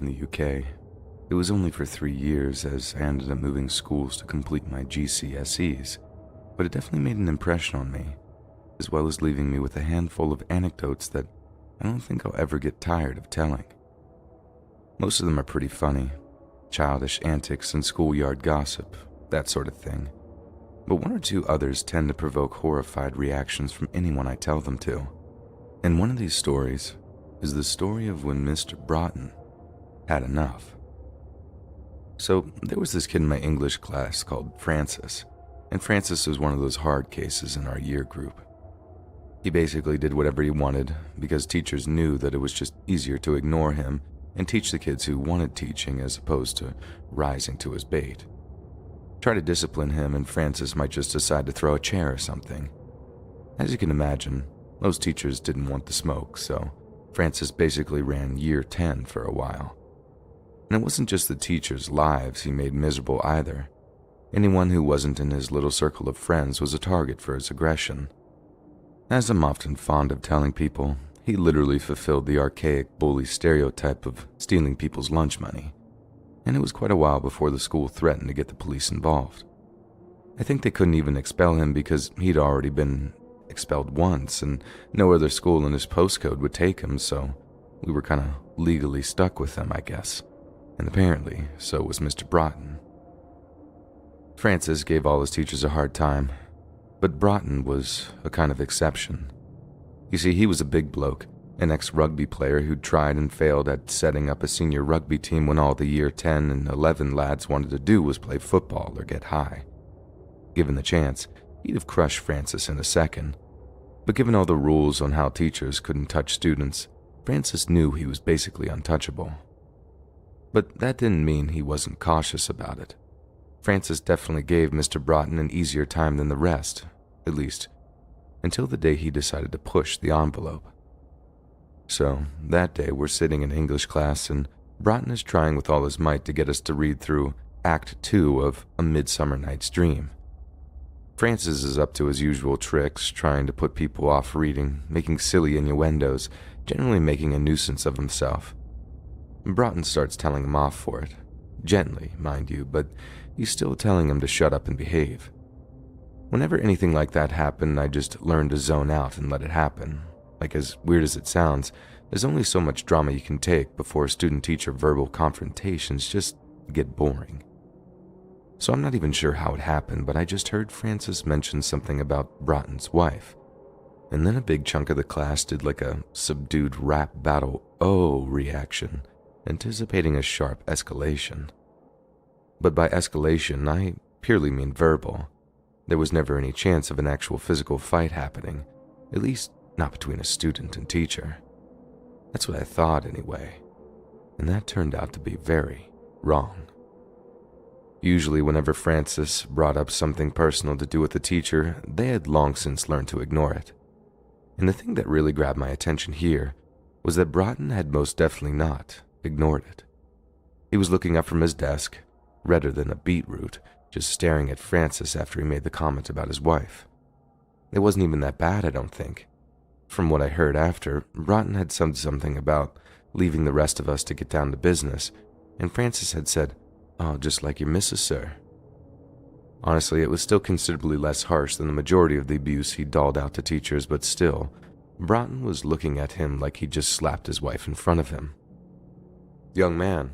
in the UK. It was only for 3 years as I ended up moving schools to complete my GCSEs, but it definitely made an impression on me, as well as leaving me with a handful of anecdotes that I don't think I'll ever get tired of telling. Most of them are pretty funny, childish antics and schoolyard gossip, that sort of thing. But one or two others tend to provoke horrified reactions from anyone I tell them to. And one of these stories is the story of when Mr. Broughton had enough. So there was this kid in my English class called Francis, and Francis was one of those hard cases in our year group. He basically did whatever he wanted because teachers knew that it was just easier to ignore him and teach the kids who wanted teaching as opposed to rising to his bait. Try to discipline him and Francis might just decide to throw a chair or something. As you can imagine, most teachers didn't want the smoke, so Francis basically ran year 10 for a while. And it wasn't just the teachers' lives he made miserable either. Anyone who wasn't in his little circle of friends was a target for his aggression. As I'm often fond of telling people, he literally fulfilled the archaic bully stereotype of stealing people's lunch money. And it was quite a while before the school threatened to get the police involved. I think they couldn't even expel him because he'd already been expelled once and no other school in his postcode would take him, so we were kind of legally stuck with him, I guess. And apparently, so was Mr. Broughton. Francis gave all his teachers a hard time, but Broughton was a kind of exception. You see, he was a big bloke, an ex-rugby player who'd tried and failed at setting up a senior rugby team when all the year 10 and 11 lads wanted to do was play football or get high. Given the chance, he'd have crushed Francis in a second. But given all the rules on how teachers couldn't touch students, Francis knew he was basically untouchable. But that didn't mean he wasn't cautious about it. Francis definitely gave Mr. Broughton an easier time than the rest, at least, until the day he decided to push the envelope. So, that day we're sitting in English class and Broughton is trying with all his might to get us to read through Act 2 of A Midsummer Night's Dream. Francis is up to his usual tricks, trying to put people off reading, making silly innuendos, generally making a nuisance of himself. Broughton starts telling him off for it. Gently, mind you, but he's still telling him to shut up and behave. Whenever anything like that happened, I just learned to zone out and let it happen. Like, as weird as it sounds, there's only so much drama you can take before student-teacher verbal confrontations just get boring. So I'm not even sure how it happened, but I just heard Francis mention something about Broughton's wife. And then a big chunk of the class did like a subdued rap battle "oh" reaction, anticipating a sharp escalation. But by escalation, I purely mean verbal. There was never any chance of an actual physical fight happening, at least not between a student and teacher. That's what I thought anyway, and that turned out to be very wrong. Usually whenever Francis brought up something personal to do with the teacher, they had long since learned to ignore it. And the thing that really grabbed my attention here was that Broughton had most definitely not ignored it. He was looking up from his desk, redder than a beetroot, just staring at Francis after he made the comment about his wife. It wasn't even that bad, I don't think. From what I heard after, Broughton had said something about leaving the rest of us to get down to business, and Francis had said, "Oh, just like your missus, sir." Honestly, it was still considerably less harsh than the majority of the abuse he doled out to teachers, but still, Broughton was looking at him like he'd just slapped his wife in front of him. "Young man,"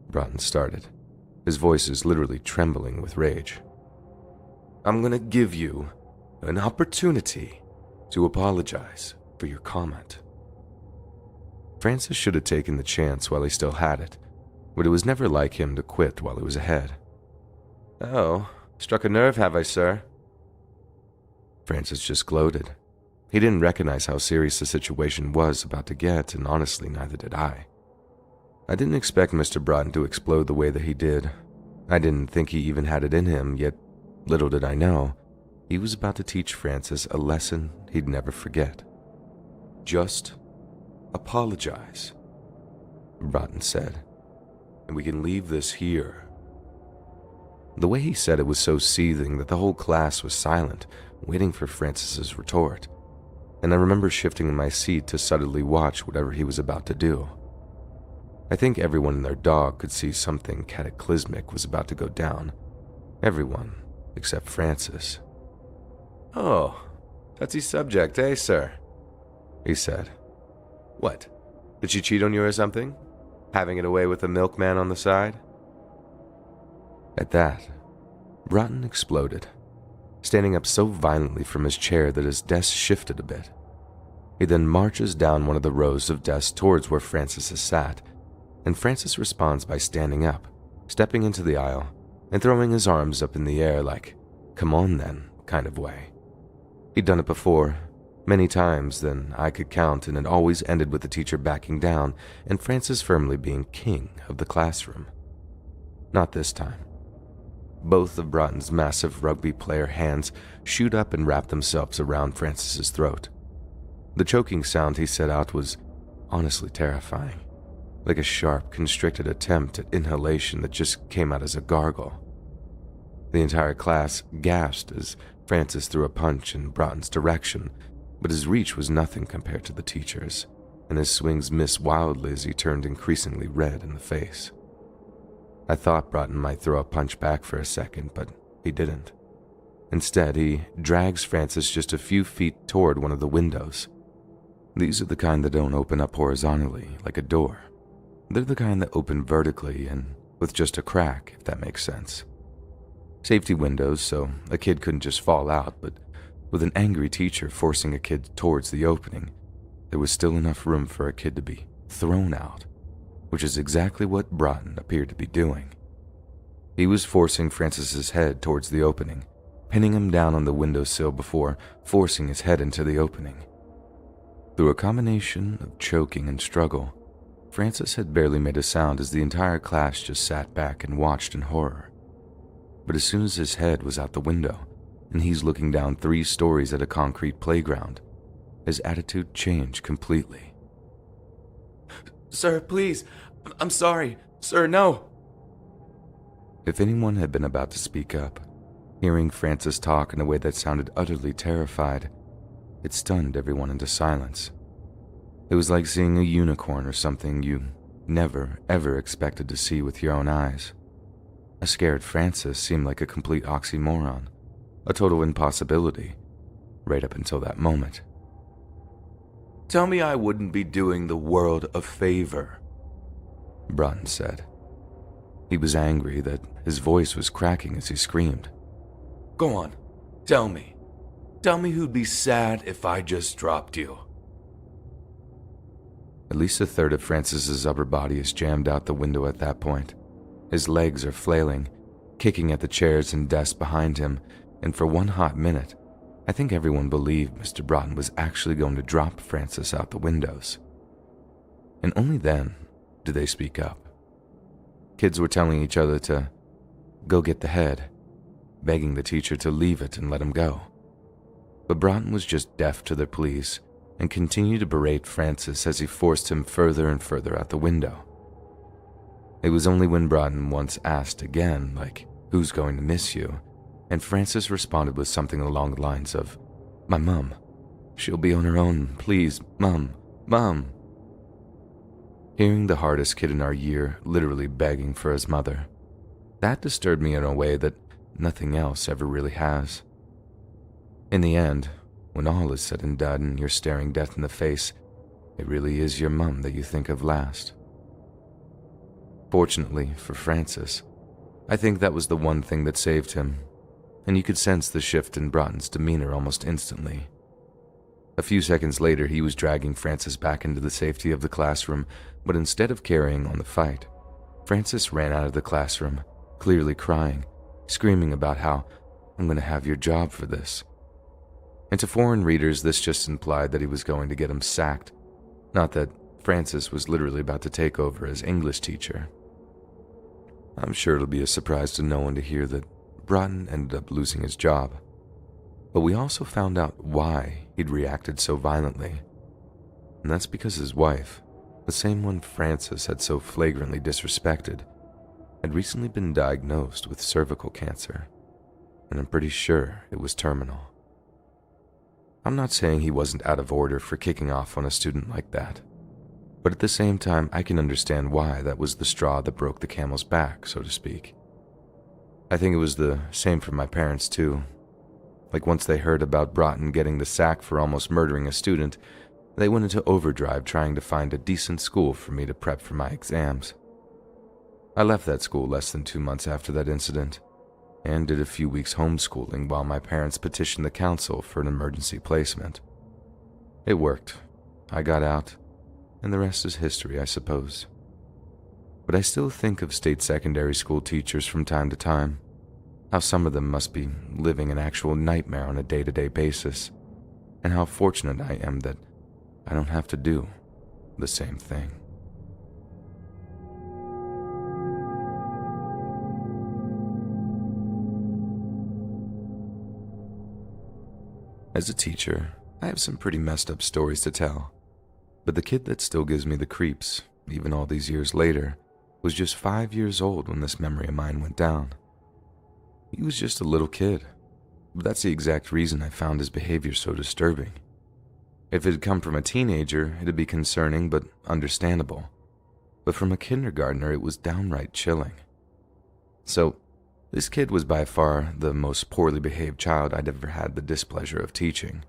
Broughton started, his voice is literally trembling with rage. "I'm gonna give you an opportunity to apologize for your comment." Francis should have taken the chance while he still had it, but it was never like him to quit while he was ahead. "Oh, struck a nerve, have I, sir?" Francis just gloated. He didn't recognize how serious the situation was about to get, and honestly, neither did I. I didn't expect Mr. Broughton to explode the way that he did. I didn't think he even had it in him, yet little did I know, he was about to teach Francis a lesson he'd never forget. "Just apologize," Broughton said, "and we can leave this here." The way he said it was so seething that the whole class was silent, waiting for Francis's retort, and I remember shifting in my seat to subtly watch whatever he was about to do. I think everyone and their dog could see something cataclysmic was about to go down. Everyone, except Francis. "Oh, touchy subject, eh, sir?" he said. "What? Did she cheat on you or something? Having it away with the milkman on the side?" At that, Broughton exploded, standing up so violently from his chair that his desk shifted a bit. He then marches down one of the rows of desks towards where Francis is sat, and Francis responds by standing up, stepping into the aisle, and throwing his arms up in the air like, "Come on then," kind of way. He'd done it before, many times than I could count, and it always ended with the teacher backing down and Francis firmly being king of the classroom. Not this time. Both of Broughton's massive rugby player hands shoot up and wrap themselves around Francis's throat. The choking sound he set out was honestly terrifying, like a sharp, constricted attempt at inhalation that just came out as a gargle. The entire class gasped as Francis threw a punch in Broughton's direction, but his reach was nothing compared to the teacher's, and his swings missed wildly as he turned increasingly red in the face. I thought Broughton might throw a punch back for a second, but he didn't. Instead, he drags Francis just a few feet toward one of the windows. These are the kind that don't open up horizontally, like a door. They're the kind that open vertically and with just a crack, if that makes sense. Safety windows, so a kid couldn't just fall out, but with an angry teacher forcing a kid towards the opening, there was still enough room for a kid to be thrown out, which is exactly what Broughton appeared to be doing. He was forcing Francis's head towards the opening, pinning him down on the windowsill before forcing his head into the opening. Through a combination of choking and struggle, Francis had barely made a sound as the entire class just sat back and watched in horror. But as soon as his head was out the window, and he's looking down 3 stories at a concrete playground, his attitude changed completely. "Sir, please, I'm sorry. Sir, no." If anyone had been about to speak up, hearing Francis talk in a way that sounded utterly terrified, it stunned everyone into silence. It was like seeing a unicorn or something you never, ever expected to see with your own eyes. A scared Francis seemed like a complete oxymoron, a total impossibility, right up until that moment. "Tell me I wouldn't be doing the world a favor," Broughton said. He was angry that his voice was cracking as he screamed. "Go on, tell me. Tell me who'd be sad if I just dropped you." At least a third of Francis's upper body is jammed out the window at that point. His legs are flailing, kicking at the chairs and desks behind him, and for one hot minute, I think everyone believed Mr. Broughton was actually going to drop Francis out the windows. And only then did they speak up. Kids were telling each other to go get the head, begging the teacher to leave it and let him go. But Broughton was just deaf to their pleas and continued to berate Francis as he forced him further and further out the window. It was only when Broughton once asked again, like, "Who's going to miss you?" and Francis responded with something along the lines of, "My mum. She'll be on her own. Please, Mum. Mum." Hearing the hardest kid in our year literally begging for his mother, that disturbed me in a way that nothing else ever really has. In the end, when all is said and done and you're staring death in the face, it really is your mum that you think of last. Fortunately for Francis, I think that was the one thing that saved him, and you could sense the shift in Broughton's demeanor almost instantly. A few seconds later, he was dragging Francis back into the safety of the classroom, but instead of carrying on the fight, Francis ran out of the classroom, clearly crying, screaming about how, "I'm going to have your job for this." And to foreign readers, this just implied that he was going to get him sacked, not that Francis was literally about to take over as English teacher. I'm sure it'll be a surprise to no one to hear that Broughton ended up losing his job. But we also found out why he'd reacted so violently. And that's because his wife, the same one Francis had so flagrantly disrespected, had recently been diagnosed with cervical cancer, and I'm pretty sure it was terminal. I'm not saying he wasn't out of order for kicking off on a student like that, But at the same time, I can understand why that was the straw that broke the camel's back, so to speak. I think it was the same for my parents, too. Like once they heard about Broughton getting the sack for almost murdering a student, they went into overdrive trying to find a decent school for me to prep for my exams. I left that school less than 2 months after that incident, and did a few weeks homeschooling while my parents petitioned the council for an emergency placement. It worked. I got out, and the rest is history, I suppose. But I still think of state secondary school teachers from time to time, how some of them must be living an actual nightmare on a day-to-day basis, and how fortunate I am that I don't have to do the same thing. As a teacher, I have some pretty messed up stories to tell, but the kid that still gives me the creeps, even all these years later, was just 5 years old when this memory of mine went down. He was just a little kid, but that's the exact reason I found his behavior so disturbing. If it had come from a teenager, it'd be concerning but understandable. But from a kindergartner, it was downright chilling. So, this kid was by far the most poorly behaved child I'd ever had the displeasure of teaching.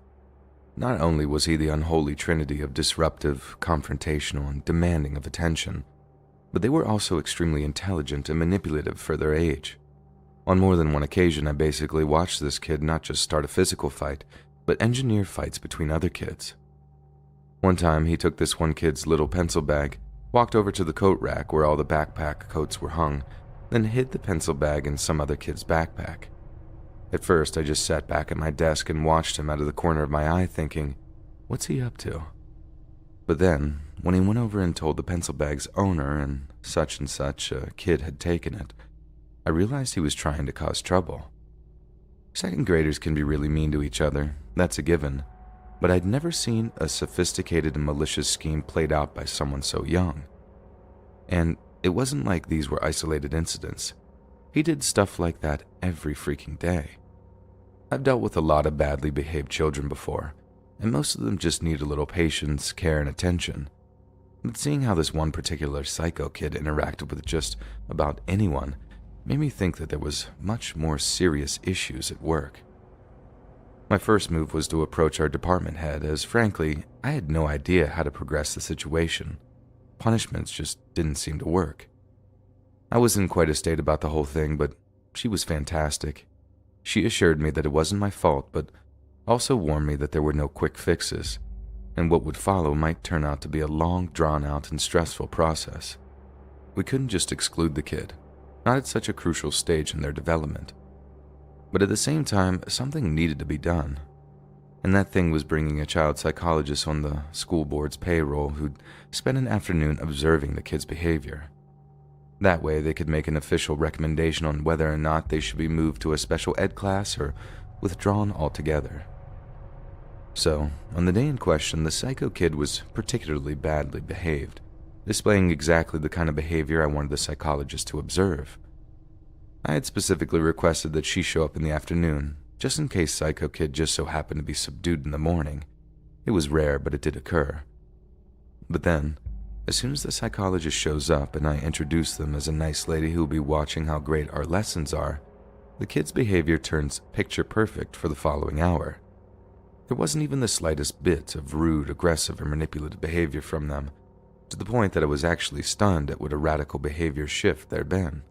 Not only was he the unholy trinity of disruptive, confrontational, and demanding of attention, but they were also extremely intelligent and manipulative for their age. On more than one occasion, I basically watched this kid not just start a physical fight, but engineer fights between other kids. One time, he took this one kid's little pencil bag, walked over to the coat rack where all the backpack coats were hung, then hid the pencil bag in some other kid's backpack. At first, I just sat back at my desk and watched him out of the corner of my eye thinking, what's he up to? But then, when he went over and told the pencil bag's owner and such a kid had taken it, I realized he was trying to cause trouble. Second graders can be really mean to each other, that's a given, but I'd never seen a sophisticated and malicious scheme played out by someone so young. And it wasn't like these were isolated incidents. He did stuff like that every freaking day. I've dealt with a lot of badly behaved children before, and most of them just need a little patience, care, and attention. But seeing how this one particular psycho kid interacted with just about anyone made me think that there was much more serious issues at work. My first move was to approach our department head, as frankly, I had no idea how to progress the situation. Punishments just didn't seem to work. I was in quite a state about the whole thing, but she was fantastic. She assured me that it wasn't my fault, but also warned me that there were no quick fixes, and what would follow might turn out to be a long, drawn-out, and stressful process. We couldn't just exclude the kid, not at such a crucial stage in their development. But at the same time, something needed to be done. And that thing was bringing a child psychologist on the school board's payroll who'd spend an afternoon observing the kid's behavior. That way, they could make an official recommendation on whether or not they should be moved to a special ed class or withdrawn altogether. So, on the day in question, the psycho kid was particularly badly behaved, displaying exactly the kind of behavior I wanted the psychologist to observe. I had specifically requested that she show up in the afternoon, just in case Psycho Kid just so happened to be subdued in the morning. It was rare, but it did occur. But then, as soon as the psychologist shows up and I introduce them as a nice lady who will be watching how great our lessons are, the kid's behavior turns picture perfect for the following hour. There wasn't even the slightest bit of rude, aggressive, or manipulative behavior from them, to the point that I was actually stunned at what a radical behavior shift there'd been.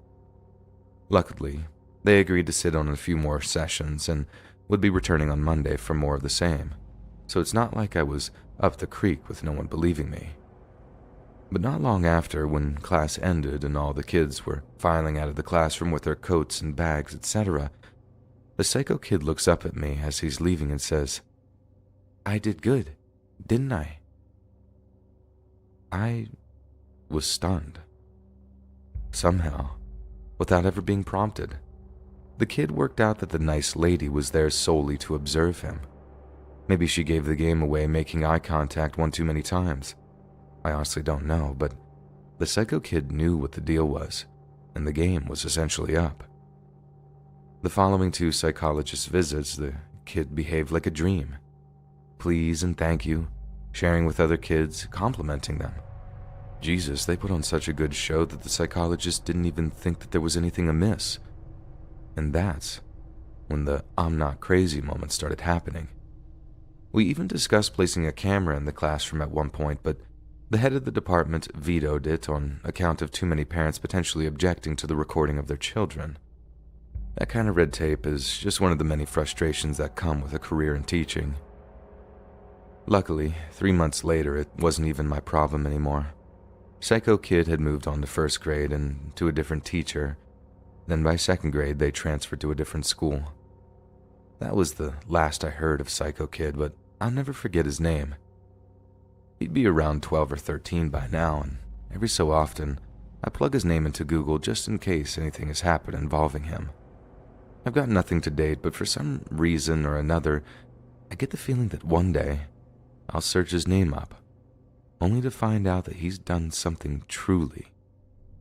Luckily, they agreed to sit on a few more sessions and would be returning on Monday for more of the same, so it's not like I was up the creek with no one believing me. But not long after, when class ended and all the kids were filing out of the classroom with their coats and bags, etc., the psycho kid looks up at me as he's leaving and says, "I did good, didn't I?" I was stunned. Somehow, without ever being prompted, the kid worked out that the nice lady was there solely to observe him. Maybe she gave the game away making eye contact one too many times. I honestly don't know, but the psycho kid knew what the deal was, and the game was essentially up. The following 2 psychologist visits, the kid behaved like a dream. Please and thank you, sharing with other kids, complimenting them. Jesus, they put on such a good show that the psychologist didn't even think that there was anything amiss. And that's when the "I'm not crazy" moment started happening. We even discussed placing a camera in the classroom at one point, but the head of the department vetoed it on account of too many parents potentially objecting to the recording of their children. That kind of red tape is just one of the many frustrations that come with a career in teaching. Luckily, 3 months later, it wasn't even my problem anymore. Psycho Kid had moved on to first grade and to a different teacher. Then by second grade, they transferred to a different school. That was the last I heard of Psycho Kid, but I'll never forget his name. He'd be around 12 or 13 by now, and every so often, I plug his name into Google just in case anything has happened involving him. I've got nothing to date, but for some reason or another, I get the feeling that one day, I'll search his name up, only to find out that he's done something truly,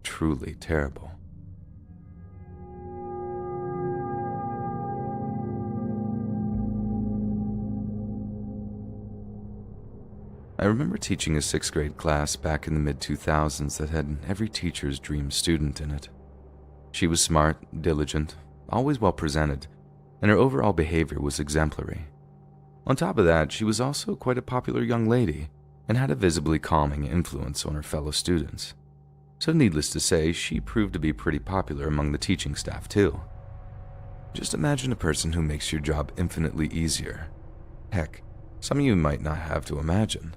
truly terrible. I remember teaching a 6th grade class back in the mid-2000s that had every teacher's dream student in it. She was smart, diligent, always well presented, and her overall behavior was exemplary. On top of that, she was also quite a popular young lady and had a visibly calming influence on her fellow students. So needless to say, she proved to be pretty popular among the teaching staff too. Just imagine a person who makes your job infinitely easier. Heck, some of you might not have to imagine.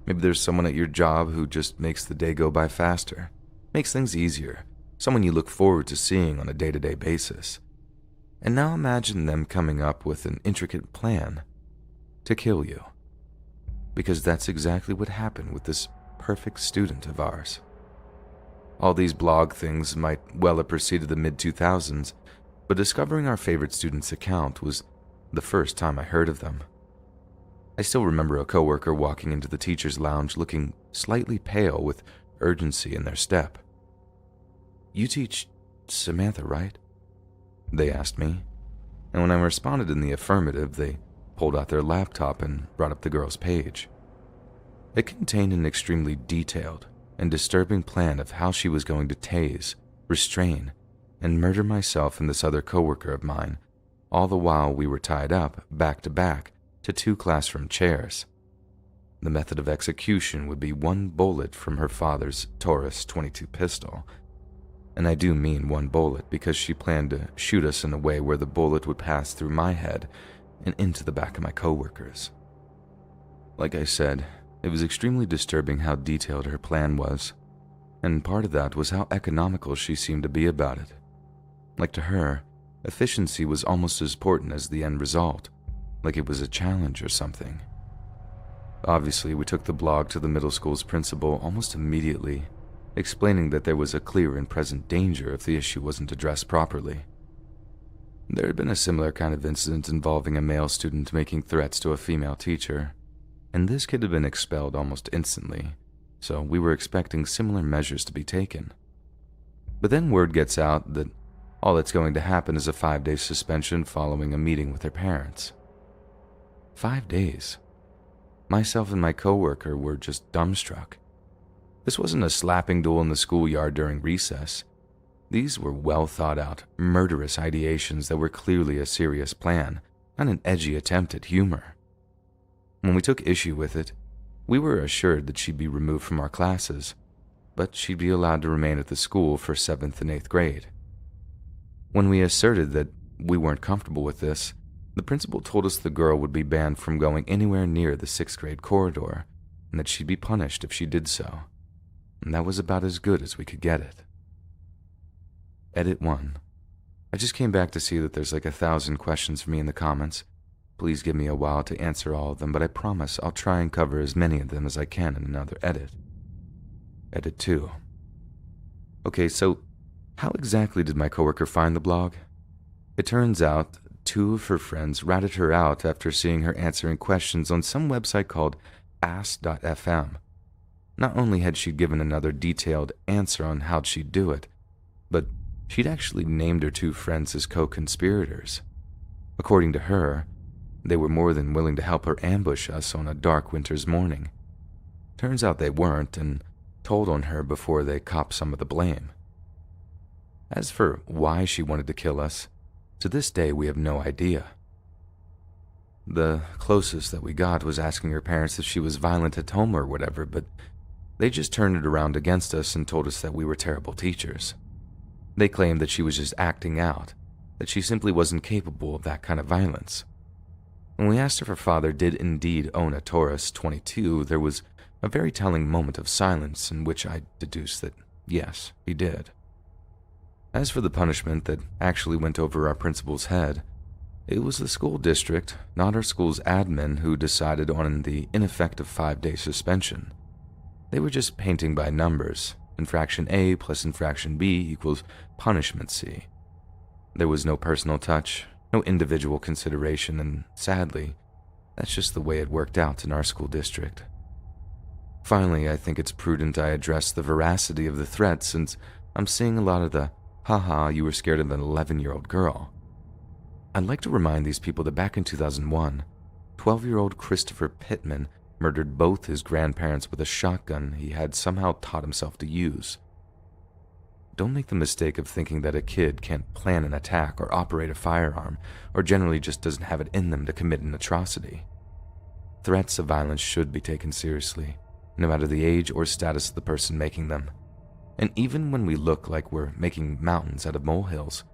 Maybe there's someone at your job who just makes the day go by faster, makes things easier, someone you look forward to seeing on a day-to-day basis. And now imagine them coming up with an intricate plan to kill you. Because that's exactly what happened with this perfect student of ours. All these blog things might well have preceded the mid-2000s, but discovering our favorite student's account was the first time I heard of them. I still remember a coworker walking into the teacher's lounge looking slightly pale with urgency in their step. "You teach Samantha, right?" they asked me, and when I responded in the affirmative, they pulled out their laptop and brought up the girl's page. It contained an extremely detailed and disturbing plan of how she was going to tase, restrain, and murder myself and this other coworker of mine, all the while we were tied up, back to back, to 2 classroom chairs. The method of execution would be 1 bullet from her father's Taurus .22 pistol. And I do mean 1 bullet because she planned to shoot us in a way where the bullet would pass through my head and into the back of my coworkers. Like I said, it was extremely disturbing how detailed her plan was, and part of that was how economical she seemed to be about it. Like to her, efficiency was almost as important as the end result, like it was a challenge or something. Obviously, we took the blog to the middle school's principal almost immediately, explaining that there was a clear and present danger if the issue wasn't addressed properly. There had been a similar kind of incident involving a male student making threats to a female teacher, and this kid had been expelled almost instantly, so we were expecting similar measures to be taken. But then word gets out that all that's going to happen is a 5-day suspension following a meeting with their parents. 5 days. Myself and my coworker were just dumbstruck. This wasn't a slapping duel in the schoolyard during recess. These were well-thought-out, murderous ideations that were clearly a serious plan, not an edgy attempt at humor. When we took issue with it, we were assured that she'd be removed from our classes, but she'd be allowed to remain at the school for 7th and 8th grade. When we asserted that we weren't comfortable with this, the principal told us the girl would be banned from going anywhere near the 6th grade corridor, and that she'd be punished if she did so. And that was about as good as we could get it. Edit 1. I just came back to see that there's like 1,000 questions for me in the comments. Please give me a while to answer all of them, but I promise I'll try and cover as many of them as I can in another edit. Edit 2. Okay, so how exactly did my coworker find the blog? It turns out 2 of her friends ratted her out after seeing her answering questions on some website called ask.fm. Not only had she given another detailed answer on how she'd do it, but she'd actually named her 2 friends as co-conspirators. According to her, they were more than willing to help her ambush us on a dark winter's morning. Turns out they weren't, and told on her before they copped some of the blame. As for why she wanted to kill us, to this day we have no idea. The closest that we got was asking her parents if she was violent at home or whatever, but they just turned it around against us and told us that we were terrible teachers. They claimed that she was just acting out, that she simply wasn't capable of that kind of violence. When we asked if her father did indeed own a Taurus 22, there was a very telling moment of silence in which I deduced that, yes, he did. As for the punishment that actually went over our principal's head, it was the school district, not our school's admin, who decided on the ineffective 5-day suspension. They were just painting by numbers. Infraction A plus infraction B equals punishment C. There was no personal touch, no individual consideration, and sadly, that's just the way it worked out in our school district. Finally, I think it's prudent I address the veracity of the threat, since I'm seeing a lot of the haha, you were scared of an 11-year-old girl. I'd like to remind these people that back in 2001, 12-year-old Christopher Pittman murdered both his grandparents with a shotgun he had somehow taught himself to use. Don't make the mistake of thinking that a kid can't plan an attack or operate a firearm, or generally just doesn't have it in them to commit an atrocity. Threats of violence should be taken seriously, no matter the age or status of the person making them. And even when we look like we're making mountains out of molehills,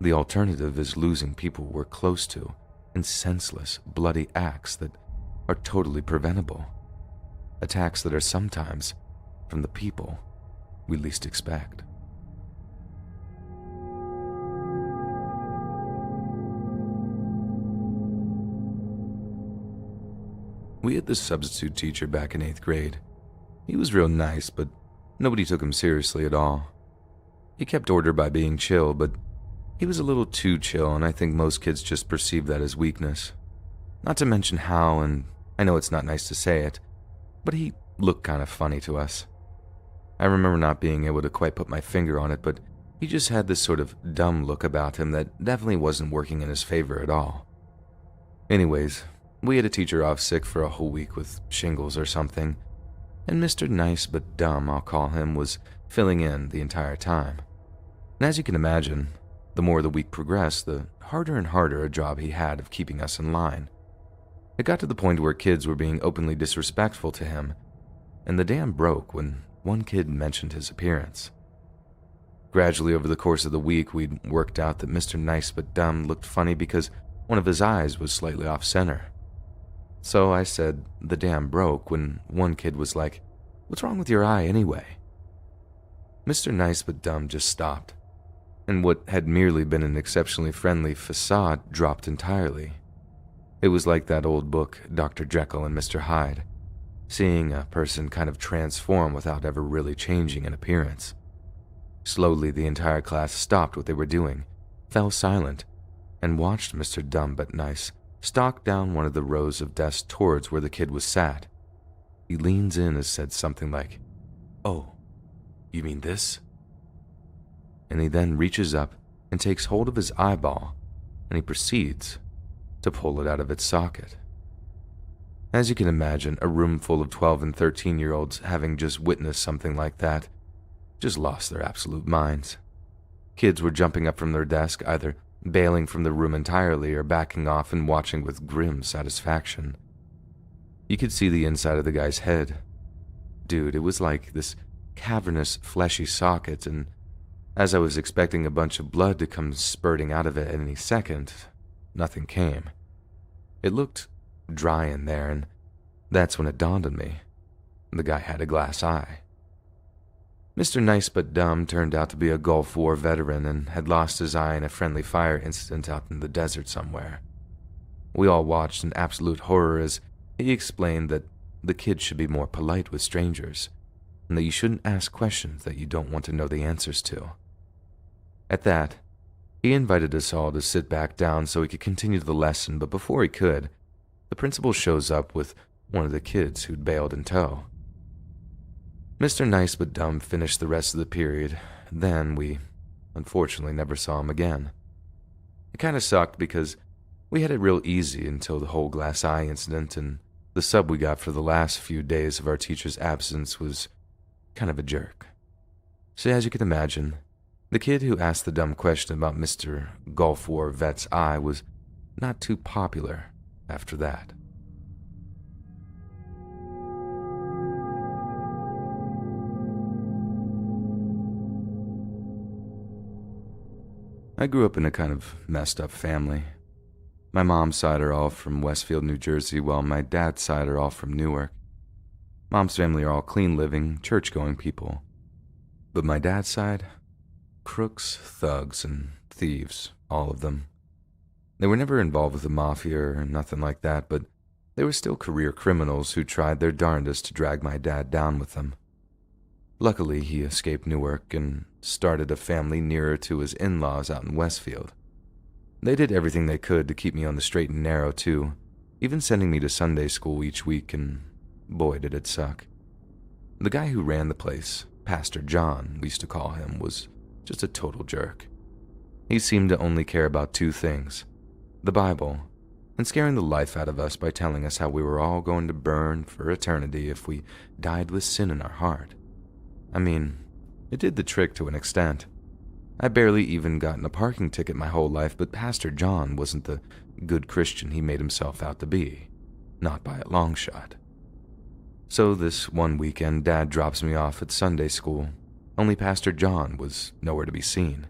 the alternative is losing people we're close to in senseless, bloody acts that are totally preventable. Attacks that are sometimes from the people we least expect. We had this substitute teacher back in 8th grade. He was real nice, but nobody took him seriously at all. He kept order by being chill, but he was a little too chill, and I think most kids just perceive that as weakness. Not to mention how, and I know it's not nice to say it, but he looked kind of funny to us. I remember not being able to quite put my finger on it, but he just had this sort of dumb look about him that definitely wasn't working in his favor at all. Anyways, we had a teacher off sick for a whole week with shingles or something, and Mr. Nice but Dumb, I'll call him, was filling in the entire time. And as you can imagine, the more the week progressed, the harder and harder a job he had of keeping us in line. It got to the point where kids were being openly disrespectful to him, and the dam broke when one kid mentioned his appearance. Gradually over the course of the week, we'd worked out that Mr. Nice but Dumb looked funny because one of his eyes was slightly off-center. So I said the dam broke when one kid was like, "What's wrong with your eye anyway?" Mr. Nice but Dumb just stopped, and what had merely been an exceptionally friendly facade dropped entirely. It was like that old book, Dr. Jekyll and Mr. Hyde, seeing a person kind of transform without ever really changing in appearance. Slowly, the entire class stopped what they were doing, fell silent, and watched Mr. Dumb but Nice stalk down one of the rows of desks towards where the kid was sat. He leans in and said something like, "Oh, you mean this?" And he then reaches up and takes hold of his eyeball, and he proceeds to pull it out of its socket. As you can imagine, a room full of 12 and 13-year-olds having just witnessed something like that just lost their absolute minds. Kids were jumping up from their desk, either bailing from the room entirely or backing off and watching with grim satisfaction. You could see the inside of the guy's head. Dude, it was like this cavernous, fleshy socket, and as I was expecting a bunch of blood to come spurting out of it at any second, nothing came. It looked dry in there, and that's when it dawned on me. The guy had a glass eye. Mr. Nice but Dumb turned out to be a Gulf War veteran and had lost his eye in a friendly fire incident out in the desert somewhere. We all watched in absolute horror as he explained that the kid should be more polite with strangers, and that you shouldn't ask questions that you don't want to know the answers to. At that, he invited us all to sit back down so he could continue the lesson, but before he could, the principal shows up with one of the kids who'd bailed in tow. Mr. Nice but Dumb finished the rest of the period, then we, unfortunately, never saw him again. It kinda sucked because we had it real easy until the whole glass eye incident, and the sub we got for the last few days of our teacher's absence was kind of a jerk. So as you can imagine, the kid who asked the dumb question about Mr. Gulf War vet's eye was not too popular after that. I grew up in a kind of messed up family. My mom's side are all from Westfield, New Jersey, while my dad's side are all from Newark. Mom's family are all clean living, church-going people. But my dad's side? Crooks, thugs, and thieves, all of them. They were never involved with the mafia or nothing like that, but they were still career criminals who tried their darndest to drag my dad down with them. Luckily, he escaped Newark and started a family nearer to his in-laws out in Westfield. They did everything they could to keep me on the straight and narrow, too, even sending me to Sunday school each week, and boy, did it suck. The guy who ran the place, Pastor John, we used to call him, was just a total jerk. He seemed to only care about two things: the Bible, and scaring the life out of us by telling us how we were all going to burn for eternity if we died with sin in our heart. I mean, it did the trick to an extent. I barely even gotten a parking ticket my whole life, but Pastor John wasn't the good Christian he made himself out to be. Not by a long shot. So this one weekend, Dad drops me off at Sunday school, only Pastor John was nowhere to be seen.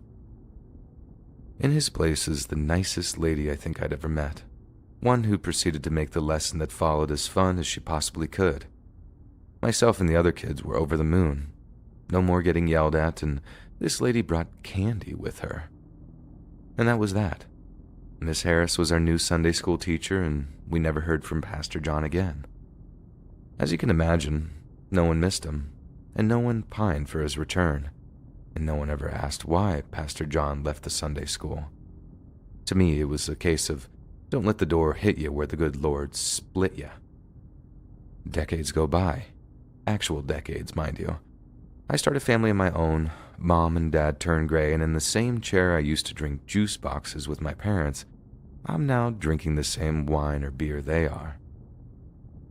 In his place is the nicest lady I think I'd ever met, one who proceeded to make the lesson that followed as fun as she possibly could. Myself and the other kids were over the moon. No more getting yelled at, and this lady brought candy with her. And that was that. Miss Harris was our new Sunday school teacher, and we never heard from Pastor John again. As you can imagine, no one missed him, and no one pined for his return, and no one ever asked why Pastor John left the Sunday school. To me, it was a case of, don't let the door hit you where the good Lord split you. Decades go by. Actual decades, mind you. I start a family of my own. Mom and Dad turn gray, and in the same chair I used to drink juice boxes with my parents, I'm now drinking the same wine or beer they are.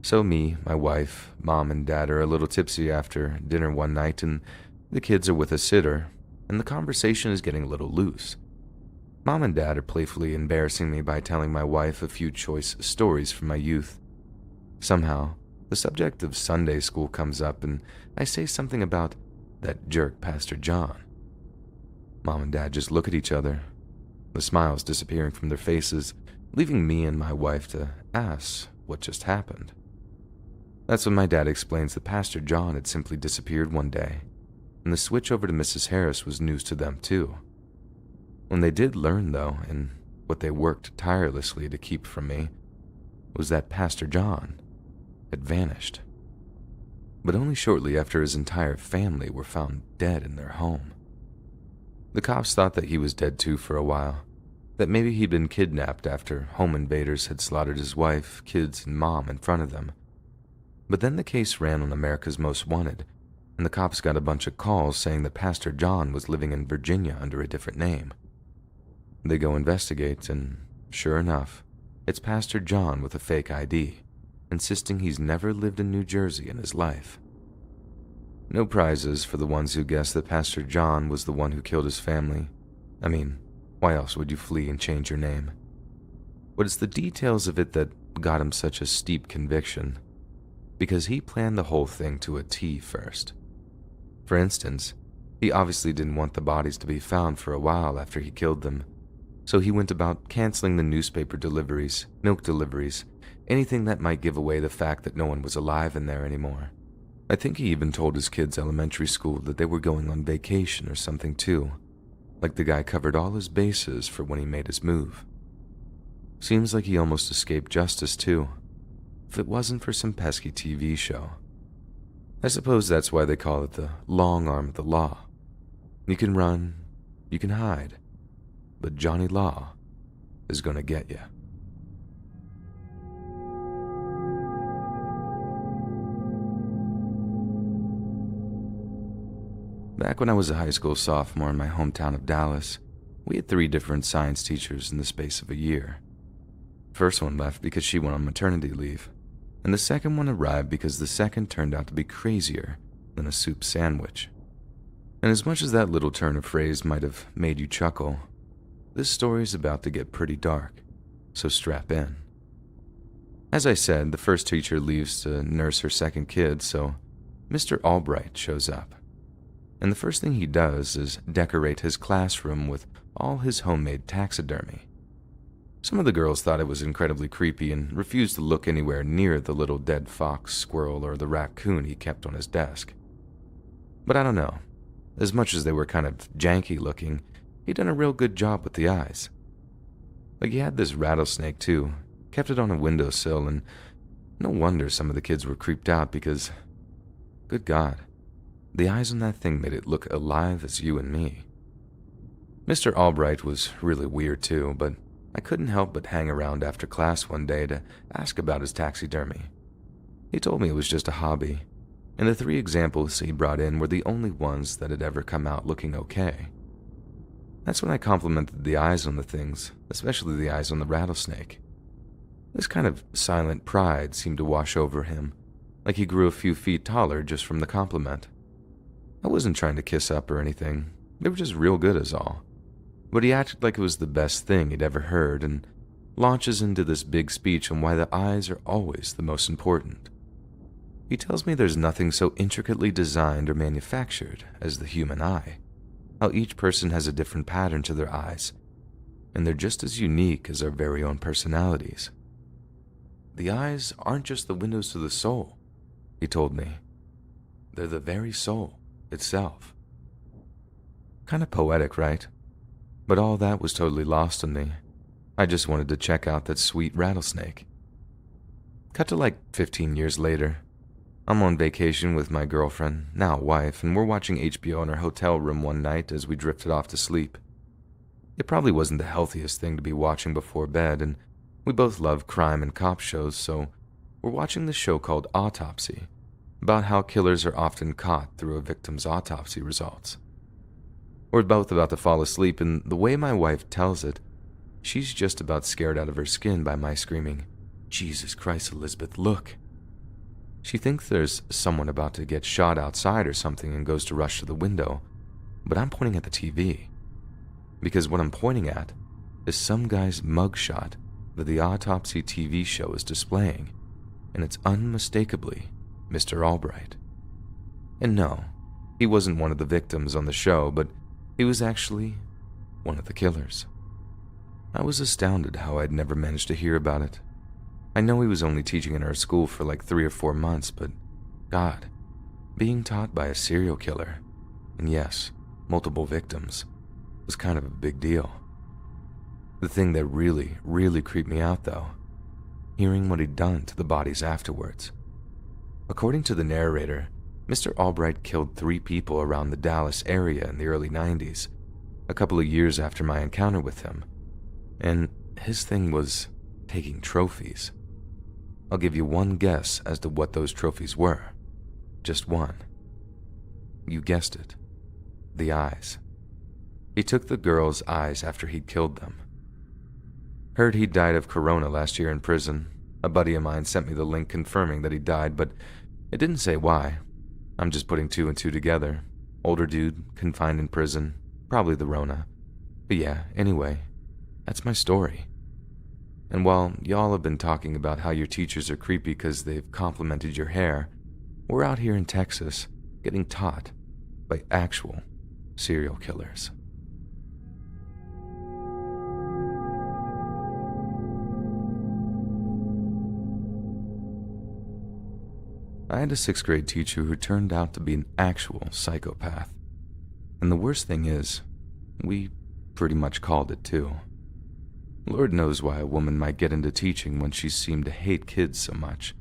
So me, my wife, Mom, and Dad are a little tipsy after dinner one night, and the kids are with a sitter, and the conversation is getting a little loose. Mom and Dad are playfully embarrassing me by telling my wife a few choice stories from my youth. Somehow, the subject of Sunday school comes up, and I say something about that jerk Pastor John. Mom and Dad just look at each other, the smiles disappearing from their faces, leaving me and my wife to ask what just happened. That's when my dad explains that Pastor John had simply disappeared one day, and the switch over to Mrs. Harris was news to them too. When they did learn, though, and what they worked tirelessly to keep from me, was that Pastor John had vanished. But only shortly after his entire family were found dead in their home. The cops thought that he was dead too for a while, that maybe he'd been kidnapped after home invaders had slaughtered his wife, kids, and mom in front of them. But then the case ran on America's Most Wanted, and the cops got a bunch of calls saying that Pastor John was living in Virginia under a different name. They go investigate, and sure enough, it's Pastor John with a fake ID, insisting he's never lived in New Jersey in his life. No prizes for the ones who guessed that Pastor John was the one who killed his family. I mean, why else would you flee and change your name? But it's the details of it that got him such a steep conviction, because he planned the whole thing to a T first. For instance, he obviously didn't want the bodies to be found for a while after he killed them, so he went about canceling the newspaper deliveries, milk deliveries, anything that might give away the fact that no one was alive in there anymore. I think he even told his kids' elementary school that they were going on vacation or something too, like the guy covered all his bases for when he made his move. Seems like he almost escaped justice too, if it wasn't for some pesky TV show. I suppose that's why they call it the long arm of the law. You can run, you can hide, but Johnny Law is gonna get you. Back when I was a high school sophomore in my hometown of Dallas, we had 3 different science teachers in the space of a year. First one left because she went on maternity leave, and the second one arrived because the second turned out to be crazier than a soup sandwich. And as much as that little turn of phrase might have made you chuckle, this story's about to get pretty dark, so strap in. As I said, the first teacher leaves to nurse her second kid, so Mr. Albright shows up. And the first thing he does is decorate his classroom with all his homemade taxidermy. Some of the girls thought it was incredibly creepy and refused to look anywhere near the little dead fox, squirrel, or the raccoon he kept on his desk. But I don't know. As much as they were kind of janky looking, he'd done a real good job with the eyes. Like, he had this rattlesnake too, kept it on a windowsill, and no wonder some of the kids were creeped out because, good God, the eyes on that thing made it look alive as you and me. Mr. Albright was really weird too, but I couldn't help but hang around after class one day to ask about his taxidermy. He told me it was just a hobby, and the 3 examples he brought in were the only ones that had ever come out looking okay. That's when I complimented the eyes on the things, especially the eyes on the rattlesnake. This kind of silent pride seemed to wash over him, like he grew a few feet taller just from the compliment. I wasn't trying to kiss up or anything, they were just real good as all. But he acted like it was the best thing he'd ever heard and launches into this big speech on why the eyes are always the most important. He tells me there's nothing so intricately designed or manufactured as the human eye, how each person has a different pattern to their eyes, and they're just as unique as our very own personalities. The eyes aren't just the windows to the soul, he told me. They're the very soul itself. Kind of poetic, right? But all that was totally lost on me. I just wanted to check out that sweet rattlesnake. Cut to like 15 years later. I'm on vacation with my girlfriend, now wife, and we're watching HBO in our hotel room one night as we drifted off to sleep. It probably wasn't the healthiest thing to be watching before bed, and we both love crime and cop shows, so we're watching this show called Autopsy, about how killers are often caught through a victim's autopsy results. We're both about to fall asleep, and the way my wife tells it, she's just about scared out of her skin by my screaming, "Jesus Christ, Elizabeth, look!" She thinks there's someone about to get shot outside or something and goes to rush to the window, but I'm pointing at the TV. Because what I'm pointing at is some guy's mugshot that the Autopsy TV show is displaying, and it's unmistakably Mr. Albright. And no, he wasn't one of the victims on the show, but he was actually one of the killers. I was astounded how I'd never managed to hear about it. I know he was only teaching in our school for like 3 or 4 months, but God, being taught by a serial killer, and yes, multiple victims, was kind of a big deal. The thing that really, really creeped me out though, hearing what he'd done to the bodies afterwards. According to the narrator, Mr. Albright killed 3 people around the Dallas area in the early 90s, a couple of years after my encounter with him, and his thing was taking trophies. I'll give you one guess as to what those trophies were. Just one. You guessed it. The eyes. He took the girls' eyes after he'd killed them. Heard he died of corona last year in prison. A buddy of mine sent me the link confirming that he died, but it didn't say why. I'm just putting 2 and 2 together. Older dude, confined in prison, probably the Rona. But yeah, anyway, that's my story. And while y'all have been talking about how your teachers are creepy because they've complimented your hair, we're out here in Texas getting taught by actual serial killers. I had a 6th grade teacher who turned out to be an actual psychopath. And the worst thing is, we pretty much called it too. Lord knows why a woman might get into teaching when she seemed to hate kids so much.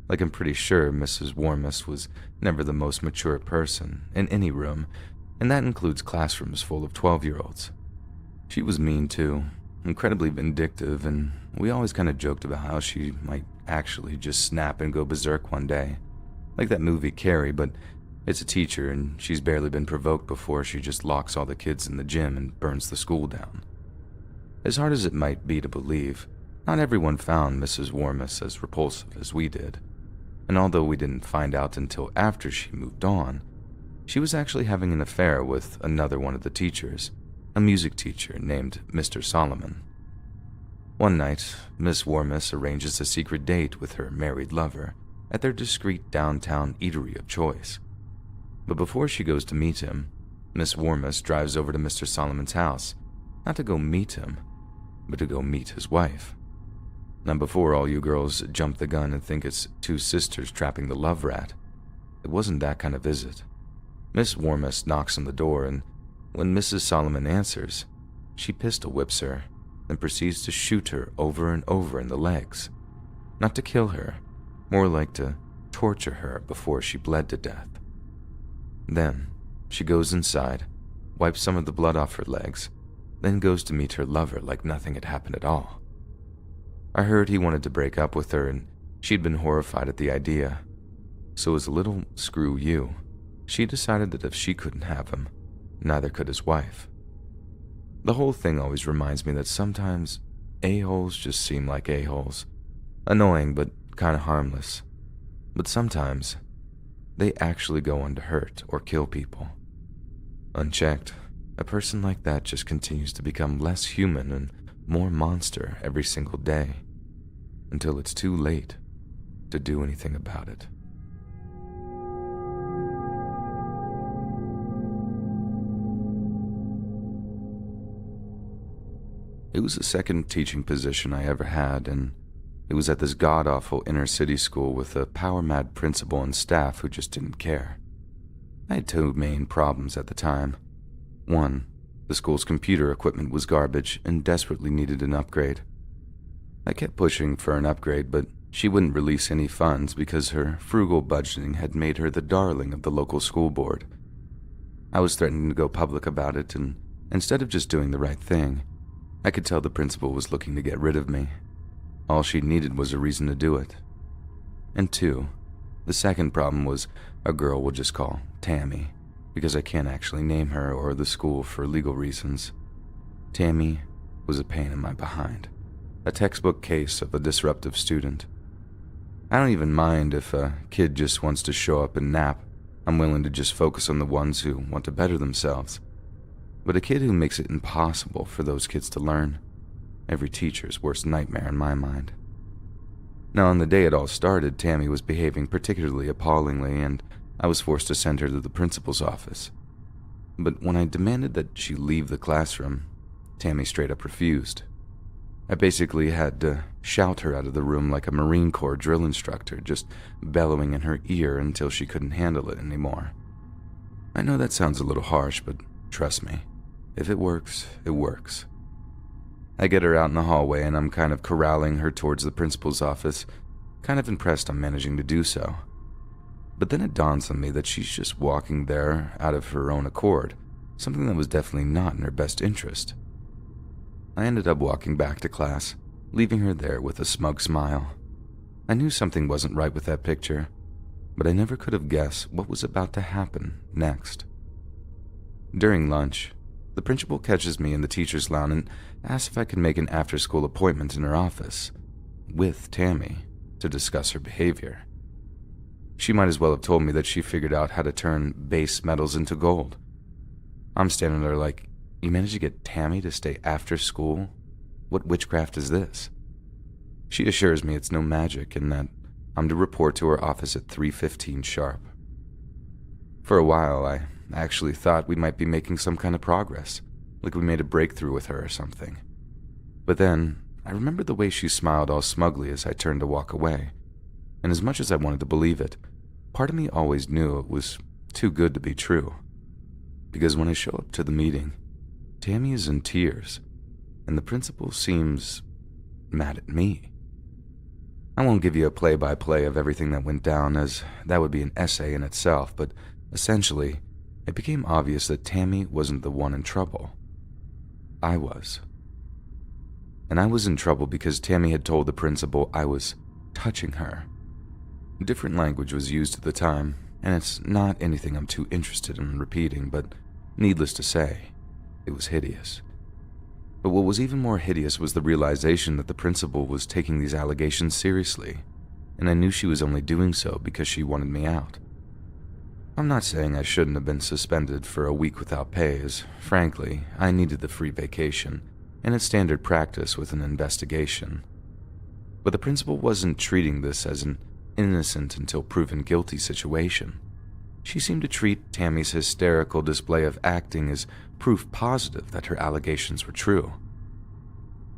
Like, I'm pretty sure Mrs. Warmus was never the most mature person in any room, and that includes classrooms full of 12-year-olds. She was mean too, incredibly vindictive, and we always kind of joked about how she might actually just snap and go berserk one day. Like that movie Carrie, but it's a teacher and she's barely been provoked before she just locks all the kids in the gym and burns the school down. As hard as it might be to believe, not everyone found Mrs. Warmus as repulsive as we did. And although we didn't find out until after she moved on, She was actually having an affair with another one of the teachers, a music teacher named Mr. Solomon. One night, Miss Warmis arranges a secret date with her married lover at their discreet downtown eatery of choice. But before she goes to meet him, Miss Warmis drives over to Mr. Solomon's house, not to go meet him, but to go meet his wife. Now, before all you girls jump the gun and think it's two sisters trapping the love rat, it wasn't that kind of visit. Miss Warmis knocks on the door, and when Mrs. Solomon answers, she pistol whips her and proceeds to shoot her over and over in the legs. Not to kill her, more like to torture her before she bled to death. Then, she goes inside, wipes some of the blood off her legs, then goes to meet her lover like nothing had happened at all. I heard he wanted to break up with her, and she'd been horrified at the idea. So as a little screw you, she decided that if she couldn't have him, neither could his wife. The whole thing always reminds me that sometimes a-holes just seem like a-holes. Annoying, but kind of harmless. But sometimes, they actually go on to hurt or kill people. Unchecked, a person like that just continues to become less human and more monster every single day, until it's too late to do anything about it. It was the second teaching position I ever had, and it was at this god-awful inner-city school with a power-mad principal and staff who just didn't care. I had two main problems at the time. One, the school's computer equipment was garbage and desperately needed an upgrade. I kept pushing for an upgrade, but she wouldn't release any funds because her frugal budgeting had made her the darling of the local school board. I was threatening to go public about it, and instead of just doing the right thing, I could tell the principal was looking to get rid of me. All she needed was a reason to do it. And two, the second problem was a girl we'll just call Tammy, because I can't actually name her or the school for legal reasons. Tammy was a pain in my behind, a textbook case of a disruptive student. I don't even mind if a kid just wants to show up and nap. I'm willing to just focus on the ones who want to better themselves. But a kid who makes it impossible for those kids to learn, every teacher's worst nightmare in my mind. Now, on the day it all started, Tammy was behaving particularly appallingly, and I was forced to send her to the principal's office. But when I demanded that she leave the classroom, Tammy straight up refused. I basically had to shout her out of the room like a Marine Corps drill instructor, just bellowing in her ear until she couldn't handle it anymore. I know that sounds a little harsh, but trust me, if it works, it works. I get her out in the hallway, and I'm kind of corralling her towards the principal's office, kind of impressed I'm managing to do so. But then it dawns on me that she's just walking there out of her own accord, something that was definitely not in her best interest. I ended up walking back to class, leaving her there with a smug smile. I knew something wasn't right with that picture, but I never could have guessed what was about to happen next. During lunch, the principal catches me in the teacher's lounge and asks if I can make an after-school appointment in her office, with Tammy, to discuss her behavior. She might as well have told me that she figured out how to turn base metals into gold. I'm standing there like, you managed to get Tammy to stay after school? What witchcraft is this? She assures me it's no magic and that I'm to report to her office at 3:15 sharp. For a while, I actually thought we might be making some kind of progress, like we made a breakthrough with her or something. But then, I remembered the way she smiled all smugly as I turned to walk away, and as much as I wanted to believe it, part of me always knew it was too good to be true. Because when I show up to the meeting, Tammy is in tears, and the principal seems mad at me. I won't give you a play-by-play of everything that went down, as that would be an essay in itself, but essentially, it became obvious that Tammy wasn't the one in trouble. I was. And I was in trouble because Tammy had told the principal I was touching her. Different language was used at the time, and it's not anything I'm too interested in repeating, but needless to say, it was hideous. But what was even more hideous was the realization that the principal was taking these allegations seriously, and I knew she was only doing so because she wanted me out. I'm not saying I shouldn't have been suspended for a week without pay, as, frankly, I needed the free vacation, and it's standard practice with an investigation. But the principal wasn't treating this as an innocent until proven guilty situation. She seemed to treat Tammy's hysterical display of acting as proof positive that her allegations were true.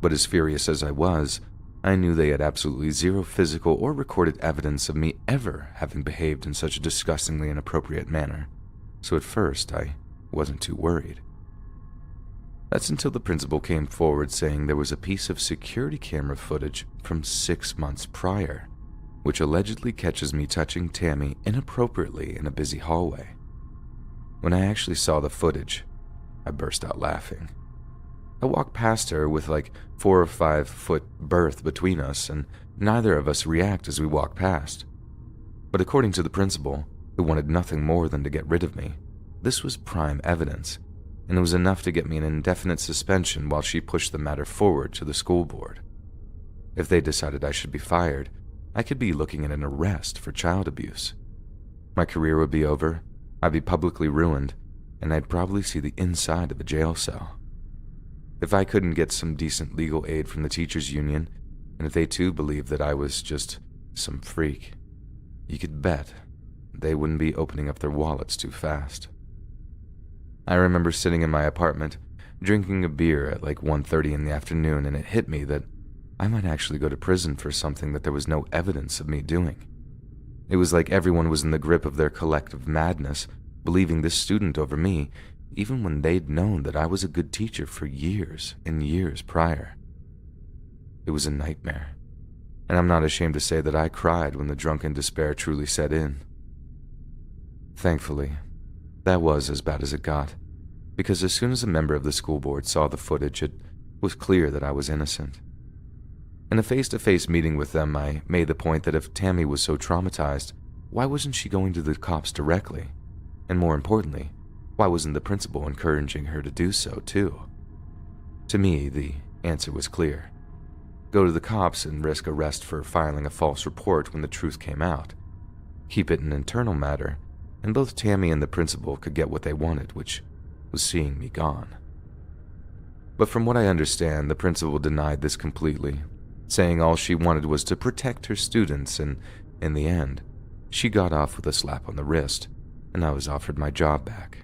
But as furious as I was, I knew they had absolutely zero physical or recorded evidence of me ever having behaved in such a disgustingly inappropriate manner, so at first I wasn't too worried. That's until the principal came forward saying there was a piece of security camera footage from 6 months prior, which allegedly catches me touching Tammy inappropriately in a busy hallway. When I actually saw the footage, I burst out laughing. I walked past her with like 4 or 5 foot berth between us, and neither of us react as we walk past. But according to the principal, who wanted nothing more than to get rid of me, this was prime evidence, and it was enough to get me an indefinite suspension while she pushed the matter forward to the school board. If they decided I should be fired, I could be looking at an arrest for child abuse. My career would be over, I'd be publicly ruined, and I'd probably see the inside of a jail cell. If I couldn't get some decent legal aid from the teachers' union, and if they too believed that I was just some freak, you could bet they wouldn't be opening up their wallets too fast. I remember sitting in my apartment, drinking a beer at like 1:30 in the afternoon, and it hit me that I might actually go to prison for something that there was no evidence of me doing. It was like everyone was in the grip of their collective madness, believing this student over me, even when they'd known that I was a good teacher for years and years prior. It was a nightmare, and I'm not ashamed to say that I cried when the drunken despair truly set in. Thankfully, that was as bad as it got, because as soon as a member of the school board saw the footage, it was clear that I was innocent. In a face-to-face meeting with them, I made the point that if Tammy was so traumatized, why wasn't she going to the cops directly? And more importantly, why wasn't the principal encouraging her to do so too? To me, the answer was clear. Go to the cops and risk arrest for filing a false report when the truth came out. Keep it an internal matter, and both Tammy and the principal could get what they wanted, which was seeing me gone. But from what I understand, the principal denied this completely, saying all she wanted was to protect her students, and in the end, she got off with a slap on the wrist, and I was offered my job back.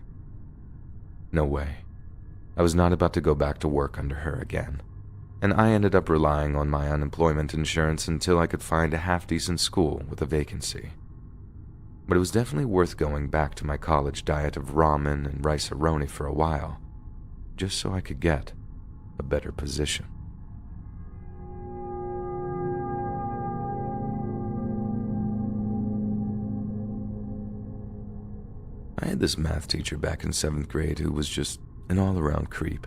No way. I was not about to go back to work under her again, and I ended up relying on my unemployment insurance until I could find a half-decent school with a vacancy. But it was definitely worth going back to my college diet of ramen and rice-a-roni for a while, just so I could get a better position. I had this math teacher back in 7th grade who was just an all-around creep.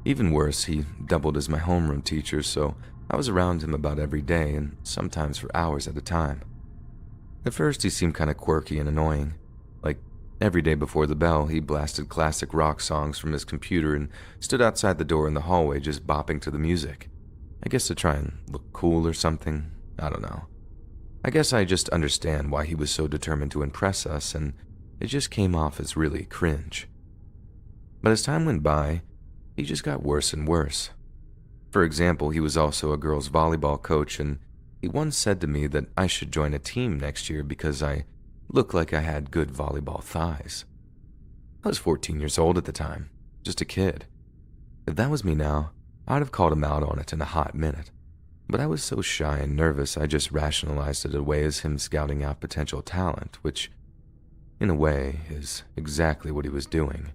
Even worse, he doubled as my homeroom teacher, so I was around him about every day and sometimes for hours at a time. At first, he seemed kind of quirky and annoying. Like, every day before the bell, he blasted classic rock songs from his computer and stood outside the door in the hallway just bopping to the music. I guess to try and look cool or something. I don't know. I guess I just understand why he was so determined to impress us, and it just came off as really cringe. But as time went by, he just got worse and worse. For example, he was also a girls' volleyball coach, and he once said to me that I should join a team next year because I looked like I had good volleyball thighs. I was 14 years old at the time, just a kid. If that was me now, I'd have called him out on it in a hot minute. But I was so shy and nervous, I just rationalized it away as him scouting out potential talent, which, in a way, is exactly what he was doing.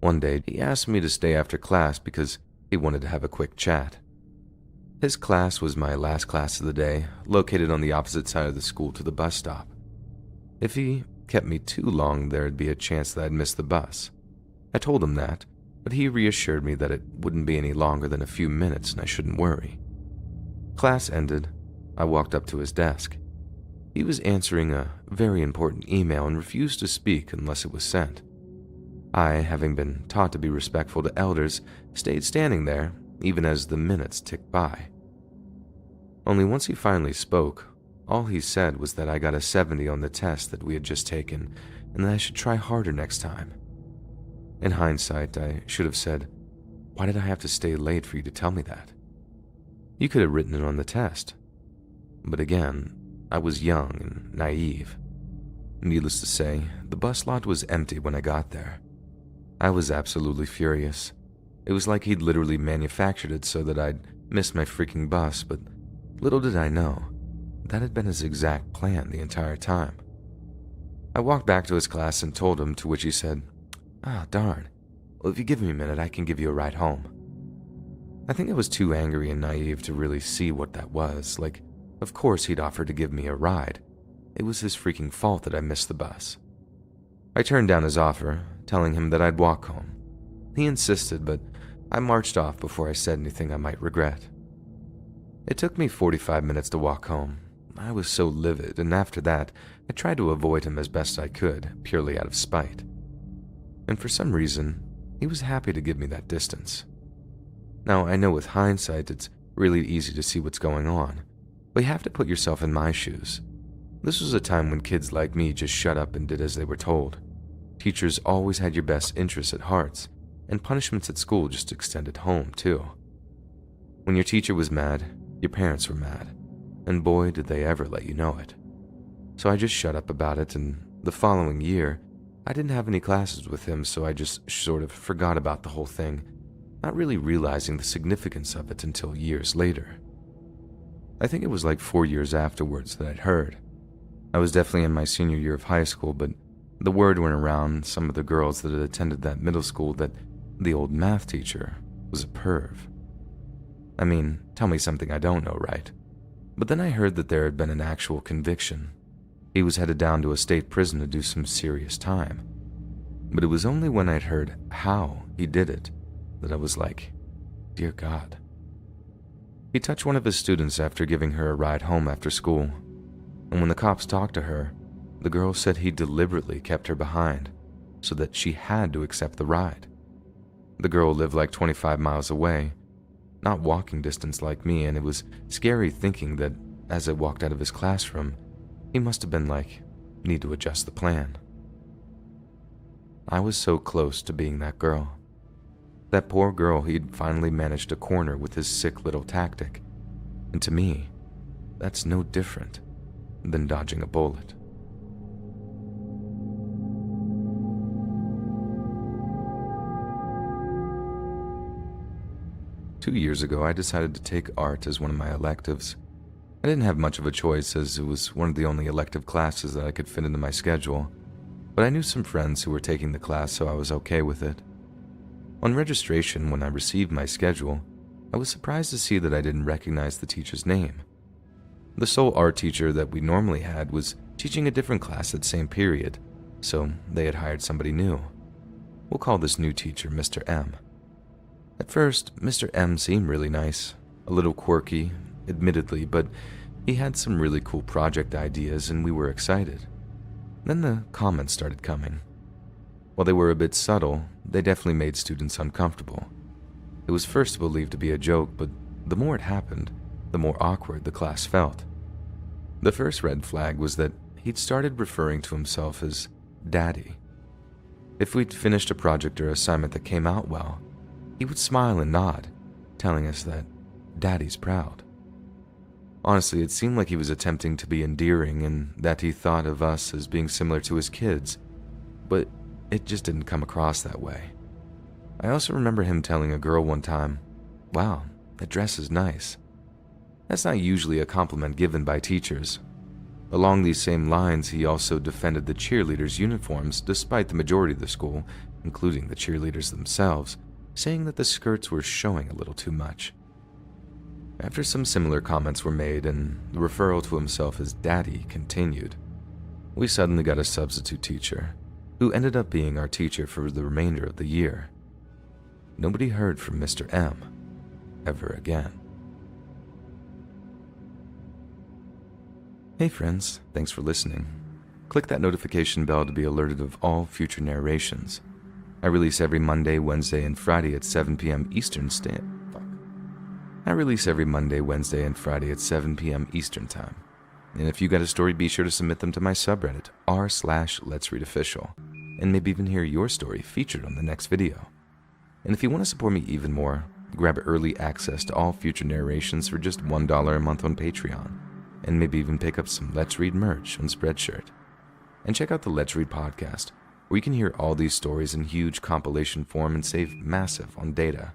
One day, he asked me to stay after class because he wanted to have a quick chat. His class was my last class of the day, located on the opposite side of the school to the bus stop. If he kept me too long, there'd be a chance that I'd miss the bus. I told him that, but he reassured me that it wouldn't be any longer than a few minutes and I shouldn't worry. Class ended. I walked up to his desk. He was answering a very important email and refused to speak unless it was sent. I, having been taught to be respectful to elders, stayed standing there, even as the minutes ticked by. Only once he finally spoke, All he said was that I got a 70 on the test that we had just taken and that I should try harder next time. In hindsight, I should have said, "Why did I have to stay late for you to tell me that? You could have written it on the test." But again, I was young and naive. Needless to say, the bus lot was empty when I got there. I was absolutely furious. It was like he'd literally manufactured it so that I'd miss my freaking bus, but little did I know, that had been his exact plan the entire time. I walked back to his class and told him, to which he said, "Ah, darn. Well, if you give me a minute, I can give you a ride home." I think I was too angry and naive to really see what that was. Like, of course he'd offered to give me a ride. It was his freaking fault that I missed the bus. I turned down his offer, telling him that I'd walk home. He insisted, but I marched off before I said anything I might regret. It took me 45 minutes to walk home. I was so livid, and after that, I tried to avoid him as best I could, purely out of spite. And for some reason, he was happy to give me that distance. Now, I know with hindsight, it's really easy to see what's going on, but you have to put yourself in my shoes. This was a time when kids like me just shut up and did as they were told. Teachers always had your best interests at heart, and punishments at school just extended home, too. When your teacher was mad, your parents were mad, and boy, did they ever let you know it. So I just shut up about it, and the following year, I didn't have any classes with him, so I just sort of forgot about the whole thing, not really realizing the significance of it until years later. I think it was like 4 years afterwards that I'd heard. I was definitely in my senior year of high school, but the word went around some of the girls that had attended that middle school that the old math teacher was a perv. I mean, tell me something I don't know, right? But then I heard that there had been an actual conviction. He was headed down to a state prison to do some serious time. But it was only when I'd heard how he did it that I was like, dear God. He touched one of his students after giving her a ride home after school. And when the cops talked to her, the girl said he deliberately kept her behind so that she had to accept the ride. The girl lived like 25 miles away, not walking distance like me, and it was scary thinking that as I walked out of his classroom, he must have been like, need to adjust the plan. I was so close to being that girl. That poor girl he'd finally managed to corner with his sick little tactic. And to me, that's no different than dodging a bullet. Two years ago, I decided to take art as one of my electives. I didn't have much of a choice as it was one of the only elective classes that I could fit into my schedule, but I knew some friends who were taking the class, so I was okay with it. On registration, when I received my schedule, I was surprised to see that I didn't recognize the teacher's name. The sole art teacher that we normally had was teaching a different class that same period, so they had hired somebody new. We'll call this new teacher Mr. M. At first, Mr. M seemed really nice, a little quirky, admittedly, but he had some really cool project ideas and we were excited. Then the comments started coming. While they were a bit subtle, they definitely made students uncomfortable. It was first believed to be a joke, but the more it happened, the more awkward the class felt. The first red flag was that he'd started referring to himself as Daddy. If we'd finished a project or assignment that came out well, he would smile and nod, telling us that Daddy's proud. Honestly, it seemed like he was attempting to be endearing and that he thought of us as being similar to his kids, but it just didn't come across that way. I also remember him telling a girl one time, "Wow, that dress is nice." That's not usually a compliment given by teachers. Along these same lines, he also defended the cheerleaders' uniforms despite the majority of the school, including the cheerleaders themselves, saying that the skirts were showing a little too much. After some similar comments were made and the referral to himself as Daddy continued, we suddenly got a substitute teacher, who ended up being our teacher for the remainder of the year. Nobody heard from Mr. M ever again. Hey friends, thanks for listening. Click that notification bell to be alerted of all future narrations. I release every Monday, Wednesday, and Friday at 7 p.m. Eastern Time. And if you got a story, be sure to submit them to my subreddit, r/letsreadofficial, and maybe even hear your story featured on the next video. And if you want to support me even more, grab early access to all future narrations for just $1 a month on Patreon, and maybe even pick up some Let's Read merch on Spreadshirt. And check out the Let's Read podcast, where you can hear all these stories in huge compilation form and save massive on data,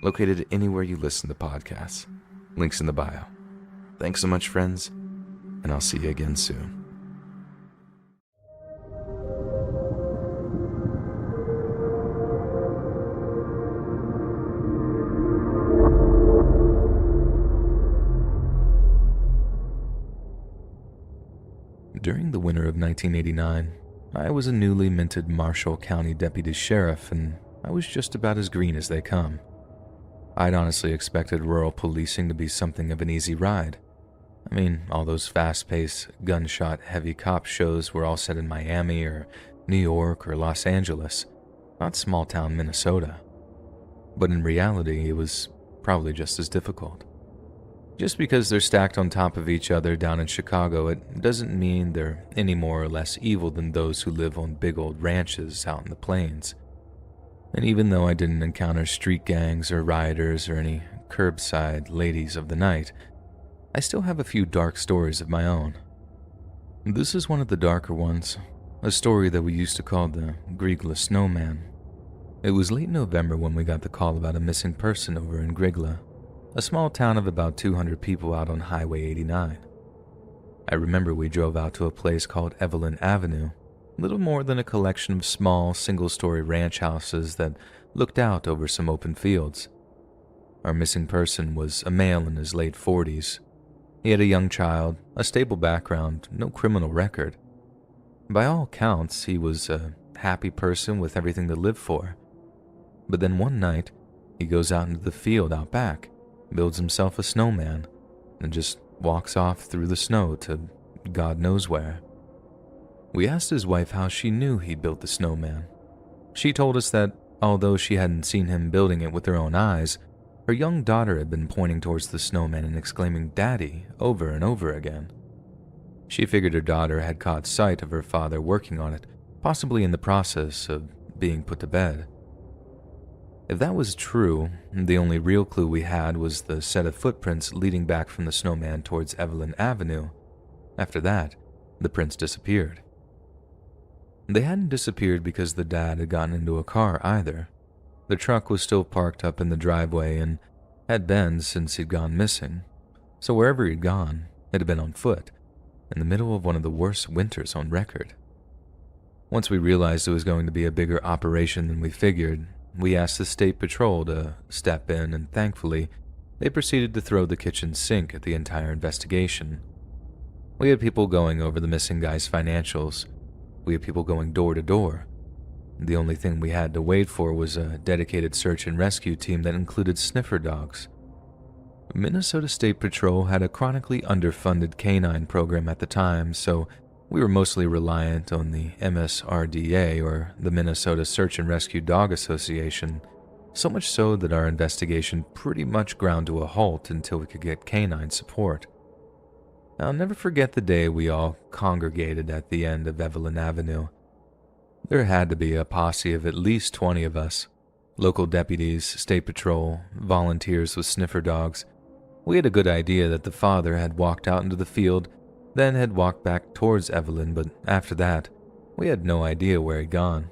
located anywhere you listen to podcasts. Links in the bio. Thanks so much, friends, and I'll see you again soon. During the winter of 1989, I was a newly minted Marshall County Deputy Sheriff, and I was just about as green as they come. I'd honestly expected rural policing to be something of an easy ride. I mean, all those fast-paced, gunshot-heavy cop shows were all set in Miami or New York or Los Angeles, not small-town Minnesota. But in reality, it was probably just as difficult. Just because they're stacked on top of each other down in Chicago, it doesn't mean they're any more or less evil than those who live on big old ranches out in the plains. And even though I didn't encounter street gangs or rioters or any curbside ladies of the night, I still have a few dark stories of my own. This is one of the darker ones, a story that we used to call the Grigla Snowman. It was late November when we got the call about a missing person over in Grigla, a small town of about 200 people out on Highway 89. I remember we drove out to a place called Evelyn Avenue, little more than a collection of small, single-story ranch houses that looked out over some open fields. Our missing person was a male in his late 40s. He had a young child, a stable background, no criminal record. By all accounts, he was a happy person with everything to live for. But then one night, he goes out into the field out back, builds himself a snowman, and just walks off through the snow to God knows where. We asked his wife how she knew he built the snowman. She told us that, although she hadn't seen him building it with her own eyes, her young daughter had been pointing towards the snowman and exclaiming "Daddy" over and over again. She figured her daughter had caught sight of her father working on it, possibly in the process of being put to bed. If that was true, the only real clue we had was the set of footprints leading back from the snowman towards Evelyn Avenue. After that, the prints disappeared. They hadn't disappeared because the dad had gotten into a car either. The truck was still parked up in the driveway and had been since he'd gone missing. So wherever he'd gone, it had been on foot, in the middle of one of the worst winters on record. Once we realized it was going to be a bigger operation than we figured, we asked the state patrol to step in, and thankfully, they proceeded to throw the kitchen sink at the entire investigation. We had people going over the missing guy's financials. We had people going door to door. The only thing we had to wait for was a dedicated search and rescue team that included sniffer dogs. Minnesota State Patrol had a chronically underfunded canine program at the time, so we were mostly reliant on the MSRDA, or the Minnesota Search and Rescue Dog Association, so much so that our investigation pretty much ground to a halt until we could get canine support. I'll never forget the day we all congregated at the end of Evelyn Avenue. There had to be a posse of at least 20 of us. Local deputies, state patrol, volunteers with sniffer dogs. We had a good idea that the father had walked out into the field, then had walked back towards Evelyn, but after that, we had no idea where he'd gone.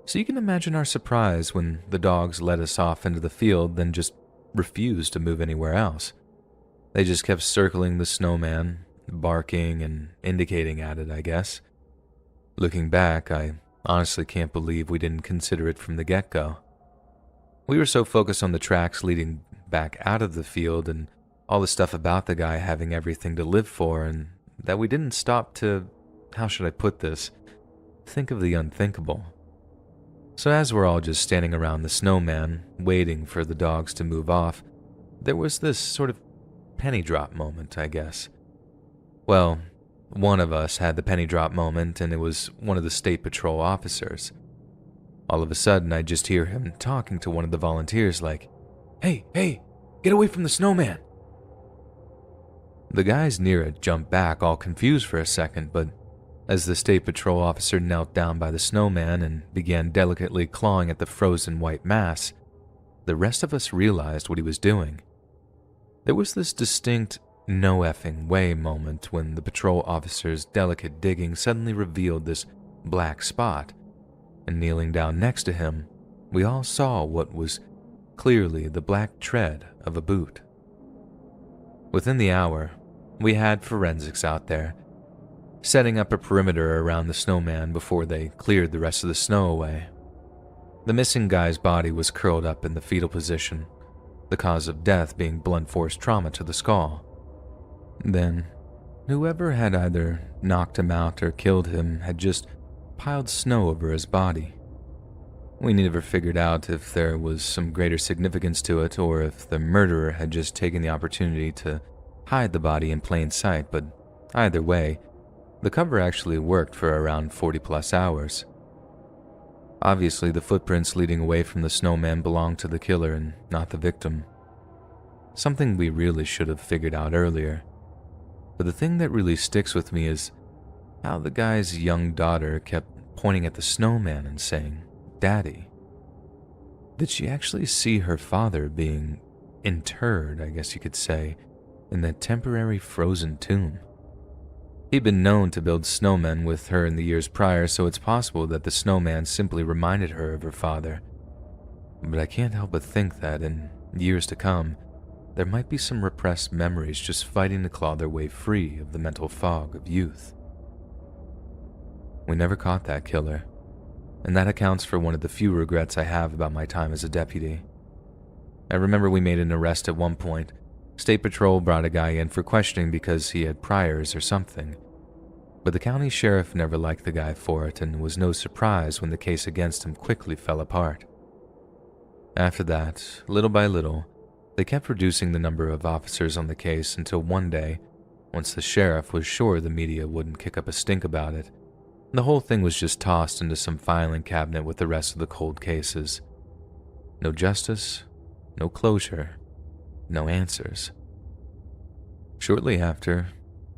So you can imagine our surprise when the dogs led us off into the field, then just refused to move anywhere else. They just kept circling the snowman, barking and indicating at it, I guess. Looking back, I honestly can't believe we didn't consider it from the get-go. We were so focused on the tracks leading back out of the field and all the stuff about the guy having everything to live for, and that we didn't stop to, how should I put this, think of the unthinkable. So as we're all just standing around the snowman, waiting for the dogs to move off, there was this sort of penny drop moment, I guess. Well, one of us had the penny drop moment, and it was one of the state patrol officers. All of a sudden, I just hear him talking to one of the volunteers like, "Hey, get away from the snowman." The guys near it jumped back, all confused for a second, but as the state patrol officer knelt down by the snowman and began delicately clawing at the frozen white mass, the rest of us realized what he was doing. There was this distinct no effing way moment when the patrol officer's delicate digging suddenly revealed this black spot, and kneeling down next to him, we all saw what was clearly the black tread of a boot. Within the hour, we had forensics out there, setting up a perimeter around the snowman before they cleared the rest of the snow away. The missing guy's body was curled up in the fetal position, the cause of death being blunt force trauma to the skull. Then, whoever had either knocked him out or killed him had just piled snow over his body. We never figured out if there was some greater significance to it or if the murderer had just taken the opportunity to hide the body in plain sight, but either way, the cover actually worked for around 40+ hours. Obviously, the footprints leading away from the snowman belonged to the killer and not the victim. Something we really should have figured out earlier. But the thing that really sticks with me is how the guy's young daughter kept pointing at the snowman and saying, "Daddy." Did she actually see her father being interred, I guess you could say, in that temporary frozen tomb? He'd been known to build snowmen with her in the years prior, so it's possible that the snowman simply reminded her of her father. But I can't help but think that in years to come, there might be some repressed memories just fighting to claw their way free of the mental fog of youth. We never caught that killer, and that accounts for one of the few regrets I have about my time as a deputy. I remember we made an arrest at one point. State Patrol brought a guy in for questioning because he had priors or something, but the county sheriff never liked the guy for it, and it was no surprise when the case against him quickly fell apart. After that, little by little, they kept reducing the number of officers on the case until one day, once the sheriff was sure the media wouldn't kick up a stink about it, the whole thing was just tossed into some filing cabinet with the rest of the cold cases. No justice, no closure, no answers. Shortly after,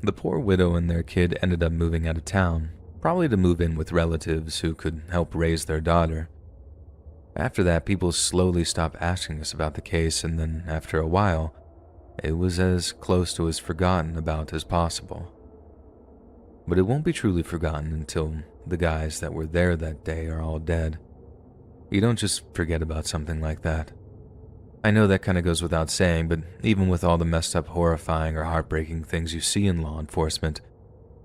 the poor widow and their kid ended up moving out of town, probably to move in with relatives who could help raise their daughter. After that, people slowly stopped asking us about the case, and then after a while, it was as close to as forgotten about as possible. But it won't be truly forgotten until the guys that were there that day are all dead. You don't just forget about something like that. I know that kind of goes without saying, but even with all the messed up, horrifying, or heartbreaking things you see in law enforcement,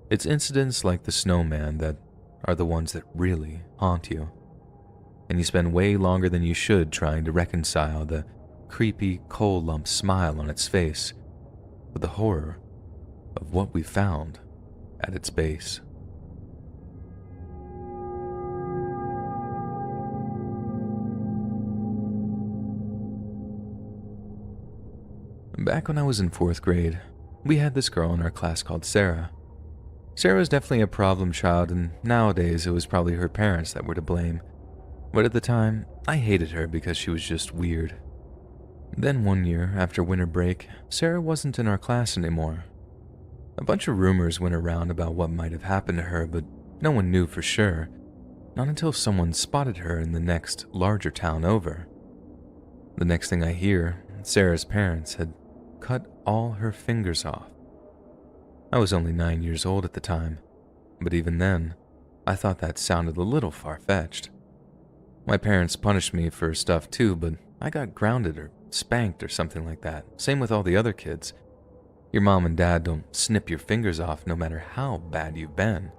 it's incidents like the snowman that are the ones that really haunt you. And you spend way longer than you should trying to reconcile the creepy, coal lump smile on its face with the horror of what we found at its base. Back when I was in 4th grade, we had this girl in our class called Sarah. Sarah was definitely a problem child, and nowadays it was probably her parents that were to blame. But at the time, I hated her because she was just weird. Then one year, after winter break, Sarah wasn't in our class anymore. A bunch of rumors went around about what might have happened to her, but no one knew for sure, not until someone spotted her in the next larger town over. The next thing I hear, Sarah's parents had cut all her fingers off. I was only 9 years old at the time, but even then, I thought that sounded a little far-fetched. My parents punished me for stuff too, but I got grounded or spanked or something like that. Same with all the other kids. Your mom and dad don't snip your fingers off no matter how bad you've been.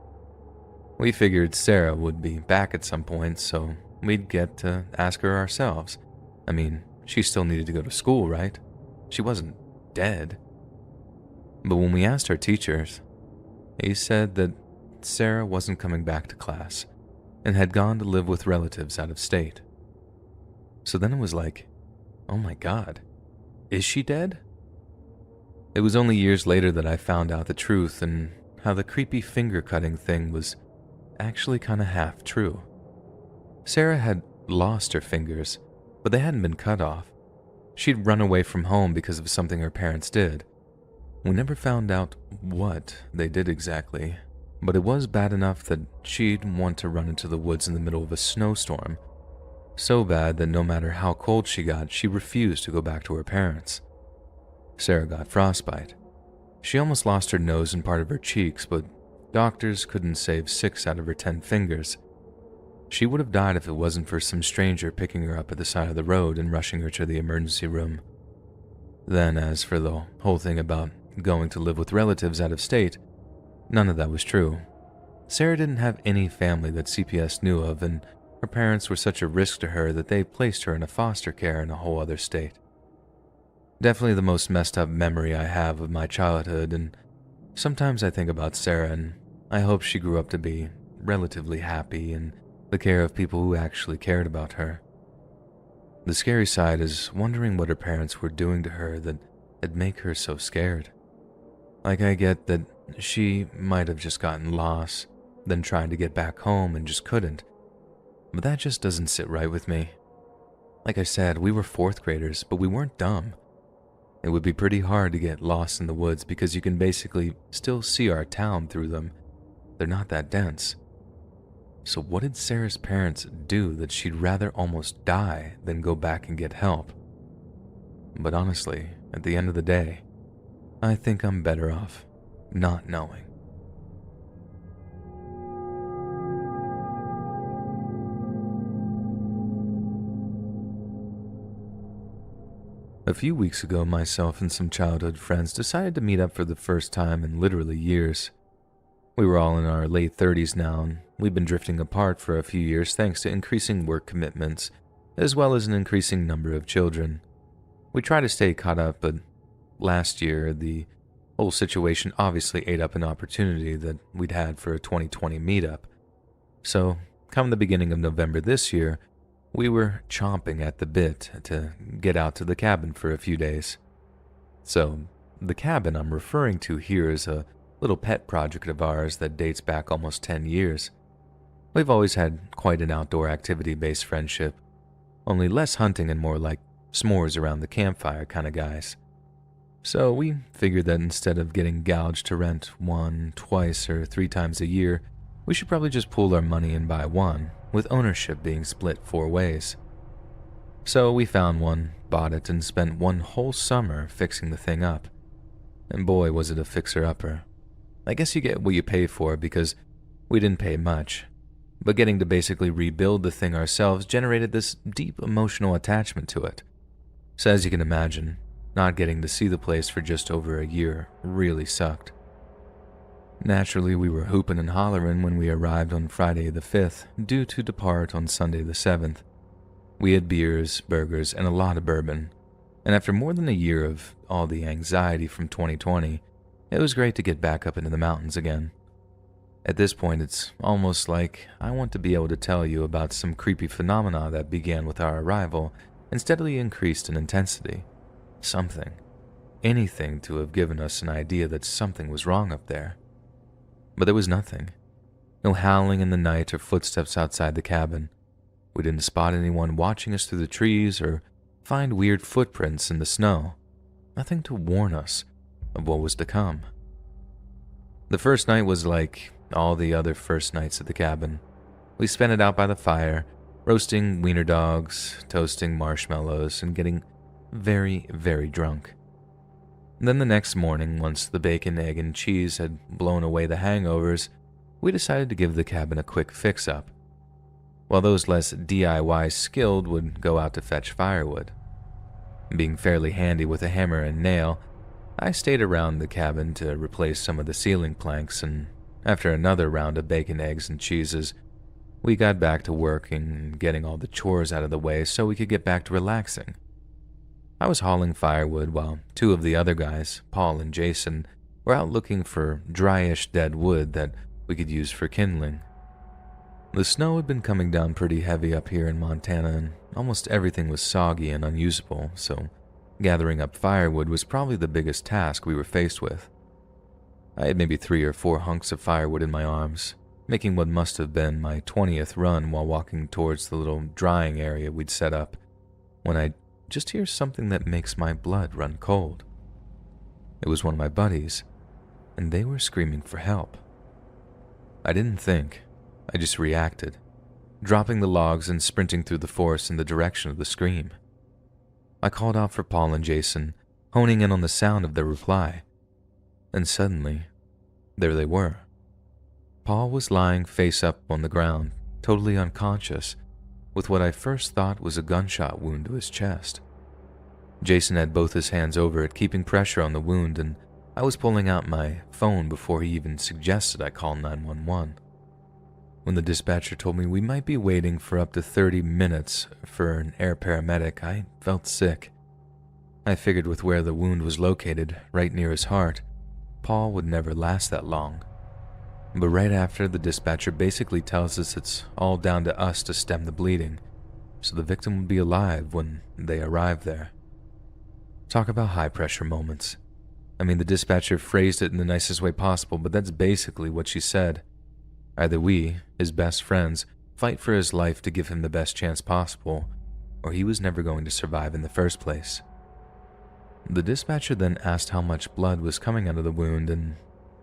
We figured Sarah would be back at some point, so we'd get to ask her ourselves. I mean, she still needed to go to school, right? She wasn't dead. But when we asked our teachers, he said that Sarah wasn't coming back to class and had gone to live with relatives out of state. So then it was like, oh my God, is she dead? It was only years later that I found out the truth and how the creepy finger-cutting thing was actually kind of half true. Sarah had lost her fingers, but they hadn't been cut off. She'd run away from home because of something her parents did. We never found out what they did exactly, but it was bad enough that she'd want to run into the woods in the middle of a snowstorm. So bad that no matter how cold she got, she refused to go back to her parents. Sarah got frostbite. She almost lost her nose and part of her cheeks, but doctors couldn't save 6 out of her 10 fingers. She would have died if it wasn't for some stranger picking her up at the side of the road and rushing her to the emergency room. Then, as for the whole thing about going to live with relatives out of state, none of that was true. Sarah didn't have any family that CPS knew of, and her parents were such a risk to her that they placed her in a foster care in a whole other state. Definitely the most messed up memory I have of my childhood, and sometimes I think about Sarah and I hope she grew up to be relatively happy and the care of people who actually cared about her. The scary side is wondering what her parents were doing to her that'd make her so scared. Like, I get that she might have just gotten lost, then tried to get back home and just couldn't, but that just doesn't sit right with me. Like I said, we were 4th graders, but we weren't dumb. It would be pretty hard to get lost in the woods because you can basically still see our town through them. They're not that dense. So what did Sarah's parents do that she'd rather almost die than go back and get help? But honestly, at the end of the day, I think I'm better off not knowing. A few weeks ago, myself and some childhood friends decided to meet up for the first time in literally years. We were all in our late 30s now, and we'd been drifting apart for a few years thanks to increasing work commitments, as well as an increasing number of children. We tried to stay caught up, but last year, the whole situation obviously ate up an opportunity that we'd had for a 2020 meetup. So, come the beginning of November this year, we were chomping at the bit to get out to the cabin for a few days. So, the cabin I'm referring to here is a little pet project of ours that dates back almost 10 years. We've always had quite an outdoor activity-based friendship, only less hunting and more like s'mores around the campfire kind of guys. So we figured that instead of getting gouged to rent 1, 2, or 3 times a year, we should probably just pool our money and buy one, with ownership being split 4 ways. So we found one, bought it, and spent one whole summer fixing the thing up. And boy, was it a fixer-upper. I guess you get what you pay for because we didn't pay much, but getting to basically rebuild the thing ourselves generated this deep emotional attachment to it. So as you can imagine, not getting to see the place for just over a year really sucked. Naturally, we were hooping and hollering when we arrived on Friday the 5th, due to depart on Sunday the 7th. We had beers, burgers, and a lot of bourbon, and after more than a year of all the anxiety from 2020, it was great to get back up into the mountains again. At this point, it's almost like I want to be able to tell you about some creepy phenomena that began with our arrival and steadily increased in intensity. Something, anything to have given us an idea that something was wrong up there. But there was nothing. No howling in the night or footsteps outside the cabin. We didn't spot anyone watching us through the trees or find weird footprints in the snow. Nothing to warn us of what was to come. The first night was like all the other first nights at the cabin. We spent it out by the fire, roasting wiener dogs, toasting marshmallows, and getting very, very drunk. Then the next morning, once the bacon, egg, and cheese had blown away the hangovers, we decided to give the cabin a quick fix-up, while those less DIY skilled would go out to fetch firewood. Being fairly handy with a hammer and nail, I stayed around the cabin to replace some of the ceiling planks, and after another round of bacon, eggs, and cheeses, we got back to working and getting all the chores out of the way so we could get back to relaxing. I was hauling firewood while 2 of the other guys, Paul and Jason, were out looking for dryish dead wood that we could use for kindling. The snow had been coming down pretty heavy up here in Montana, and almost everything was soggy and unusable, so gathering up firewood was probably the biggest task we were faced with. I had maybe 3 or 4 hunks of firewood in my arms, making what must have been my 20th run while walking towards the little drying area we'd set up, when I just hear something that makes my blood run cold. It was one of my buddies, and they were screaming for help. I didn't think, I just reacted, dropping the logs and sprinting through the forest in the direction of the scream. I called out for Paul and Jason, honing in on the sound of their reply, and suddenly, there they were. Paul was lying face up on the ground, totally unconscious, with what I first thought was a gunshot wound to his chest. Jason had both his hands over it, keeping pressure on the wound, and I was pulling out my phone before he even suggested I call 911. When the dispatcher told me we might be waiting for up to 30 minutes for an air paramedic, I felt sick. I figured with where the wound was located, right near his heart, Paul would never last that long. But right after, the dispatcher basically tells us it's all down to us to stem the bleeding, so the victim would be alive when they arrive there. Talk about high-pressure moments. I mean, the dispatcher phrased it in the nicest way possible, but that's basically what she said. Either we, his best friends, fight for his life to give him the best chance possible, or he was never going to survive in the first place. The dispatcher then asked how much blood was coming out of the wound, and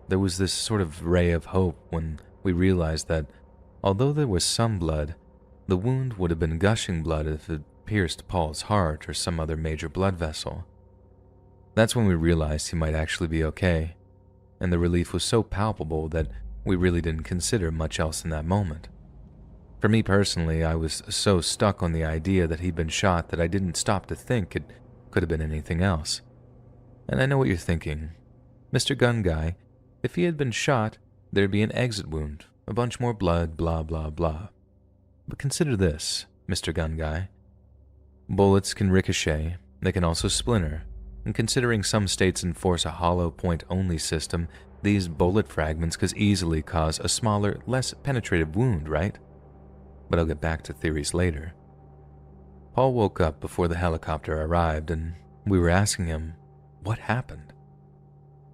there was this sort of ray of hope when we realized that, although there was some blood, the wound would have been gushing blood if it pierced Paul's heart or some other major blood vessel. That's when we realized he might actually be okay, and the relief was so palpable that we really didn't consider much else in that moment. For me personally, I was so stuck on the idea that he'd been shot that I didn't stop to think it could have been anything else. And I know what you're thinking. Mr. Gun Guy, if he had been shot, there'd be an exit wound, a bunch more blood, blah blah blah. But consider this, Mr. Gun Guy. Bullets can ricochet, they can also splinter, and considering some states enforce a hollow point only system, these bullet fragments could easily cause a smaller, less penetrative wound, right? But I'll get back to theories later. Paul woke up before the helicopter arrived, and we were asking him, what happened?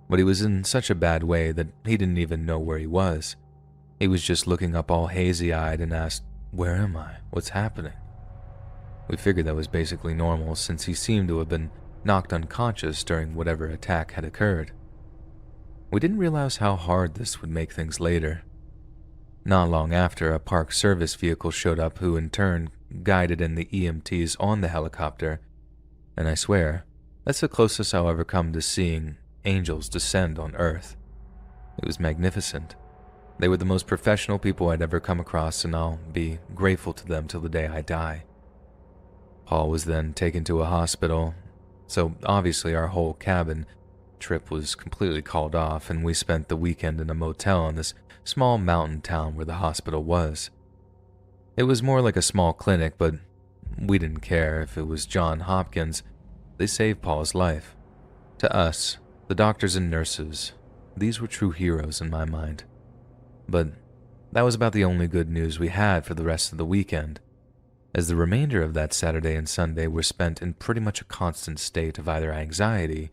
But he was in such a bad way that he didn't even know where he was. He was just looking up all hazy-eyed and asked, "Where am I? What's happening?" We figured that was basically normal since he seemed to have been knocked unconscious during whatever attack had occurred. We didn't realize how hard this would make things later. Not long after, a park service vehicle showed up who in turn guided in the EMTs on the helicopter, and I swear, that's the closest I'll ever come to seeing angels descend on Earth. It was magnificent. They were the most professional people I'd ever come across, and I'll be grateful to them till the day I die. Paul was then taken to a hospital, so obviously our whole cabin trip was completely called off, and we spent the weekend in a motel in this small mountain town where the hospital was. It was more like a small clinic, but we didn't care if it was Johns Hopkins. They saved Paul's life. To us, the doctors and nurses, these were true heroes in my mind. But that was about the only good news we had for the rest of the weekend, as the remainder of that Saturday and Sunday were spent in pretty much a constant state of either anxiety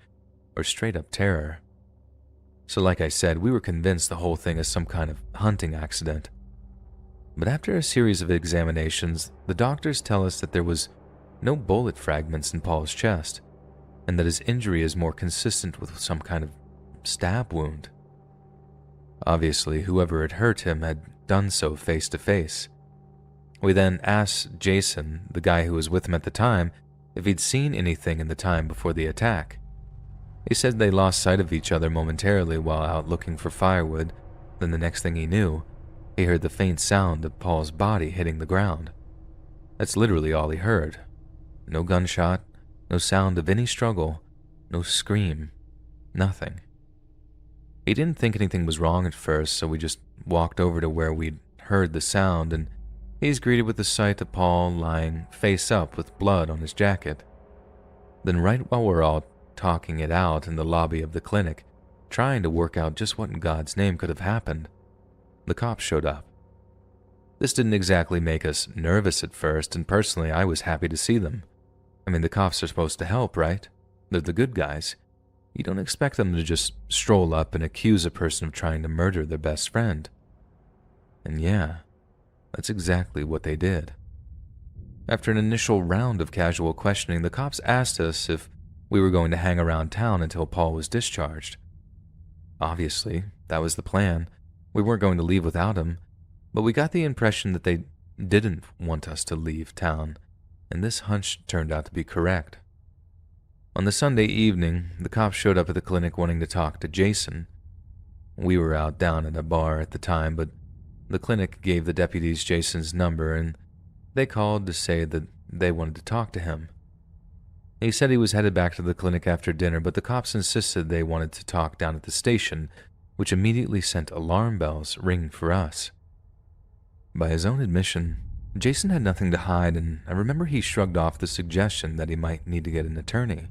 or straight-up terror. So like I said, we were convinced the whole thing is some kind of hunting accident. But after a series of examinations, the doctors tell us that there was no bullet fragments in Paul's chest, and that his injury is more consistent with some kind of stab wound. Obviously, whoever had hurt him had done so face to face. We then asked Jason, the guy who was with him at the time, if he'd seen anything in the time before the attack. He said they lost sight of each other momentarily while out looking for firewood, then the next thing he knew, he heard the faint sound of Paul's body hitting the ground. That's literally all he heard. No gunshot, no sound of any struggle, no scream, nothing. He didn't think anything was wrong at first, so we just walked over to where we'd heard the sound, and he's greeted with the sight of Paul lying face up with blood on his jacket. Then right while we're all talking it out in the lobby of the clinic, trying to work out just what in God's name could have happened, the cops showed up. This didn't exactly make us nervous at first, and personally I was happy to see them. I mean, the cops are supposed to help, right? They're the good guys. You don't expect them to just stroll up and accuse a person of trying to murder their best friend. And yeah, that's exactly what they did. After an initial round of casual questioning, the cops asked us if We were going to hang around town until Paul was discharged. Obviously, that was the plan. We weren't going to leave without him, but we got the impression that they didn't want us to leave town, and this hunch turned out to be correct. On the Sunday evening, the cops showed up at the clinic wanting to talk to Jason. We were out down at a bar at the time, but the clinic gave the deputies Jason's number, and they called to say that they wanted to talk to him. He said he was headed back to the clinic after dinner, but the cops insisted they wanted to talk down at the station, which immediately sent alarm bells ringing for us. By his own admission, Jason had nothing to hide, and I remember he shrugged off the suggestion that he might need to get an attorney.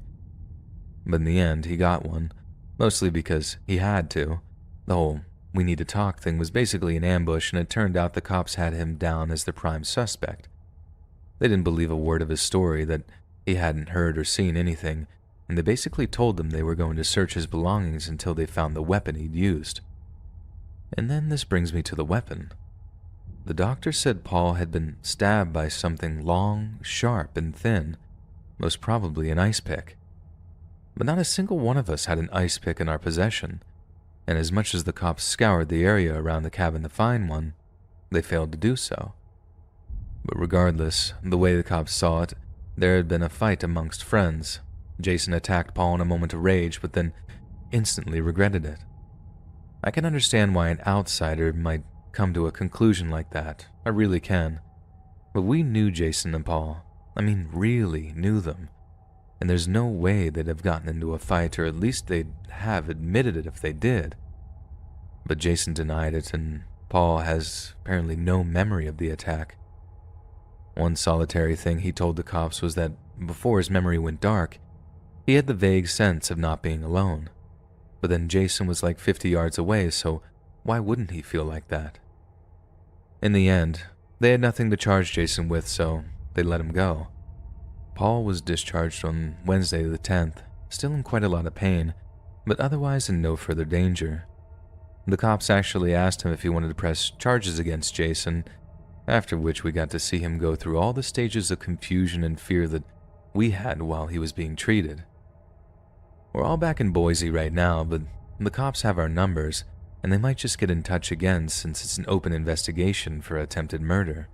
But in the end, he got one, mostly because he had to. The whole "we need to talk" thing was basically an ambush, and it turned out the cops had him down as the prime suspect. They didn't believe a word of his story, that he hadn't heard or seen anything, and they basically told him they were going to search his belongings until they found the weapon he'd used. And then this brings me to the weapon. The doctor said Paul had been stabbed by something long, sharp, and thin, most probably an ice pick. But not a single one of us had an ice pick in our possession, and as much as the cops scoured the area around the cabin to find one, they failed to do so. But regardless, the way the cops saw it, there had been a fight amongst friends. Jason attacked Paul in a moment of rage, but then instantly regretted it. I can understand why an outsider might come to a conclusion like that. I really can. But we knew Jason and Paul. I mean, really knew them. And there's no way they'd have gotten into a fight, or at least they'd have admitted it if they did. But Jason denied it, and Paul has apparently no memory of the attack. One solitary thing he told the cops was that before his memory went dark, he had the vague sense of not being alone. But then Jason was like 50 yards away, so why wouldn't he feel like that? In the end, they had nothing to charge Jason with, so they let him go. Paul was discharged on Wednesday the 10th, still in quite a lot of pain, but otherwise in no further danger. The cops actually asked him if he wanted to press charges against Jason, after which we got to see him go through all the stages of confusion and fear that we had while he was being treated. We're all back in Boise right now, but the cops have our numbers, and they might just get in touch again since it's an open investigation for attempted murder.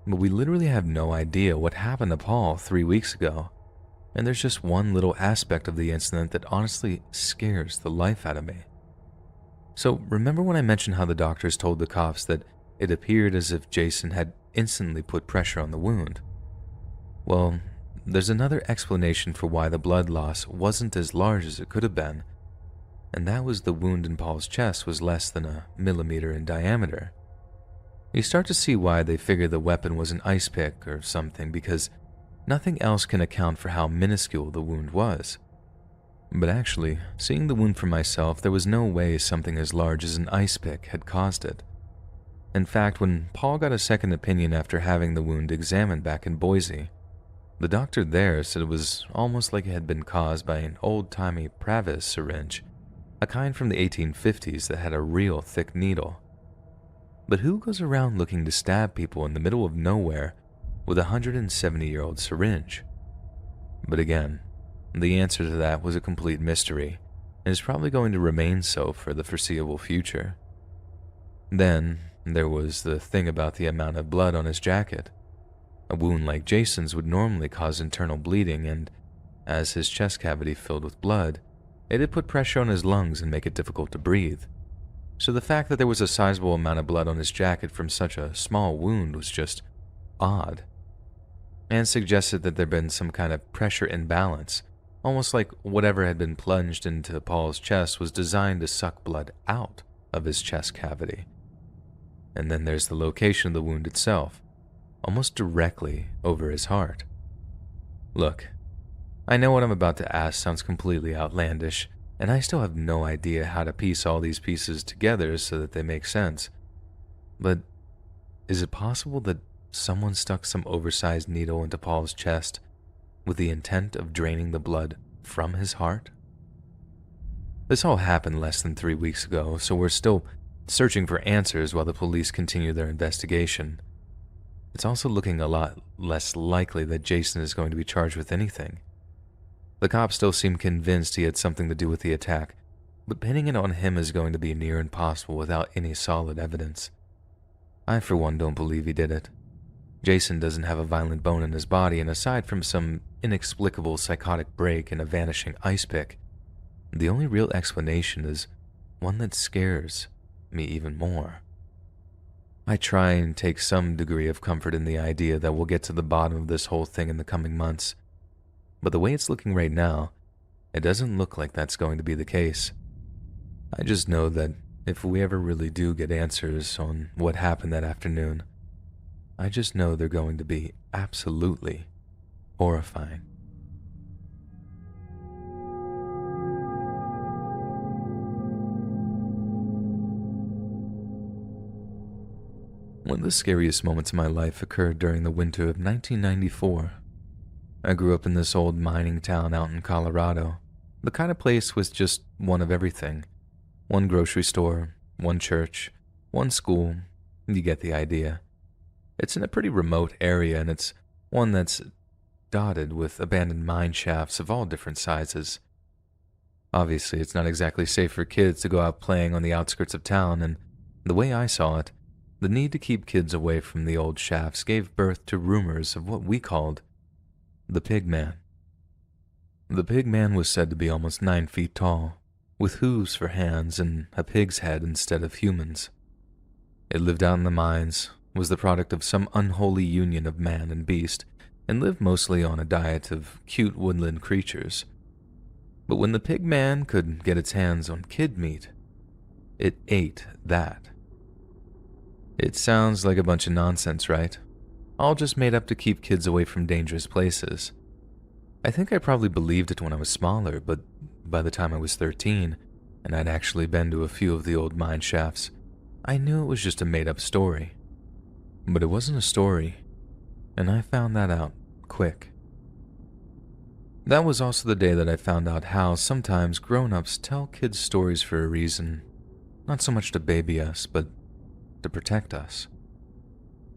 But we literally have no idea what happened to Paul 3 weeks ago, and there's just one little aspect of the incident that honestly scares the life out of me. So remember when I mentioned how the doctors told the cops that it appeared as if Jason had instantly put pressure on the wound? Well, there's another explanation for why the blood loss wasn't as large as it could have been, and that was the wound in Paul's chest was less than a millimeter in diameter. You start to see why they figured the weapon was an ice pick or something, because nothing else can account for how minuscule the wound was. But actually, seeing the wound for myself, there was no way something as large as an ice pick had caused it. In fact, when Paul got a second opinion after having the wound examined back in Boise, the doctor there said it was almost like it had been caused by an old-timey Pravis syringe, a kind from the 1850s that had a real thick needle. But who goes around looking to stab people in the middle of nowhere with a 170-year-old syringe? But again, the answer to that was a complete mystery, and is probably going to remain so for the foreseeable future. Then, there was the thing about the amount of blood on his jacket. A wound like Jason's would normally cause internal bleeding, and as his chest cavity filled with blood, it'd put pressure on his lungs and make it difficult to breathe. So the fact that there was a sizable amount of blood on his jacket from such a small wound was just odd, and suggested that there'd been some kind of pressure imbalance, almost like whatever had been plunged into Paul's chest was designed to suck blood out of his chest cavity. And then there's the location of the wound itself, almost directly over his heart. Look, I know what I'm about to ask sounds completely outlandish, and I still have no idea how to piece all these pieces together so that they make sense. But is it possible that someone stuck some oversized needle into Paul's chest with the intent of draining the blood from his heart? This all happened less than 3 weeks ago, so we're still searching for answers while the police continue their investigation. It's also looking a lot less likely that Jason is going to be charged with anything. The cops still seem convinced he had something to do with the attack, but pinning it on him is going to be near impossible without any solid evidence. I, for one, don't believe he did it. Jason doesn't have a violent bone in his body, and aside from some inexplicable psychotic break and a vanishing ice pick, the only real explanation is one that scares me even more. I try and take some degree of comfort in the idea that we'll get to the bottom of this whole thing in the coming months, but the way it's looking right now, it doesn't look like that's going to be the case. I just know that if we ever really do get answers on what happened that afternoon, I just know they're going to be absolutely horrifying. One of the scariest moments of my life occurred during the winter of 1994. I grew up in this old mining town out in Colorado, the kind of place with just one of everything. One grocery store, one church, one school, you get the idea. It's in a pretty remote area, and it's one that's dotted with abandoned mine shafts of all different sizes. Obviously, it's not exactly safe for kids to go out playing on the outskirts of town, and the way I saw it, the need to keep kids away from the old shafts gave birth to rumors of what we called the Pig Man. The Pig Man was said to be almost 9 feet tall, with hooves for hands and a pig's head instead of humans. It lived out in the mines, was the product of some unholy union of man and beast, and lived mostly on a diet of cute woodland creatures. But when the Pig Man could get its hands on kid meat, it ate that. It sounds like a bunch of nonsense, right? All just made up to keep kids away from dangerous places. I think I probably believed it when I was smaller, but by the time I was 13, and I'd actually been to a few of the old mine shafts, I knew it was just a made-up story. But it wasn't a story, and I found that out quick. That was also the day that I found out how sometimes grown-ups tell kids stories for a reason, not so much to baby us, but to protect us.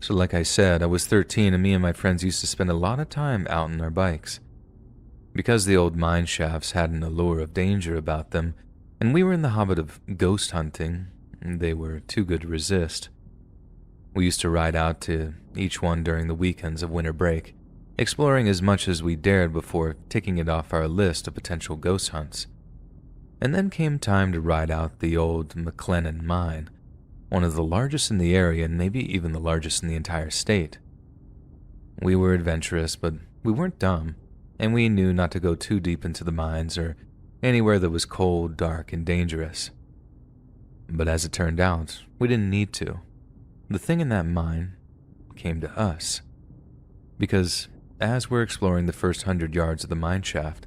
So like I said, I was 13 and me and my friends used to spend a lot of time out on our bikes. Because the old mine shafts had an allure of danger about them, and we were in the habit of ghost hunting, they were too good to resist. We used to ride out to each one during the weekends of winter break, exploring as much as we dared before ticking it off our list of potential ghost hunts. And then came time to ride out the old McLennan Mine, one of the largest in the area and maybe even the largest in the entire state. We were adventurous, but we weren't dumb, and we knew not to go too deep into the mines or anywhere that was cold, dark, and dangerous. But as it turned out, we didn't need to. The thing in that mine came to us. Because as we're exploring the first 100 yards of the mine shaft,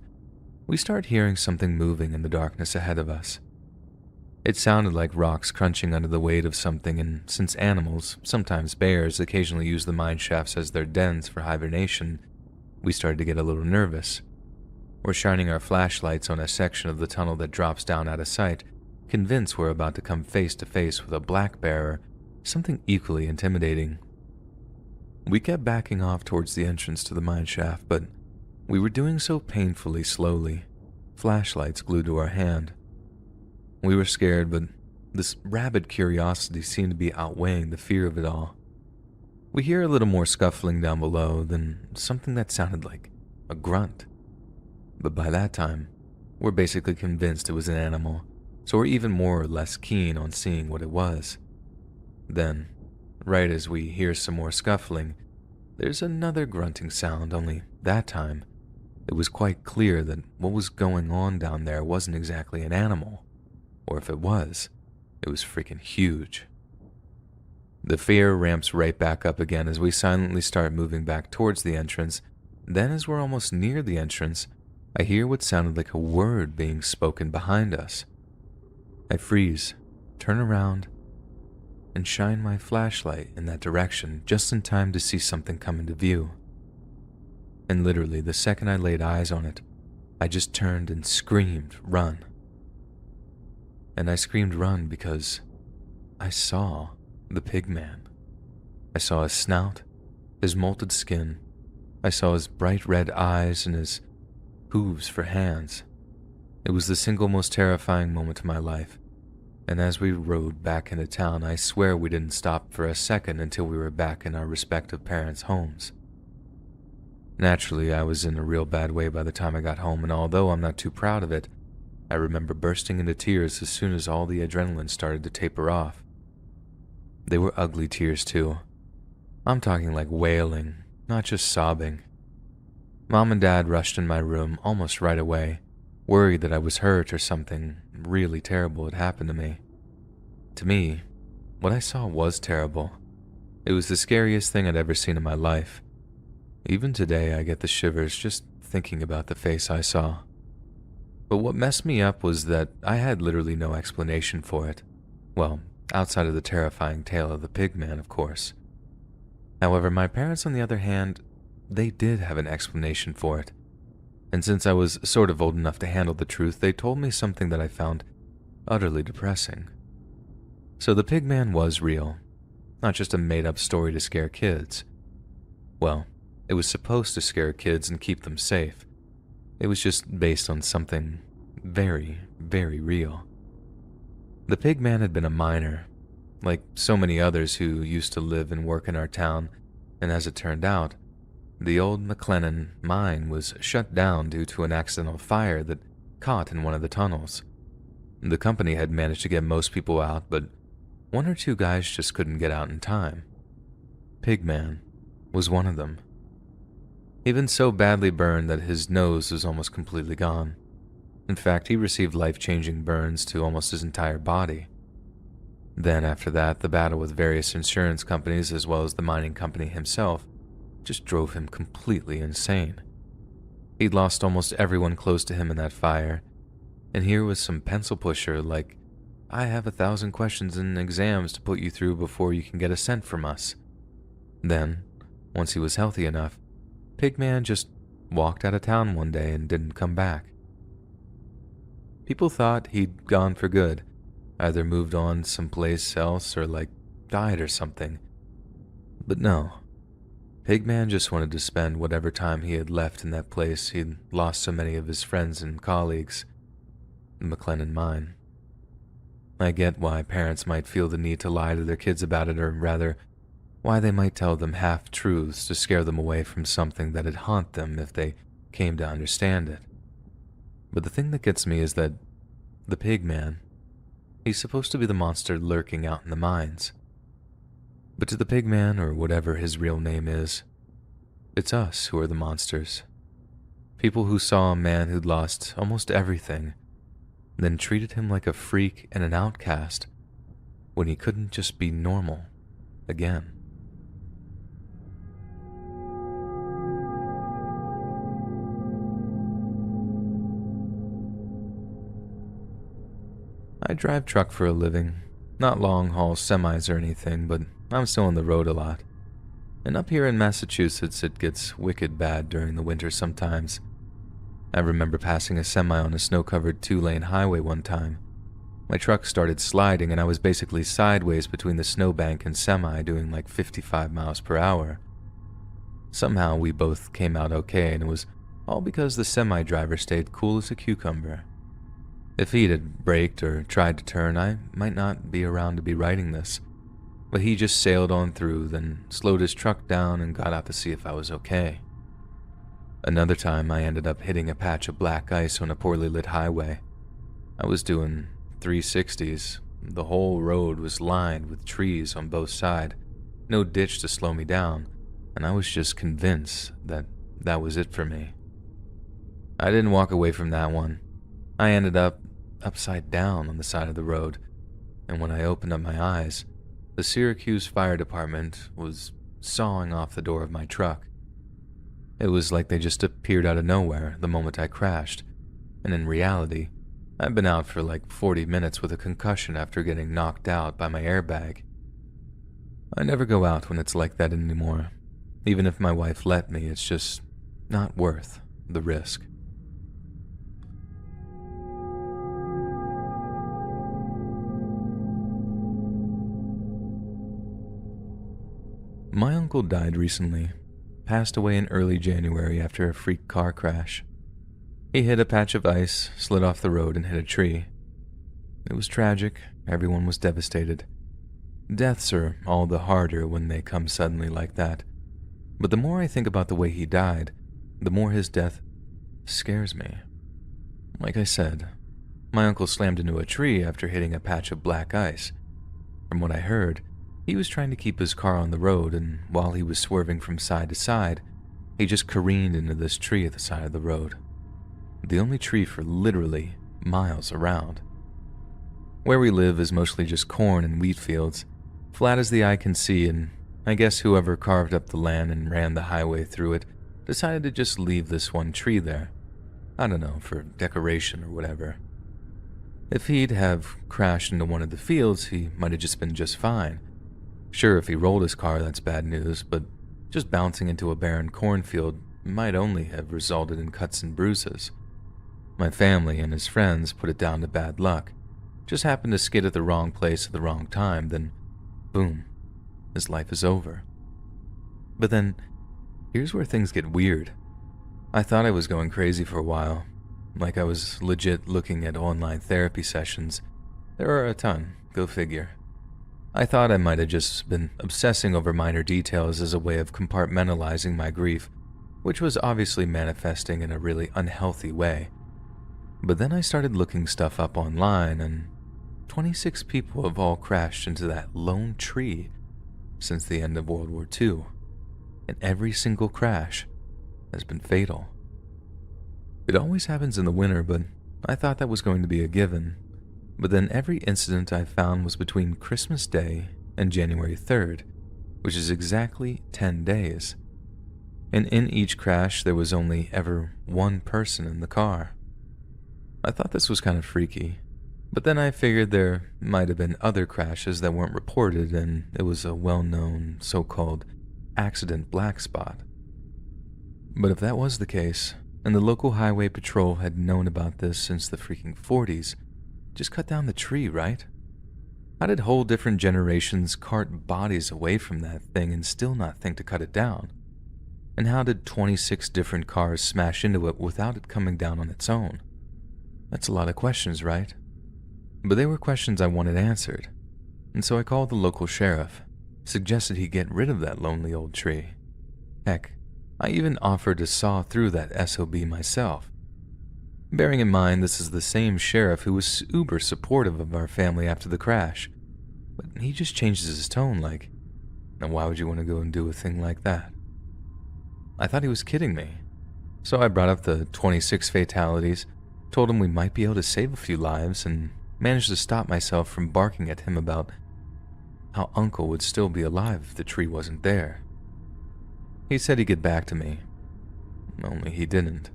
we start hearing something moving in the darkness ahead of us. It sounded like rocks crunching under the weight of something, and since animals, sometimes bears, occasionally use the mine shafts as their dens for hibernation, we started to get a little nervous. We're shining our flashlights on a section of the tunnel that drops down out of sight, convinced we're about to come face to face with a black bear or something equally intimidating. We kept backing off towards the entrance to the mine shaft, but we were doing so painfully slowly, flashlights glued to our hand. We were scared, but this rabid curiosity seemed to be outweighing the fear of it all. We hear a little more scuffling down below, then something that sounded like a grunt. But by that time, we're basically convinced it was an animal, so we're even more or less keen on seeing what it was. Then, right as we hear some more scuffling, there's another grunting sound, only that time, it was quite clear that what was going on down there wasn't exactly an animal. Or if it was freaking huge. The fear ramps right back up again as we silently start moving back towards the entrance. Then as we're almost near the entrance, I hear what sounded like a word being spoken behind us. I freeze, turn around, and shine my flashlight in that direction just in time to see something come into view. And literally the second I laid eyes on it, I just turned and screamed, "Run." And I screamed run because I saw the Pig Man. I saw his snout, his molted skin. I saw his bright red eyes and his hooves for hands. It was the single most terrifying moment of my life, and as we rode back into town, I swear we didn't stop for a second until we were back in our respective parents' homes. Naturally, I was in a real bad way by the time I got home, and although I'm not too proud of it, I remember bursting into tears as soon as all the adrenaline started to taper off. They were ugly tears too. I'm talking like wailing, not just sobbing. Mom and Dad rushed in my room almost right away, worried that I was hurt or something really terrible had happened to me. To me, what I saw was terrible. It was the scariest thing I'd ever seen in my life. Even today, I get the shivers just thinking about the face I saw. But what messed me up was that I had literally no explanation for it. Well, outside of the terrifying tale of the pig man, of course. However, my parents, on the other hand, they did have an explanation for it. And since I was sort of old enough to handle the truth, they told me something that I found utterly depressing. So the pig man was real, not just a made-up story to scare kids. Well, it was supposed to scare kids and keep them safe. It was just based on something very, very real. The pig man had been a miner, like so many others who used to live and work in our town, and as it turned out, the old McLennan mine was shut down due to an accidental fire that caught in one of the tunnels. The company had managed to get most people out, but one or two guys just couldn't get out in time. Pigman was one of them. He'd been so badly burned that his nose was almost completely gone. In fact, he received life-changing burns to almost his entire body. Then after that, the battle with various insurance companies as well as the mining company himself just drove him completely insane. He'd lost almost everyone close to him in that fire, and here was some pencil pusher like, "I have 1,000 questions and exams to put you through before you can get a cent from us." Then, once he was healthy enough, Pigman just walked out of town one day and didn't come back. People thought he'd gone for good, either moved on someplace else or died or something. But no, Pigman just wanted to spend whatever time he had left in that place he'd lost so many of his friends and colleagues, the McLennan mine. I get why parents might feel the need to lie to their kids about it, or rather, why they might tell them half-truths to scare them away from something that'd haunt them if they came to understand it. But the thing that gets me is that the pig man, he's supposed to be the monster lurking out in the mines. But to the pig man, or whatever his real name is, it's us who are the monsters. People who saw a man who'd lost almost everything, then treated him like a freak and an outcast when he couldn't just be normal again. I drive truck for a living. Not long-haul semis or anything, but I'm still on the road a lot. And up here in Massachusetts, it gets wicked bad during the winter sometimes. I remember passing a semi on a snow-covered 2-lane highway one time. My truck started sliding and I was basically sideways between the snowbank and semi doing 55 miles per hour. Somehow we both came out okay, and it was all because the semi-driver stayed cool as a cucumber. If he had braked or tried to turn, I might not be around to be writing this. But he just sailed on through, then slowed his truck down and got out to see if I was okay. Another time, I ended up hitting a patch of black ice on a poorly lit highway. I was doing 360s. The whole road was lined with trees on both sides, no ditch to slow me down, and I was just convinced that that was it for me. I didn't walk away from that one. I ended up upside down on the side of the road, and when I opened up my eyes, the Syracuse Fire Department was sawing off the door of my truck. It was like they just appeared out of nowhere the moment I crashed, and in reality, I'd been out for 40 minutes with a concussion after getting knocked out by my airbag. I never go out when it's like that anymore. Even if my wife let me, it's just not worth the risk. My uncle died recently, passed away in early January after a freak car crash. He hit a patch of ice, slid off the road, and hit a tree. It was tragic. Everyone was devastated. Deaths are all the harder when they come suddenly like that. But the more I think about the way he died, the more his death scares me. Like I said, my uncle slammed into a tree after hitting a patch of black ice. From what I heard, he was trying to keep his car on the road, and while he was swerving from side to side, he just careened into this tree at the side of the road. The only tree for literally miles around. Where we live is mostly just corn and wheat fields, flat as the eye can see, and I guess whoever carved up the land and ran the highway through it decided to just leave this one tree there. I don't know, for decoration or whatever. If he'd have crashed into one of the fields, he might have just been just fine. Sure, if he rolled his car, that's bad news, but just bouncing into a barren cornfield might only have resulted in cuts and bruises. My family and his friends put it down to bad luck. Just happened to skid at the wrong place at the wrong time, then boom, his life is over. But then, here's where things get weird. I thought I was going crazy for a while, like I was legit looking at online therapy sessions. There are a ton, go figure. I thought I might have just been obsessing over minor details as a way of compartmentalizing my grief, which was obviously manifesting in a really unhealthy way. But then I started looking stuff up online, and 26 people have all crashed into that lone tree since the end of World War II, and every single crash has been fatal. It always happens in the winter, but I thought that was going to be a given. But then every incident I found was between Christmas Day and January 3rd, which is exactly 10 days. And in each crash, there was only ever one person in the car. I thought this was kind of freaky, but then I figured there might have been other crashes that weren't reported, and it was a well-known so-called accident black spot. But if that was the case, and the local highway patrol had known about this since the freaking 40s, just cut down the tree, right? How did whole different generations cart bodies away from that thing and still not think to cut it down? And how did 26 different cars smash into it without it coming down on its own? That's a lot of questions, right? But they were questions I wanted answered, and so I called the local sheriff, suggested he get rid of that lonely old tree. Heck, I even offered to saw through that SOB myself. Bearing in mind this is the same sheriff who was uber supportive of our family after the crash, but he just changes his tone like, now why would you want to go and do a thing like that? I thought he was kidding me, so I brought up the 26 fatalities, told him we might be able to save a few lives, and managed to stop myself from barking at him about how Uncle would still be alive if the tree wasn't there. He said he'd get back to me, only he didn't.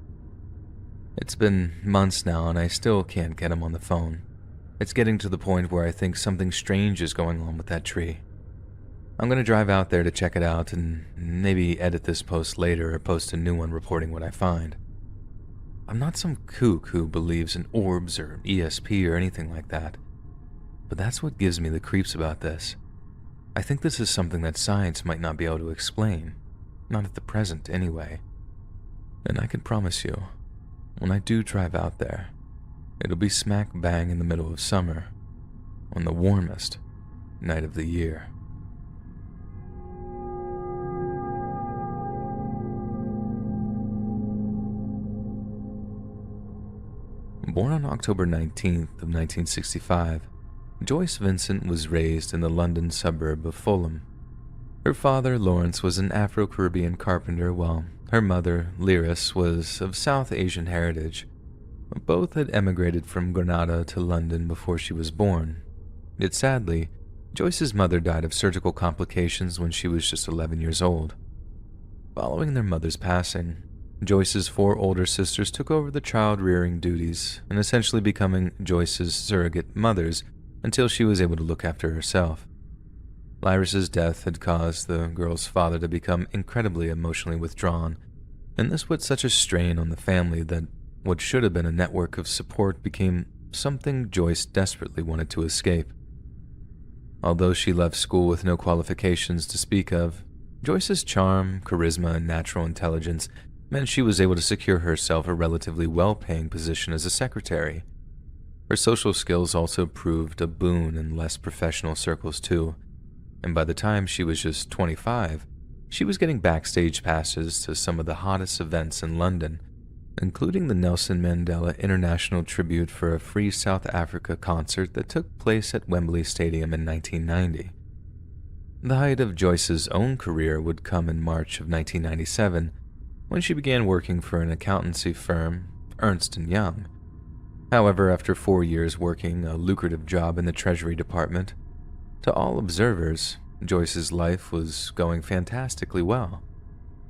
It's been months now and I still can't get him on the phone. It's getting to the point where I think something strange is going on with that tree. I'm going to drive out there to check it out and maybe edit this post later or post a new one reporting what I find. I'm not some kook who believes in orbs or ESP or anything like that, but that's what gives me the creeps about this. I think this is something that science might not be able to explain, not at the present anyway. And I can promise you, when I do drive out there, it'll be smack bang in the middle of summer, on the warmest night of the year. Born on October 19th of 1965, Joyce Vincent was raised in the London suburb of Fulham. Her father, Lawrence, was an Afro-Caribbean carpenter, while her mother, Lyris, was of South Asian heritage. Both had emigrated from Grenada to London before she was born. Yet sadly, Joyce's mother died of surgical complications when she was just 11 years old. Following their mother's passing, Joyce's 4 older sisters took over the child-rearing duties and essentially becoming Joyce's surrogate mothers until she was able to look after herself. Lyris's death had caused the girl's father to become incredibly emotionally withdrawn, and this put such a strain on the family that what should have been a network of support became something Joyce desperately wanted to escape. Although she left school with no qualifications to speak of, Joyce's charm, charisma, and natural intelligence meant she was able to secure herself a relatively well-paying position as a secretary. Her social skills also proved a boon in less professional circles too, and by the time she was just 25, she was getting backstage passes to some of the hottest events in London, including the Nelson Mandela International Tribute for a Free South Africa concert that took place at Wembley Stadium in 1990. The height of Joyce's own career would come in March of 1997, when she began working for an accountancy firm, Ernst & Young. However, after 4 years working a lucrative job in the Treasury Department, to all observers, Joyce's life was going fantastically well,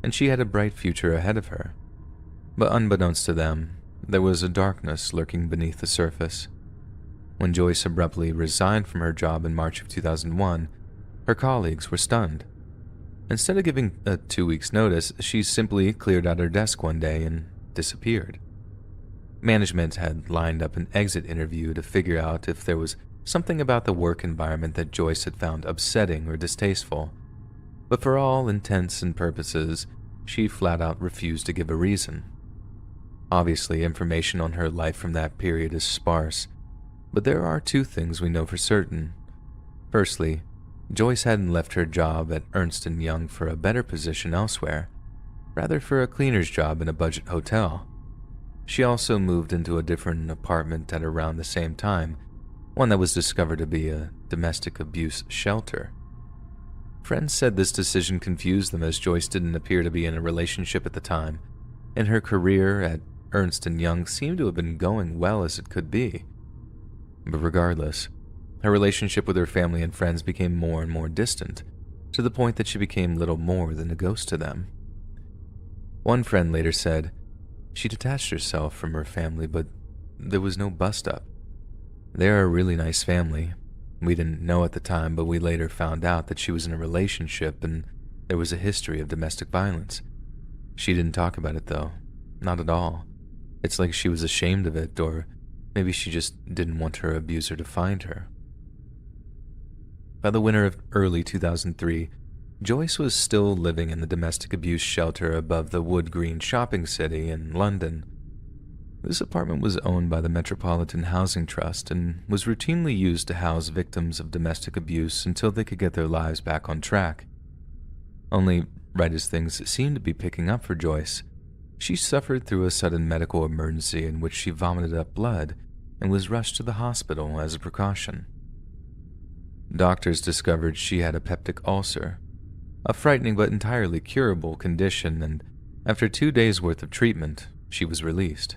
and she had a bright future ahead of her. But unbeknownst to them, there was a darkness lurking beneath the surface. When Joyce abruptly resigned from her job in March of 2001, her colleagues were stunned. Instead of giving a 2 weeks' notice, she simply cleared out her desk one day and disappeared. Management had lined up an exit interview to figure out if there was something about the work environment that Joyce had found upsetting or distasteful, but for all intents and purposes, she flat out refused to give a reason. Obviously, information on her life from that period is sparse, but there are 2 things we know for certain. Firstly, Joyce hadn't left her job at Ernst & Young for a better position elsewhere, rather for a cleaner's job in a budget hotel. She also moved into a different apartment at around the same time, one that was discovered to be a domestic abuse shelter. Friends said this decision confused them as Joyce didn't appear to be in a relationship at the time, and her career at Ernst & Young seemed to have been going well as it could be. But regardless, her relationship with her family and friends became more and more distant, to the point that she became little more than a ghost to them. One friend later said, she detached herself from her family, but there was no bust-up. They're a really nice family. We didn't know at the time, but we later found out that she was in a relationship and there was a history of domestic violence. She didn't talk about it though, not at all. It's like she was ashamed of it, or maybe she just didn't want her abuser to find her. By the winter of early 2003, Joyce was still living in the domestic abuse shelter above the Wood Green shopping city in London. This apartment was owned by the Metropolitan Housing Trust and was routinely used to house victims of domestic abuse until they could get their lives back on track. Only, right as things seemed to be picking up for Joyce, she suffered through a sudden medical emergency in which she vomited up blood and was rushed to the hospital as a precaution. Doctors discovered she had a peptic ulcer, a frightening but entirely curable condition, and after 2 days' worth of treatment, she was released.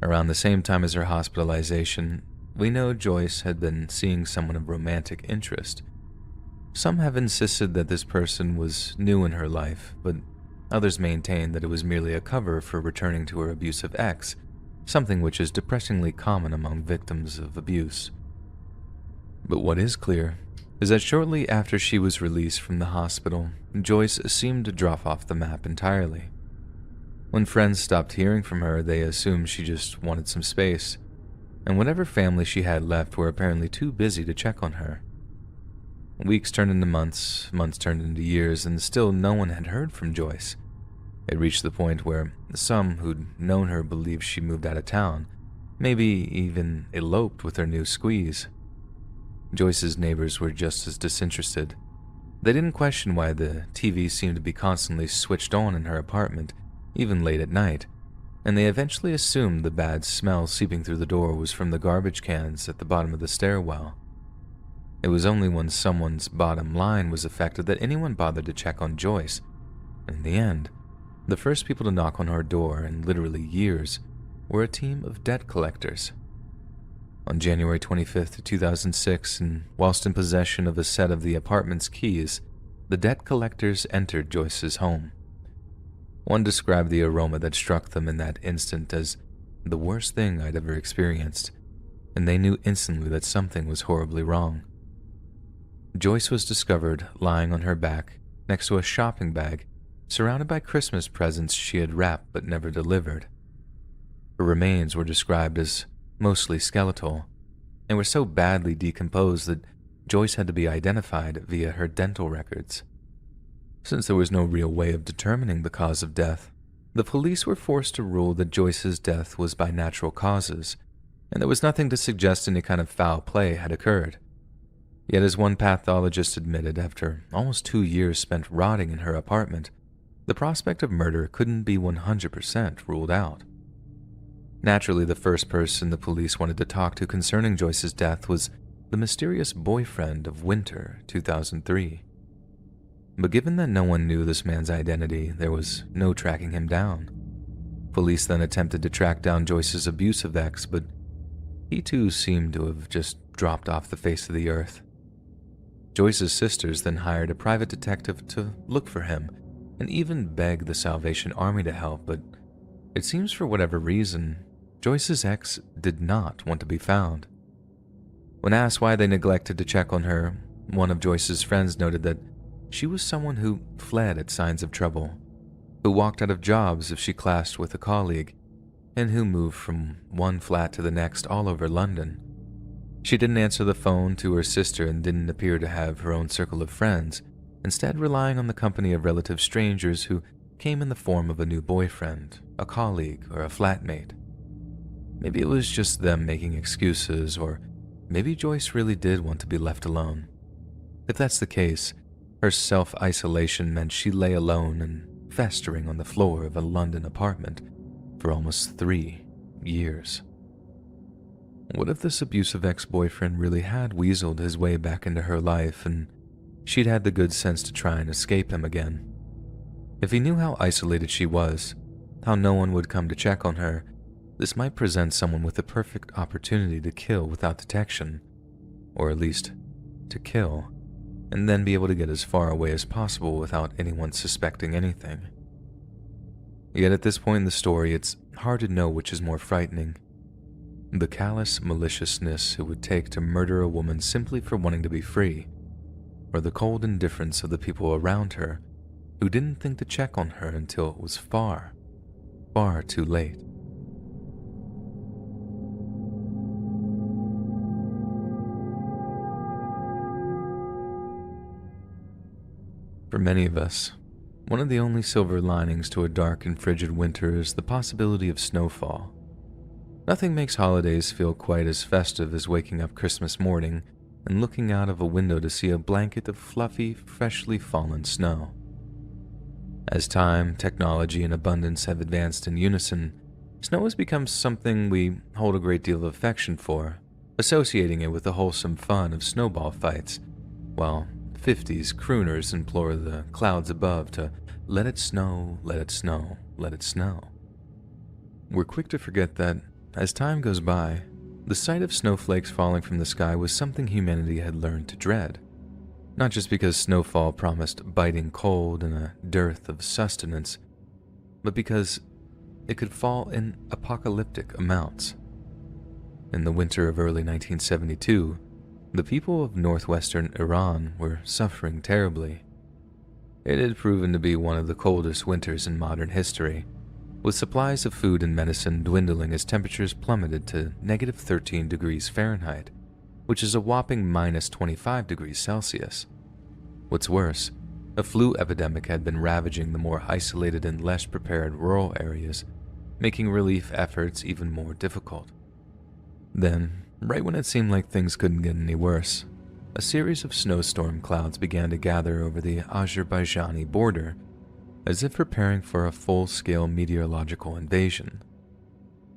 Around the same time as her hospitalization, we know Joyce had been seeing someone of romantic interest. Some have insisted that this person was new in her life, but others maintain that it was merely a cover for returning to her abusive ex, something which is depressingly common among victims of abuse. But what is clear is that shortly after she was released from the hospital, Joyce seemed to drop off the map entirely. When friends stopped hearing from her, they assumed she just wanted some space, and whatever family she had left were apparently too busy to check on her. Weeks turned into months, months turned into years, and still no one had heard from Joyce. It reached the point where some who'd known her believed she moved out of town, maybe even eloped with her new squeeze. Joyce's neighbors were just as disinterested. They didn't question why the TV seemed to be constantly switched on in her apartment, even late at night, and they eventually assumed the bad smell seeping through the door was from the garbage cans at the bottom of the stairwell. It was only when someone's bottom line was affected that anyone bothered to check on Joyce. In the end, the first people to knock on her door in literally years were a team of debt collectors. On January 25th, 2006, and whilst in possession of a set of the apartment's keys, the debt collectors entered Joyce's home. One described the aroma that struck them in that instant as the worst thing I'd ever experienced, and they knew instantly that something was horribly wrong. Joyce was discovered lying on her back next to a shopping bag, surrounded by Christmas presents she had wrapped but never delivered. Her remains were described as mostly skeletal, and were so badly decomposed that Joyce had to be identified via her dental records. Since there was no real way of determining the cause of death, The police were forced to rule that Joyce's death was by natural causes, and there was nothing to suggest any kind of foul play had occurred. Yet, as one pathologist admitted, after almost 2 years spent rotting in her apartment, the prospect of murder couldn't be 100% ruled out. Naturally, the first person the police wanted to talk to concerning Joyce's death was the mysterious boyfriend of Winter, 2003. But given that no one knew this man's identity, there was no tracking him down. Police then attempted to track down Joyce's abusive ex, but he too seemed to have just dropped off the face of the earth. Joyce's sisters then hired a private detective to look for him and even begged the Salvation Army to help, but it seems for whatever reason, Joyce's ex did not want to be found. When asked why they neglected to check on her, one of Joyce's friends noted that she was someone who fled at signs of trouble, who walked out of jobs if she clashed with a colleague, and who moved from one flat to the next all over London. She didn't answer the phone to her sister and didn't appear to have her own circle of friends, instead relying on the company of relative strangers who came in the form of a new boyfriend, a colleague, or a flatmate. Maybe it was just them making excuses, or maybe Joyce really did want to be left alone. If that's the case, her self-isolation meant she lay alone and festering on the floor of a London apartment for almost 3 years. What if this abusive ex-boyfriend really had weaseled his way back into her life and she'd had the good sense to try and escape him again? If he knew how isolated she was, how no one would come to check on her, this might present someone with the perfect opportunity to kill without detection, or at least to kill, and then be able to get as far away as possible without anyone suspecting anything. Yet at this point in the story, it's hard to know which is more frightening. The callous maliciousness it would take to murder a woman simply for wanting to be free, or the cold indifference of the people around her who didn't think to check on her until it was far, far too late. For many of us, one of the only silver linings to a dark and frigid winter is the possibility of snowfall. Nothing makes holidays feel quite as festive as waking up Christmas morning and looking out of a window to see a blanket of fluffy, freshly fallen snow. As time, technology, and abundance have advanced in unison, snow has become something we hold a great deal of affection for, associating it with the wholesome fun of snowball fights, while 50s crooners implore the clouds above to let it snow, let it snow, let it snow. We're quick to forget that, as time goes by, the sight of snowflakes falling from the sky was something humanity had learned to dread. Not just because snowfall promised biting cold and a dearth of sustenance, but because it could fall in apocalyptic amounts. In the winter of early 1972, the people of northwestern Iran were suffering terribly. It had proven to be one of the coldest winters in modern history, with supplies of food and medicine dwindling as temperatures plummeted to negative 13 degrees Fahrenheit, which is a whopping minus 25 degrees Celsius. What's worse, a flu epidemic had been ravaging the more isolated and less prepared rural areas, making relief efforts even more difficult. Then, right when it seemed like things couldn't get any worse, a series of snowstorm clouds began to gather over the Azerbaijani border, as if preparing for a full-scale meteorological invasion.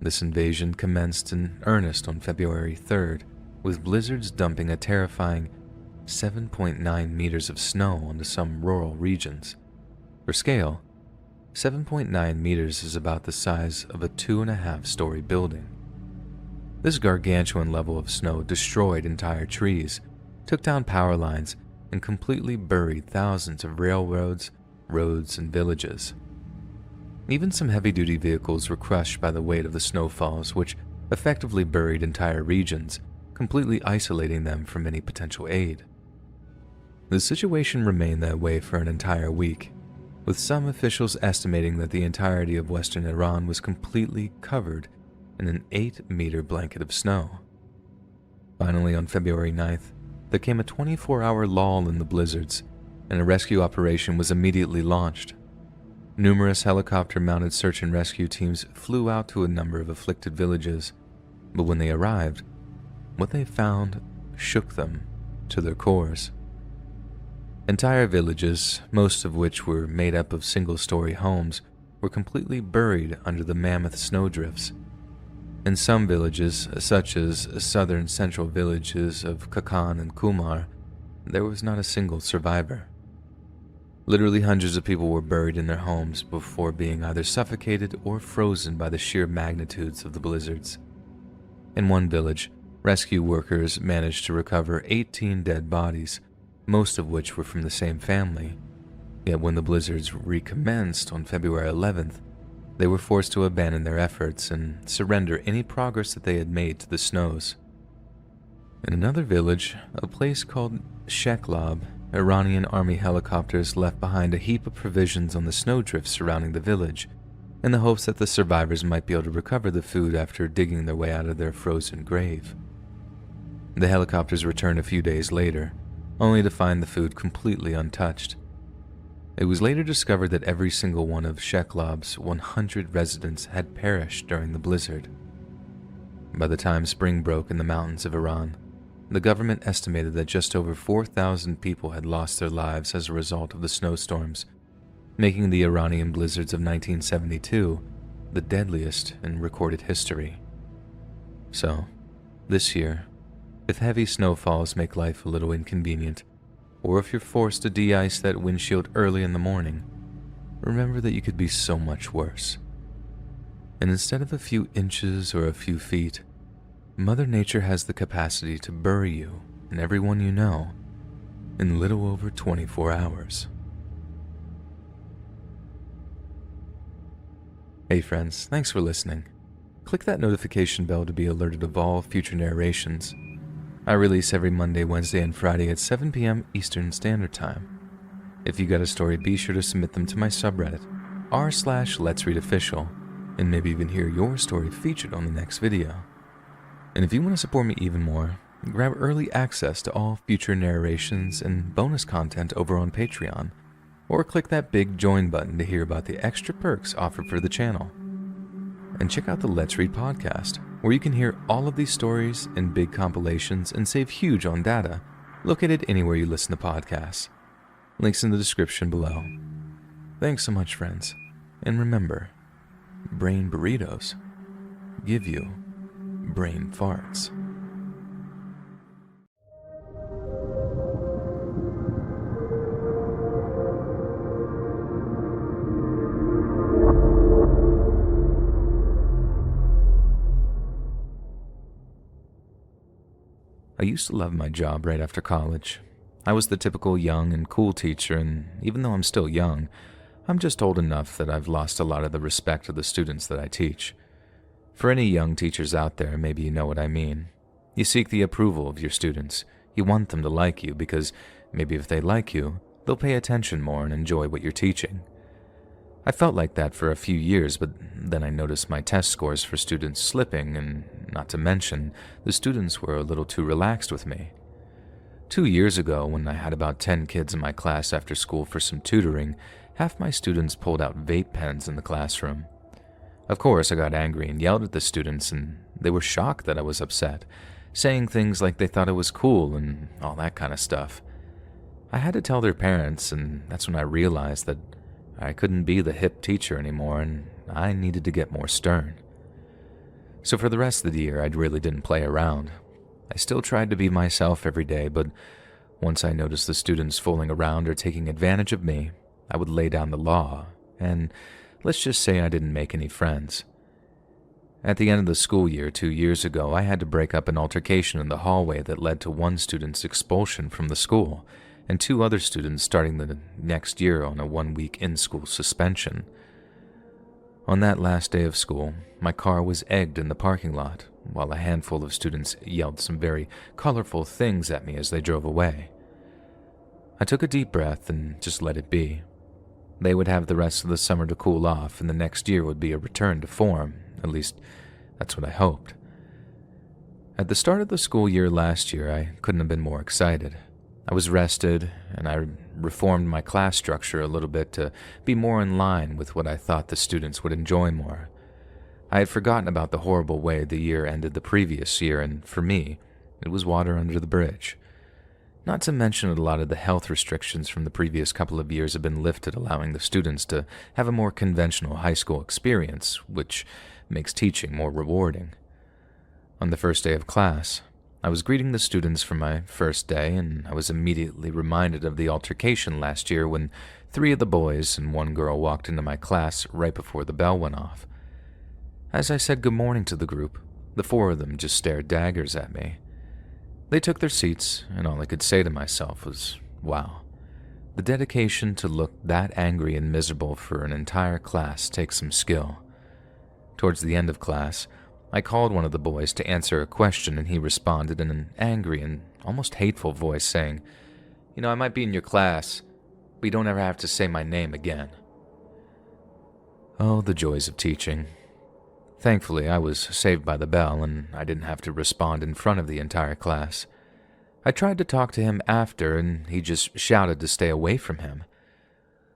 This invasion commenced in earnest on February 3rd, with blizzards dumping a terrifying 7.9 meters of snow onto some rural regions. For scale, 7.9 meters is about the size of a 2.5-story building. This gargantuan level of snow destroyed entire trees, took down power lines, and completely buried thousands of railroads, roads, and villages. Even some heavy-duty vehicles were crushed by the weight of the snowfalls, which effectively buried entire regions, completely isolating them from any potential aid. The situation remained that way for an entire week, with some officials estimating that the entirety of western Iran was completely covered in an 8-meter blanket of snow. Finally, on February 9th, there came a 24-hour lull in the blizzards, and a rescue operation was immediately launched. Numerous helicopter-mounted search and rescue teams flew out to a number of afflicted villages, but when they arrived, what they found shook them to their cores. Entire villages, most of which were made up of single-story homes, were completely buried under the mammoth snowdrifts. In some villages, such as southern central villages of Kakan and Kumar, there was not a single survivor. Literally hundreds of people were buried in their homes before being either suffocated or frozen by the sheer magnitudes of the blizzards. In one village, rescue workers managed to recover 18 dead bodies, most of which were from the same family. Yet when the blizzards recommenced on February 11th, they were forced to abandon their efforts and surrender any progress that they had made to the snows. In another village, a place called Sheklab, Iranian army helicopters left behind a heap of provisions on the snowdrifts surrounding the village, in the hopes that the survivors might be able to recover the food after digging their way out of their frozen grave. The helicopters returned a few days later, only to find the food completely untouched. It was later discovered that every single one of Sheklab's 100 residents had perished during the blizzard. By the time spring broke in the mountains of Iran, the government estimated that just over 4,000 people had lost their lives as a result of the snowstorms, making the Iranian blizzards of 1972 the deadliest in recorded history. So, this year, if heavy snowfalls make life a little inconvenient, or if you're forced to de-ice that windshield early in the morning, remember that you could be so much worse. And instead of a few inches or a few feet, Mother Nature has the capacity to bury you and everyone you know in little over 24 hours. Hey friends, thanks for listening. Click that notification bell to be alerted of all future narrations. I release every Monday, Wednesday, and Friday at 7 p.m. Eastern Standard Time. If you got a story, be sure to submit them to my subreddit, r/Let'sReadOfficial, and maybe even hear your story featured on the next video. And if you want to support me even more, grab early access to all future narrations and bonus content over on Patreon, or click that big join button to hear about the extra perks offered for the channel. And check out the Let's Read podcast, where you can hear all of these stories in big compilations and save huge on data, located anywhere you listen to podcasts. Links in the description below. Thanks so much, friends. And remember, brain burritos give you brain farts. I used to love my job right after college. I was the typical young and cool teacher, and even though I'm still young, I'm just old enough that I've lost a lot of the respect of the students that I teach. For any young teachers out there, maybe you know what I mean. You seek the approval of your students. You want them to like you because maybe if they like you, they'll pay attention more and enjoy what you're teaching. I felt like that for a few years, but then I noticed my test scores for students slipping, and not to mention, the students were a little too relaxed with me. 2 years ago, when I had about 10 kids in my class after school for some tutoring, half my students pulled out vape pens in the classroom. Of course, I got angry and yelled at the students, and they were shocked that I was upset, saying things like they thought it was cool and all that kind of stuff. I had to tell their parents, and that's when I realized that I couldn't be the hip teacher anymore, and I needed to get more stern. So for the rest of the year, I really didn't play around. I still tried to be myself every day, but once I noticed the students fooling around or taking advantage of me, I would lay down the law, and let's just say I didn't make any friends. At the end of the school year 2 years ago, I had to break up an altercation in the hallway that led to one student's expulsion from the school, and 2 other students starting the next year on a 1-week in-school suspension. On that last day of school, my car was egged in the parking lot, while a handful of students yelled some very colorful things at me as they drove away. I took a deep breath and just let it be. They would have the rest of the summer to cool off, and the next year would be a return to form. At least, that's what I hoped. At the start of the school year last year, I couldn't have been more excited. I was rested, and I reformed my class structure a little bit to be more in line with what I thought the students would enjoy more. I had forgotten about the horrible way the year ended the previous year, and for me, it was water under the bridge. Not to mention a lot of the health restrictions from the previous couple of years have been lifted, allowing the students to have a more conventional high school experience, which makes teaching more rewarding. On the first day of class, I was greeting the students for my first day, and I was immediately reminded of the altercation last year when 3 of the boys and 1 girl walked into my class right before the bell went off. As I said good morning to the group, the 4 of them just stared daggers at me. They took their seats, and all I could say to myself was, wow, the dedication to look that angry and miserable for an entire class takes some skill. Towards the end of class, I called one of the boys to answer a question, and he responded in an angry and almost hateful voice saying, I might be in your class, but you don't ever have to say my name again. Oh, the joys of teaching. Thankfully, I was saved by the bell, and I didn't have to respond in front of the entire class. I tried to talk to him after, and he just shouted to stay away from him.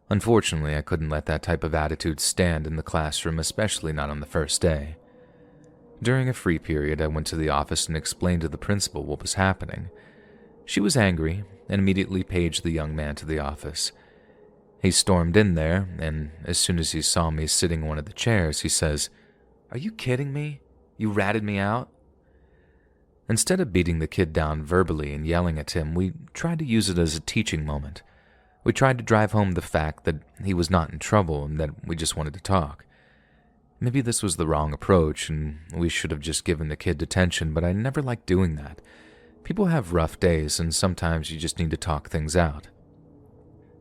Unfortunately, I couldn't let that type of attitude stand in the classroom, especially not on the first day. During a free period, I went to the office and explained to the principal what was happening. She was angry and immediately paged the young man to the office. He stormed in there, and as soon as he saw me sitting in one of the chairs, he says, "Are you kidding me? You ratted me out?" Instead of beating the kid down verbally and yelling at him, we tried to use it as a teaching moment. We tried to drive home the fact that he was not in trouble and that we just wanted to talk. Maybe this was the wrong approach and we should have just given the kid detention, but I never liked doing that. People have rough days and sometimes you just need to talk things out.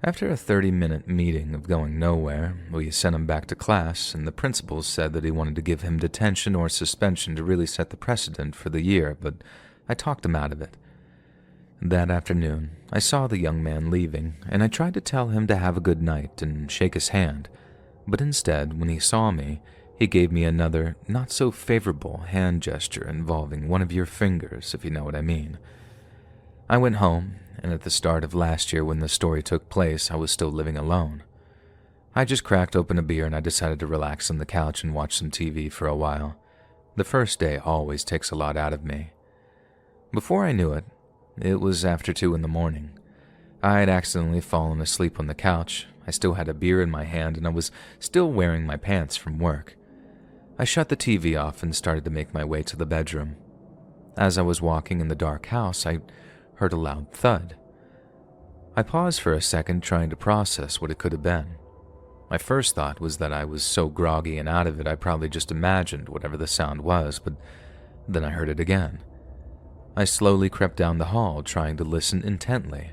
After a 30-minute meeting of going nowhere, we sent him back to class, and the principal said that he wanted to give him detention or suspension to really set the precedent for the year, but I talked him out of it. That afternoon, I saw the young man leaving, and I tried to tell him to have a good night and shake his hand, but instead, when he saw me, he gave me another, not-so-favorable hand gesture involving one of your fingers, if you know what I mean. I went home, and at the start of last year when the story took place, I was still living alone. I just cracked open a beer and I decided to relax on the couch and watch some TV for a while. The first day always takes a lot out of me. Before I knew it, it was after 2 in the morning. I had accidentally fallen asleep on the couch. I still had a beer in my hand and I was still wearing my pants from work. I shut the TV off and started to make my way to the bedroom. As I was walking in the dark house, I heard a loud thud. I paused for a second trying to process what it could have been. My first thought was that I was so groggy and out of it I probably just imagined whatever the sound was, but then I heard it again. I slowly crept down the hall trying to listen intently.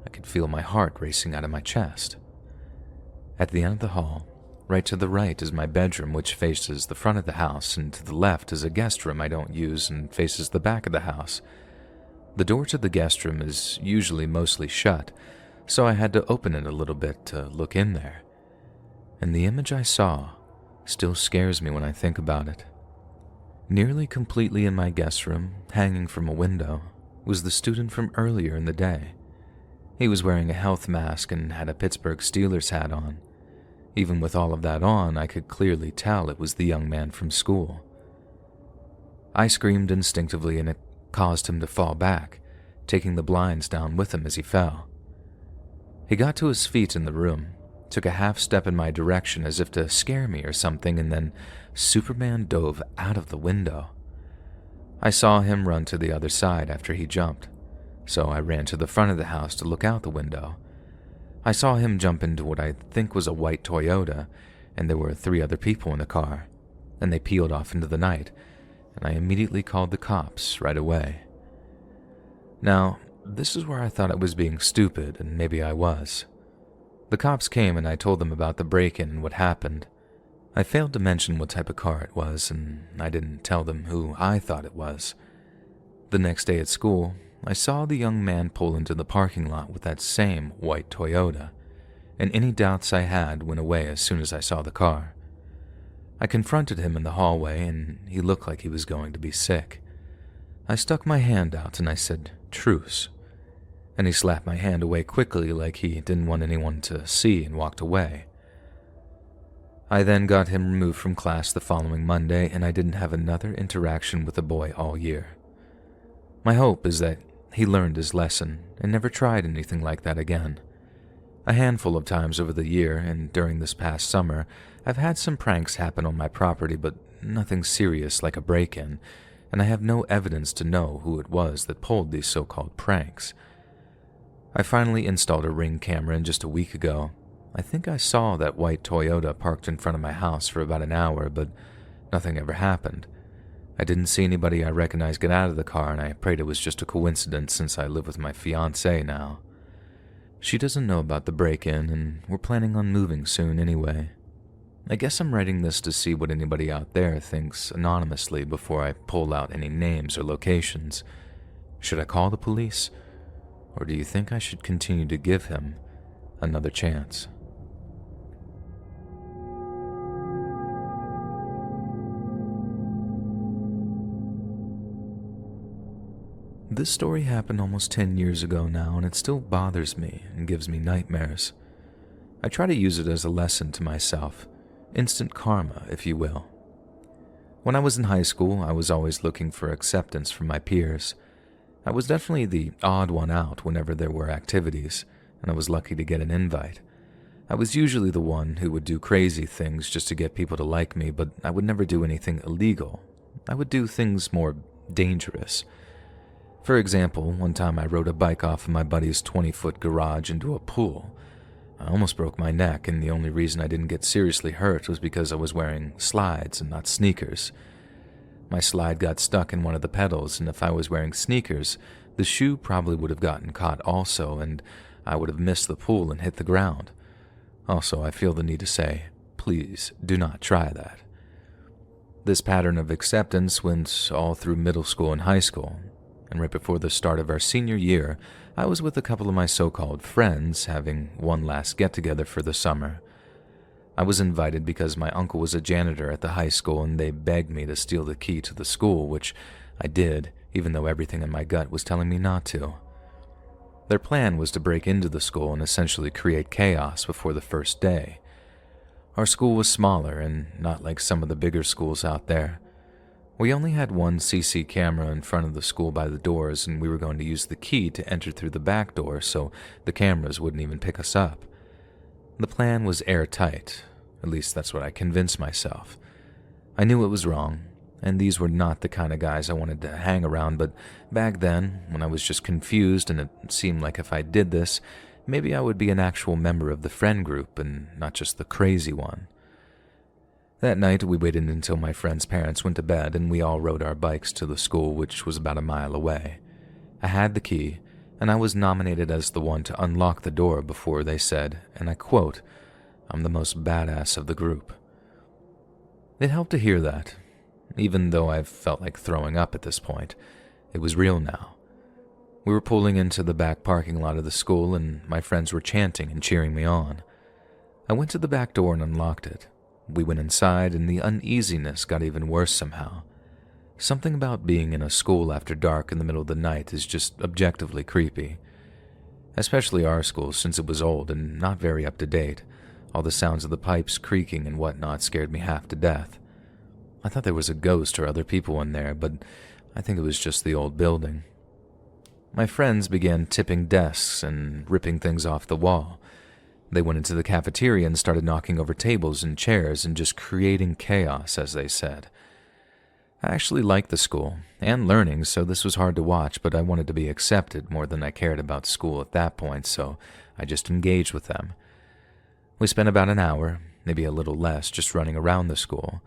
I could feel my heart racing out of my chest. At the end of the hall, right to the right is my bedroom, which faces the front of the house, and to the left is a guest room I don't use and faces the back of the house. The door to the guest room is usually mostly shut, so I had to open it a little bit to look in there. And the image I saw still scares me when I think about it. Nearly completely in my guest room, hanging from a window, was the student from earlier in the day. He was wearing a health mask and had a Pittsburgh Steelers hat on. Even with all of that on, I could clearly tell it was the young man from school. I screamed instinctively and it caused him to fall back, taking the blinds down with him as he fell. He got to his feet in the room, took a half step in my direction as if to scare me or something, and then Superman dove out of the window. I saw him run to the other side after he jumped, so I ran to the front of the house to look out the window. I saw him jump into what I think was a white Toyota, and there were 3 other people in the car, and they peeled off into the night, and I immediately called the cops right away. Now, this is where I thought I was being stupid, and maybe I was. The cops came and I told them about the break-in and what happened. I failed to mention what type of car it was, and I didn't tell them who I thought it was. The next day at school, I saw the young man pull into the parking lot with that same white Toyota, and any doubts I had went away as soon as I saw the car. I confronted him in the hallway, and he looked like he was going to be sick. I stuck my hand out and I said, "Truce." and he slapped my hand away quickly like he didn't want anyone to see and walked away. I then got him removed from class the following Monday, and I didn't have another interaction with the boy all year. My hope is that he learned his lesson and never tried anything like that again. A handful of times over the year and during this past summer, I've had some pranks happen on my property, but nothing serious like a break-in, and I have no evidence to know who it was that pulled these so-called pranks. I finally installed a Ring camera in just a week ago. I think I saw that white Toyota parked in front of my house for about an hour, but nothing ever happened. I didn't see anybody I recognized get out of the car, and I prayed it was just a coincidence since I live with my fiancée now. She doesn't know about the break-in, and we're planning on moving soon anyway. I guess I'm writing this to see what anybody out there thinks anonymously before I pull out any names or locations. Should I call the police? Or do you think I should continue to give him another chance? This story happened almost 10 years ago now, and it still bothers me and gives me nightmares. I try to use it as a lesson to myself, instant karma, if you will. When I was in high school, I was always looking for acceptance from my peers. I was definitely the odd one out whenever there were activities, and I was lucky to get an invite. I was usually the one who would do crazy things just to get people to like me, but I would never do anything illegal. I would do things more dangerous. For example, one time I rode a bike off of my buddy's 20-foot garage into a pool. I almost broke my neck, and the only reason I didn't get seriously hurt was because I was wearing slides and not sneakers. My slide got stuck in one of the pedals, and if I was wearing sneakers, the shoe probably would have gotten caught also, and I would have missed the pool and hit the ground. Also, I feel the need to say, please do not try that. This pattern of acceptance went all through middle school and high school, and right before the start of our senior year, I was with a couple of my so-called friends having one last get-together for the summer. I was invited because my uncle was a janitor at the high school, and they begged me to steal the key to the school, which I did, even though everything in my gut was telling me not to. Their plan was to break into the school and essentially create chaos before the first day. Our school was smaller and not like some of the bigger schools out there. We only had one CC camera in front of the school by the doors, and we were going to use the key to enter through the back door so the cameras wouldn't even pick us up. The plan was airtight, at least that's what I convinced myself. I knew it was wrong, and these were not the kind of guys I wanted to hang around, but back then, when I was just confused and it seemed like if I did this, maybe I would be an actual member of the friend group and not just the crazy one. That night, we waited until my friend's parents went to bed, and we all rode our bikes to the school, which was about a mile away. I had the key, and I was nominated as the one to unlock the door before they said, and I quote, "I'm the most badass of the group." It helped to hear that, even though I felt like throwing up at this point. It was real now. We were pulling into the back parking lot of the school, and my friends were chanting and cheering me on. I went to the back door and unlocked it. We went inside, and the uneasiness got even worse somehow. Something about being in a school after dark in the middle of the night is just objectively creepy. Especially our school, since it was old and not very up to date. All the sounds of the pipes creaking and whatnot scared me half to death. I thought there was a ghost or other people in there, but I think it was just the old building. My friends began tipping desks and ripping things off the wall. They went into the cafeteria and started knocking over tables and chairs and just creating chaos, as they said. I actually liked the school and learning, so this was hard to watch, but I wanted to be accepted more than I cared about school at that point, so I just engaged with them. We spent about an hour, maybe a little less, just running around the school.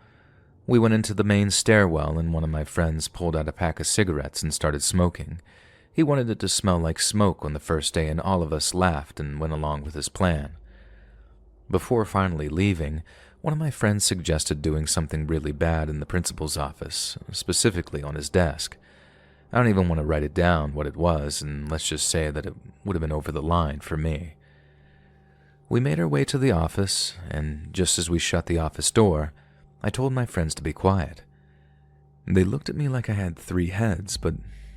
We went into the main stairwell, and one of my friends pulled out a pack of cigarettes and started smoking. He wanted it to smell like smoke on the first day, and all of us laughed and went along with his plan. Before finally leaving, one of my friends suggested doing something really bad in the principal's office, specifically on his desk. I don't even want to write it down what it was, and let's just say that it would have been over the line for me. We made our way to the office, and just as we shut the office door, I told my friends to be quiet. They looked at me like I had 3 heads, but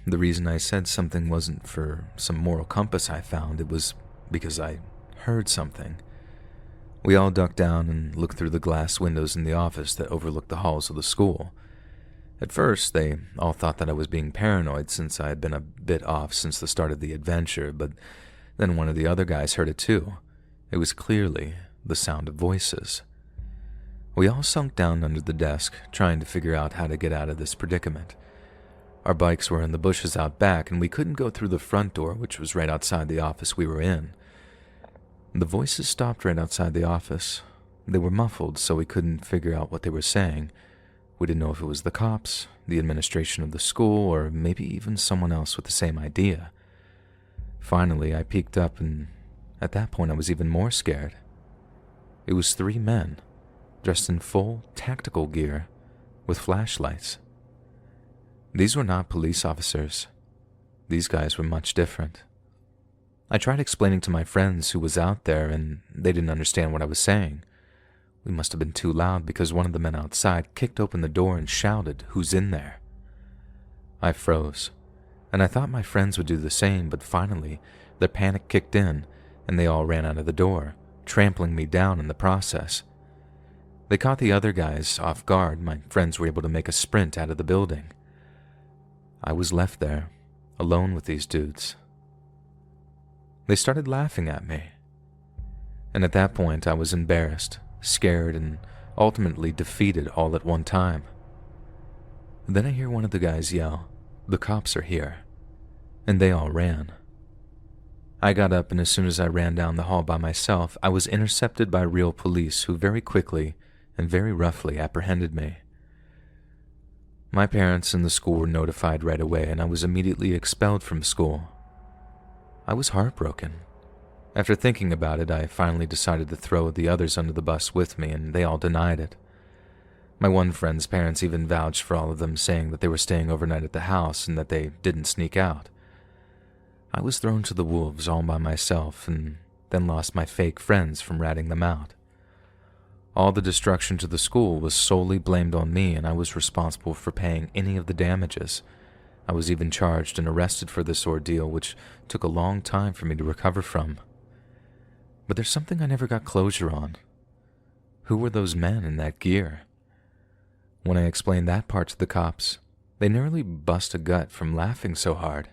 The reason I said something wasn't for some moral compass I found, it was because I heard something. We all ducked down and looked through the glass windows in the office that overlooked the halls of the school. At first, they all thought that I was being paranoid since I had been a bit off since the start of the adventure, but then one of the other guys heard it too. It was clearly the sound of voices. We all sunk down under the desk, trying to figure out how to get out of this predicament. Our bikes were in the bushes out back, and we couldn't go through the front door, which was right outside the office we were in. The voices stopped right outside the office. They were muffled, so we couldn't figure out what they were saying. We didn't know if it was the cops, the administration of the school, or maybe even someone else with the same idea. Finally, I peeked up, and at that point I was even more scared. It was 3 men, dressed in full tactical gear, with flashlights. These were not police officers. These guys were much different. I tried explaining to my friends who was out there, and they didn't understand what I was saying. We must have been too loud because one of the men outside kicked open the door and shouted, "Who's in there?" I froze, and I thought my friends would do the same, but finally, their panic kicked in, and they all ran out of the door, trampling me down in the process. They caught the other guys off guard. My friends were able to make a sprint out of the building. I was left there, alone with these dudes. They started laughing at me. And at that point, I was embarrassed, scared, and ultimately defeated all at one time. Then I hear one of the guys yell, "The cops are here," and they all ran. I got up, and as soon as I ran down the hall by myself, I was intercepted by real police who very quickly and very roughly apprehended me. My parents and the school were notified right away, and I was immediately expelled from school. I was heartbroken. After thinking about it, I finally decided to throw the others under the bus with me, and they all denied it. My one friend's parents even vouched for all of them, saying that they were staying overnight at the house and that they didn't sneak out. I was thrown to the wolves all by myself, and then lost my fake friends from ratting them out. All the destruction to the school was solely blamed on me, and I was responsible for paying any of the damages. I was even charged and arrested for this ordeal, which took a long time for me to recover from. But there's something I never got closure on. Who were those men in that gear? When I explained that part to the cops, they nearly bust a gut from laughing so hard.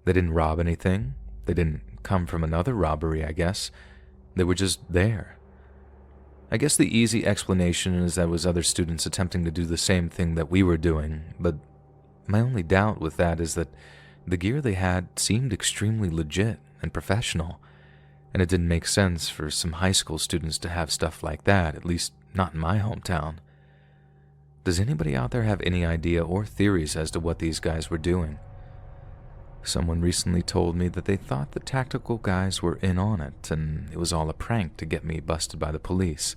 They didn't rob anything. They didn't come from another robbery, I guess. They were just there. I guess the easy explanation is that it was other students attempting to do the same thing that we were doing, but my only doubt with that is that the gear they had seemed extremely legit and professional, and it didn't make sense for some high school students to have stuff like that, at least not in my hometown. Does anybody out there have any idea or theories as to what these guys were doing? Someone recently told me that they thought the tactical guys were in on it, and it was all a prank to get me busted by the police.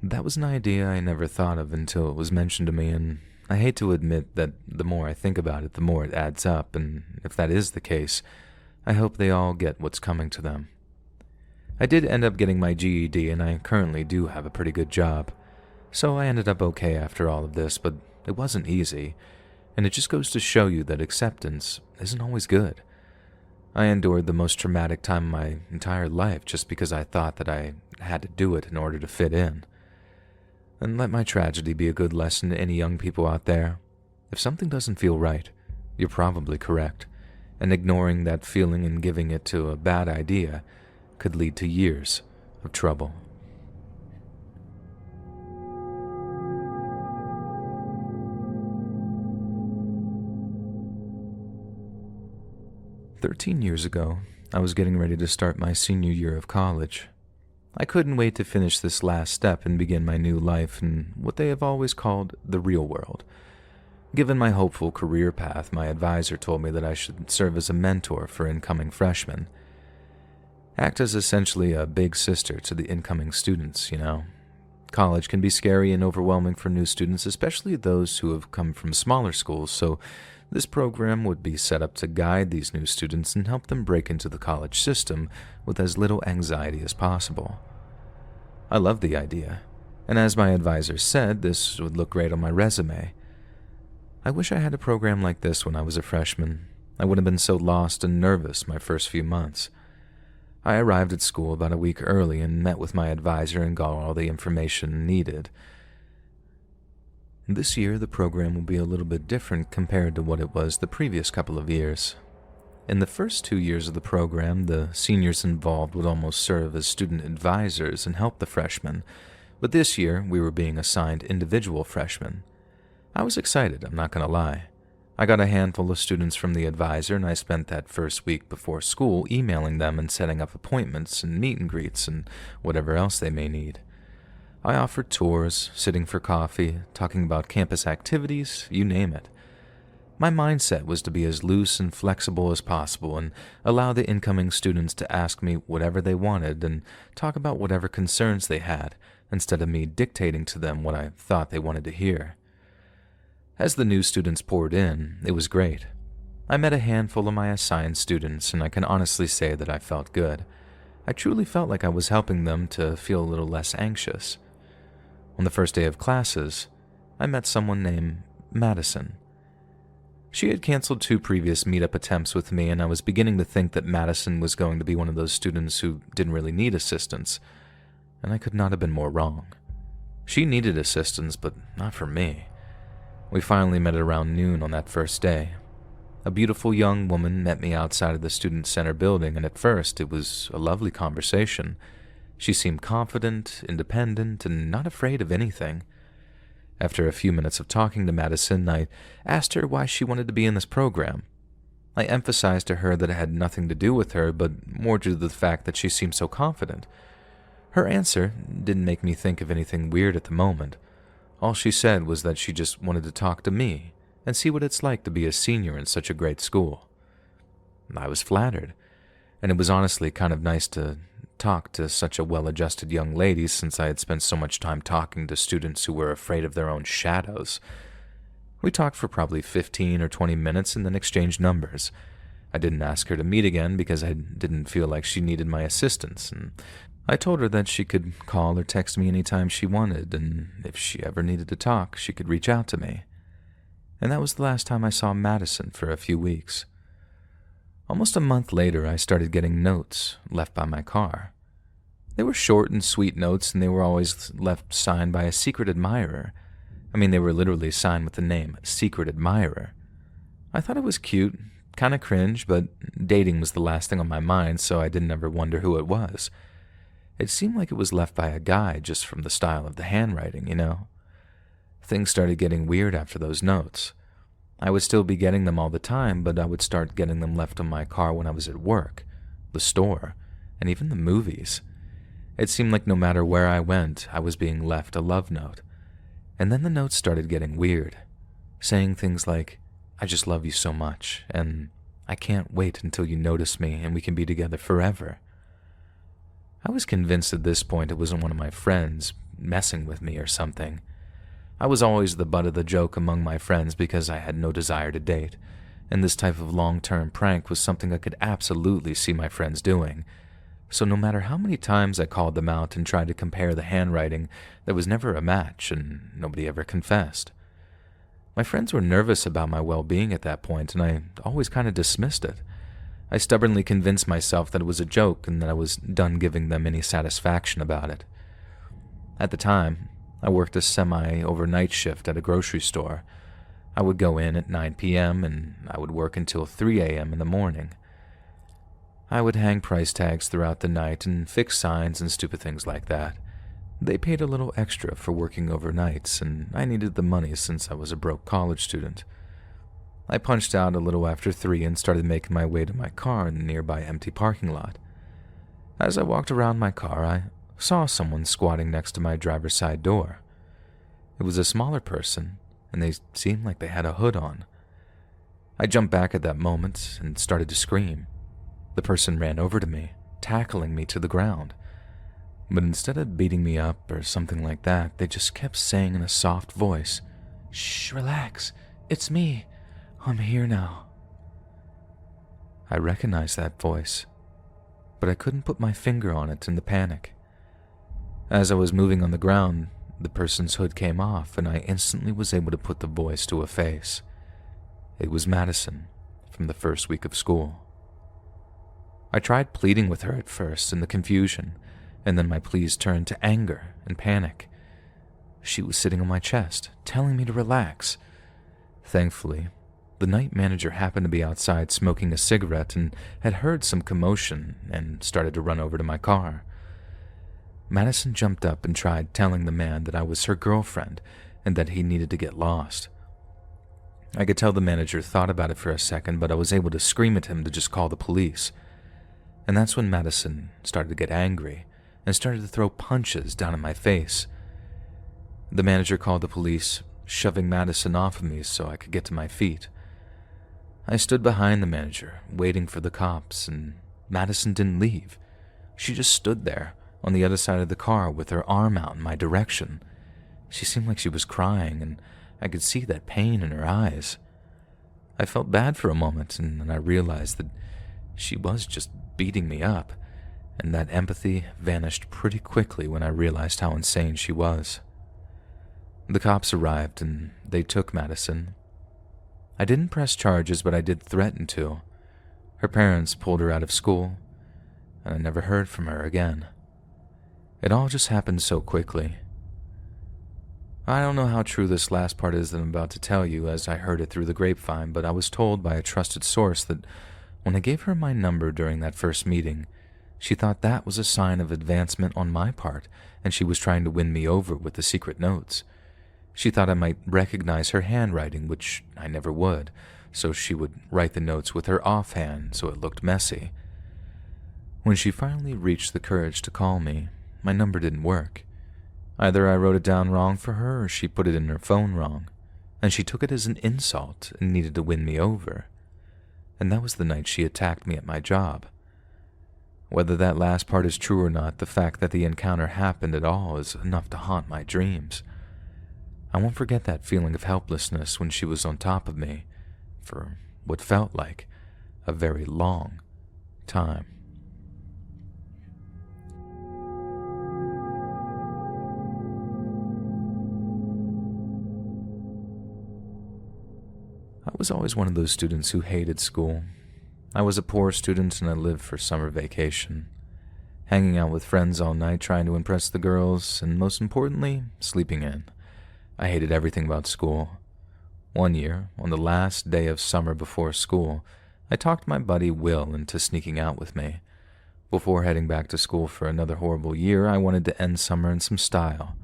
That was an idea I never thought of until it was mentioned to me, and I hate to admit that the more I think about it, the more it adds up, and if that is the case, I hope they all get what's coming to them. I did end up getting my GED, and I currently do have a pretty good job, so I ended up okay after all of this, but it wasn't easy, and it just goes to show you that acceptance isn't always good. I endured the most traumatic time of my entire life just because I thought that I had to do it in order to fit in. And let my tragedy be a good lesson to any young people out there. If something doesn't feel right, you're probably correct, and ignoring that feeling and giving it to a bad idea could lead to years of trouble. "13 years ago, I was getting ready to start my senior year of college. I couldn't wait to finish this last step and begin my new life in what they have always called the real world. Given my hopeful career path, my advisor told me that I should serve as a mentor for incoming freshmen. Act as essentially a big sister to the incoming students, you know. College can be scary and overwhelming for new students, especially those who have come from smaller schools, so this program would be set up to guide these new students and help them break into the college system with as little anxiety as possible. I loved the idea, and as my advisor said, this would look great on my resume. I wish I had a program like this when I was a freshman. I would have been so lost and nervous my first few months. I arrived at school about a week early and met with my advisor and got all the information needed. This year, the program will be a little bit different compared to what it was the previous couple of years. In the first 2 years of the program, the seniors involved would almost serve as student advisors and help the freshmen, but this year we were being assigned individual freshmen. I was excited, I'm not going to lie. I got a handful of students from the advisor, and I spent that first week before school emailing them and setting up appointments and meet and greets and whatever else they may need. I offered tours, sitting for coffee, talking about campus activities, you name it. My mindset was to be as loose and flexible as possible and allow the incoming students to ask me whatever they wanted and talk about whatever concerns they had, instead of me dictating to them what I thought they wanted to hear. As the new students poured in, it was great. I met a handful of my assigned students, and I can honestly say that I felt good. I truly felt like I was helping them to feel a little less anxious. On the first day of classes, I met someone named Madison. She had canceled 2 previous meetup attempts with me, and I was beginning to think that Madison was going to be one of those students who didn't really need assistance, and I could not have been more wrong. She needed assistance, but not from me. We finally met at around noon on that first day. A beautiful young woman met me outside of the Student Center building, and at first it was a lovely conversation. She seemed confident, independent, and not afraid of anything. After a few minutes of talking to Madison, I asked her why she wanted to be in this program. I emphasized to her that it had nothing to do with her, but more due to the fact that she seemed so confident. Her answer didn't make me think of anything weird at the moment. All she said was that she just wanted to talk to me and see what it's like to be a senior in such a great school. I was flattered, and it was honestly kind of nice to talk to such a well-adjusted young lady since I had spent so much time talking to students who were afraid of their own shadows. We talked for probably 15 or 20 minutes and then exchanged numbers. I didn't ask her to meet again because I didn't feel like she needed my assistance, and I told her that she could call or text me anytime she wanted, and if she ever needed to talk, she could reach out to me. And that was the last time I saw Madison for a few weeks. Almost a month later, I started getting notes left by my car. They were short and sweet notes, and they were always left signed by a secret admirer. I mean, they were literally signed with the name Secret Admirer. I thought it was cute, kind of cringe, but dating was the last thing on my mind, so I didn't ever wonder who it was. It seemed like it was left by a guy just from the style of the handwriting, you know? Things started getting weird after those notes. I would still be getting them all the time, but I would start getting them left on my car when I was at work, the store, and even the movies. It seemed like no matter where I went, I was being left a love note. And then the notes started getting weird, saying things like, "I just love you so much," and "I can't wait until you notice me and we can be together forever." I was convinced at this point it wasn't one of my friends messing with me or something. I was always the butt of the joke among my friends because I had no desire to date, and this type of long-term prank was something I could absolutely see my friends doing. So no matter how many times I called them out and tried to compare the handwriting, there was never a match, and nobody ever confessed. My friends were nervous about my well-being at that point, and I always kind of dismissed it. I stubbornly convinced myself that it was a joke and that I was done giving them any satisfaction about it. At the time, I worked a semi-overnight shift at a grocery store. I would go in at 9 p.m. and I would work until 3 a.m. in the morning. I would hang price tags throughout the night and fix signs and stupid things like that. They paid a little extra for working overnights, and I needed the money since I was a broke college student. I punched out a little after 3 and started making my way to my car in the nearby empty parking lot. As I walked around my car, I saw someone squatting next to my driver's side door. It was a smaller person, and they seemed like they had a hood on. I jumped back at that moment and started to scream. The person ran over to me, tackling me to the ground. But instead of beating me up or something like that, they just kept saying in a soft voice, "Shh, relax, it's me. I'm here now." I recognized that voice, but I couldn't put my finger on it in the panic. As I was moving on the ground, the person's hood came off, and I instantly was able to put the voice to a face. It was Madison, from the first week of school. I tried pleading with her at first in the confusion, and then my pleas turned to anger and panic. She was sitting on my chest, telling me to relax. Thankfully, the night manager happened to be outside smoking a cigarette and had heard some commotion and started to run over to my car. Madison jumped up and tried telling the man that I was her girlfriend and that he needed to get lost. I could tell the manager thought about it for a second, but I was able to scream at him to just call the police. And that's when Madison started to get angry and started to throw punches down in my face. The manager called the police, shoving Madison off of me so I could get to my feet. I stood behind the manager, waiting for the cops, and Madison didn't leave. She just stood there, on the other side of the car with her arm out in my direction. She seemed like she was crying, and I could see that pain in her eyes. I felt bad for a moment, and then I realized that she was just beating me up, and that empathy vanished pretty quickly when I realized how insane she was. The cops arrived, and they took Madison. I didn't press charges, but I did threaten to. Her parents pulled her out of school, and I never heard from her again. It all just happened so quickly. I don't know how true this last part is that I'm about to tell you, as I heard it through the grapevine, but I was told by a trusted source that when I gave her my number during that first meeting, she thought that was a sign of advancement on my part, and she was trying to win me over with the secret notes. She thought I might recognize her handwriting, which I never would, so she would write the notes with her offhand so it looked messy. When she finally reached the courage to call me, my number didn't work. Either I wrote it down wrong for her or she put it in her phone wrong, and she took it as an insult and needed to win me over. And that was the night she attacked me at my job. Whether that last part is true or not, the fact that the encounter happened at all is enough to haunt my dreams. I won't forget that feeling of helplessness when she was on top of me for what felt like a very long time. I was always one of those students who hated school. I was a poor student and I lived for summer vacation, hanging out with friends all night trying to impress the girls, and most importantly, sleeping in. I hated everything about school. One year, on the last day of summer before school, I talked my buddy Will into sneaking out with me. Before heading back to school for another horrible year, I wanted to end summer in some style.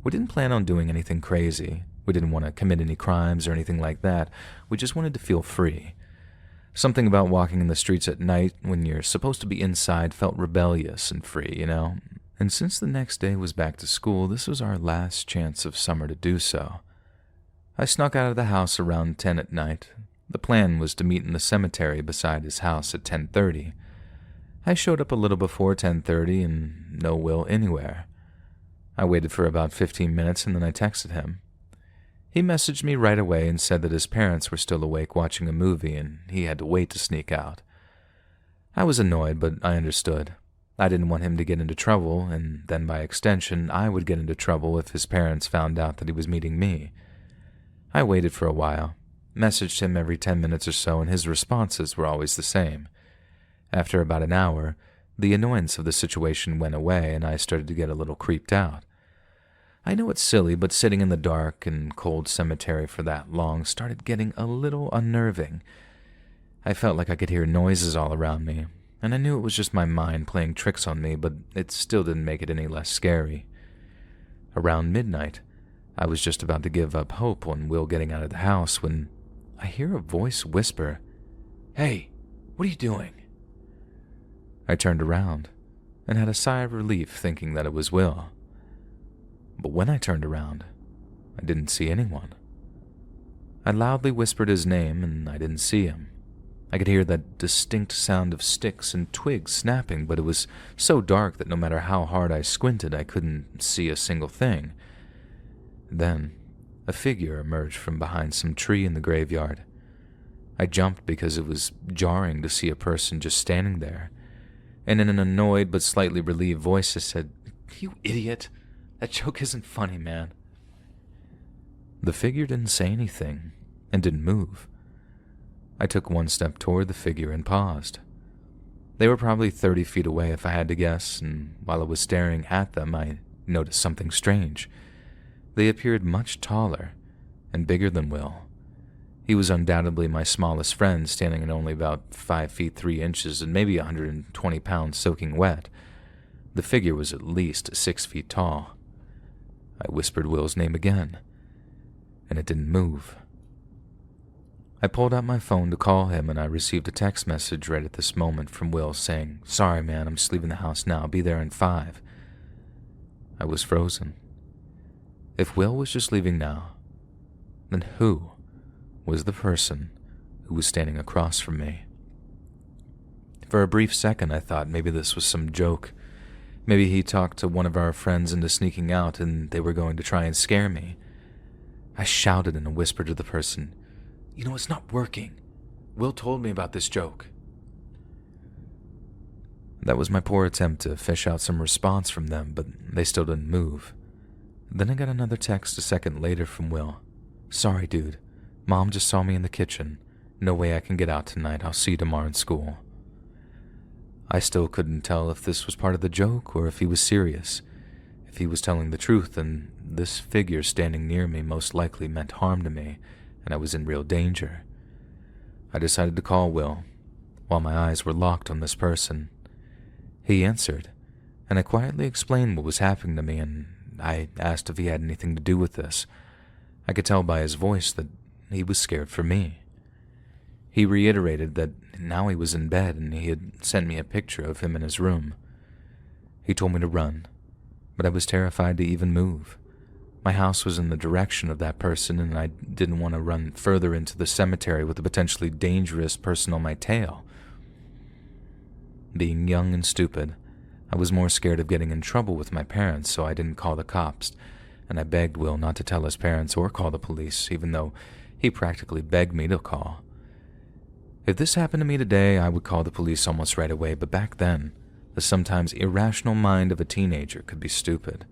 We didn't plan on doing anything crazy. We didn't want to commit any crimes or anything like that. We just wanted to feel free. Something about walking in the streets at night when you're supposed to be inside felt rebellious and free, you know? And since the next day was back to school, this was our last chance of summer to do so. I snuck out of the house around 10 at night. The plan was to meet in the cemetery beside his house at 10:30. I showed up a little before 10:30 and no Will anywhere. I waited for about 15 minutes and then I texted him. He messaged me right away and said that his parents were still awake watching a movie and he had to wait to sneak out. I was annoyed, but I understood. I didn't want him to get into trouble, and then by extension, I would get into trouble if his parents found out that he was meeting me. I waited for a while, messaged him every 10 minutes or so, and his responses were always the same. After about an hour, the annoyance of the situation went away, and I started to get a little creeped out. I know it's silly, but sitting in the dark and cold cemetery for that long started getting a little unnerving. I felt like I could hear noises all around me, and I knew it was just my mind playing tricks on me, but it still didn't make it any less scary. Around midnight, I was just about to give up hope on Will getting out of the house when I hear a voice whisper, "Hey, what are you doing?" I turned around and had a sigh of relief thinking that it was Will. But when I turned around, I didn't see anyone. I loudly whispered his name and I didn't see him. I could hear that distinct sound of sticks and twigs snapping, but it was so dark that no matter how hard I squinted, I couldn't see a single thing. Then, a figure emerged from behind some tree in the graveyard. I jumped because it was jarring to see a person just standing there, and in an annoyed but slightly relieved voice I said, "You idiot! That joke isn't funny, man." The figure didn't say anything and didn't move. I took one step toward the figure and paused. They were probably 30 feet away if I had to guess, and while I was staring at them, I noticed something strange. They appeared much taller and bigger than Will. He was undoubtedly my smallest friend, standing at only about 5 feet 3 inches and maybe 120 pounds soaking wet. The figure was at least 6 feet tall. I whispered Will's name again, and it didn't move. I pulled out my phone to call him, and I received a text message right at this moment from Will saying, "Sorry, man, I'm just leaving the house now. Be there in 5. I was frozen. If Will was just leaving now, then who was the person who was standing across from me? For a brief second, I thought maybe this was some joke. Maybe he talked to one of our friends into sneaking out and they were going to try and scare me. I shouted in a whisper to the person, "You know, it's not working. Will told me about this joke." That was my poor attempt to fish out some response from them, but they still didn't move. Then I got another text a second later from Will. "Sorry, dude. Mom just saw me in the kitchen. No way I can get out tonight. I'll see you tomorrow in school." I still couldn't tell if this was part of the joke or if he was serious. If he was telling the truth, then this figure standing near me most likely meant harm to me, and I was in real danger. I decided to call Will, while my eyes were locked on this person. He answered, and I quietly explained what was happening to me, and I asked if he had anything to do with this. I could tell by his voice that he was scared for me. He reiterated that now he was in bed and he had sent me a picture of him in his room. He told me to run, but I was terrified to even move. My house was in the direction of that person, and I didn't want to run further into the cemetery with a potentially dangerous person on my tail. Being young and stupid, I was more scared of getting in trouble with my parents, so I didn't call the cops, and I begged Will not to tell his parents or call the police, even though he practically begged me to call. If this happened to me today, I would call the police almost right away, but back then, the sometimes irrational mind of a teenager could be stupid.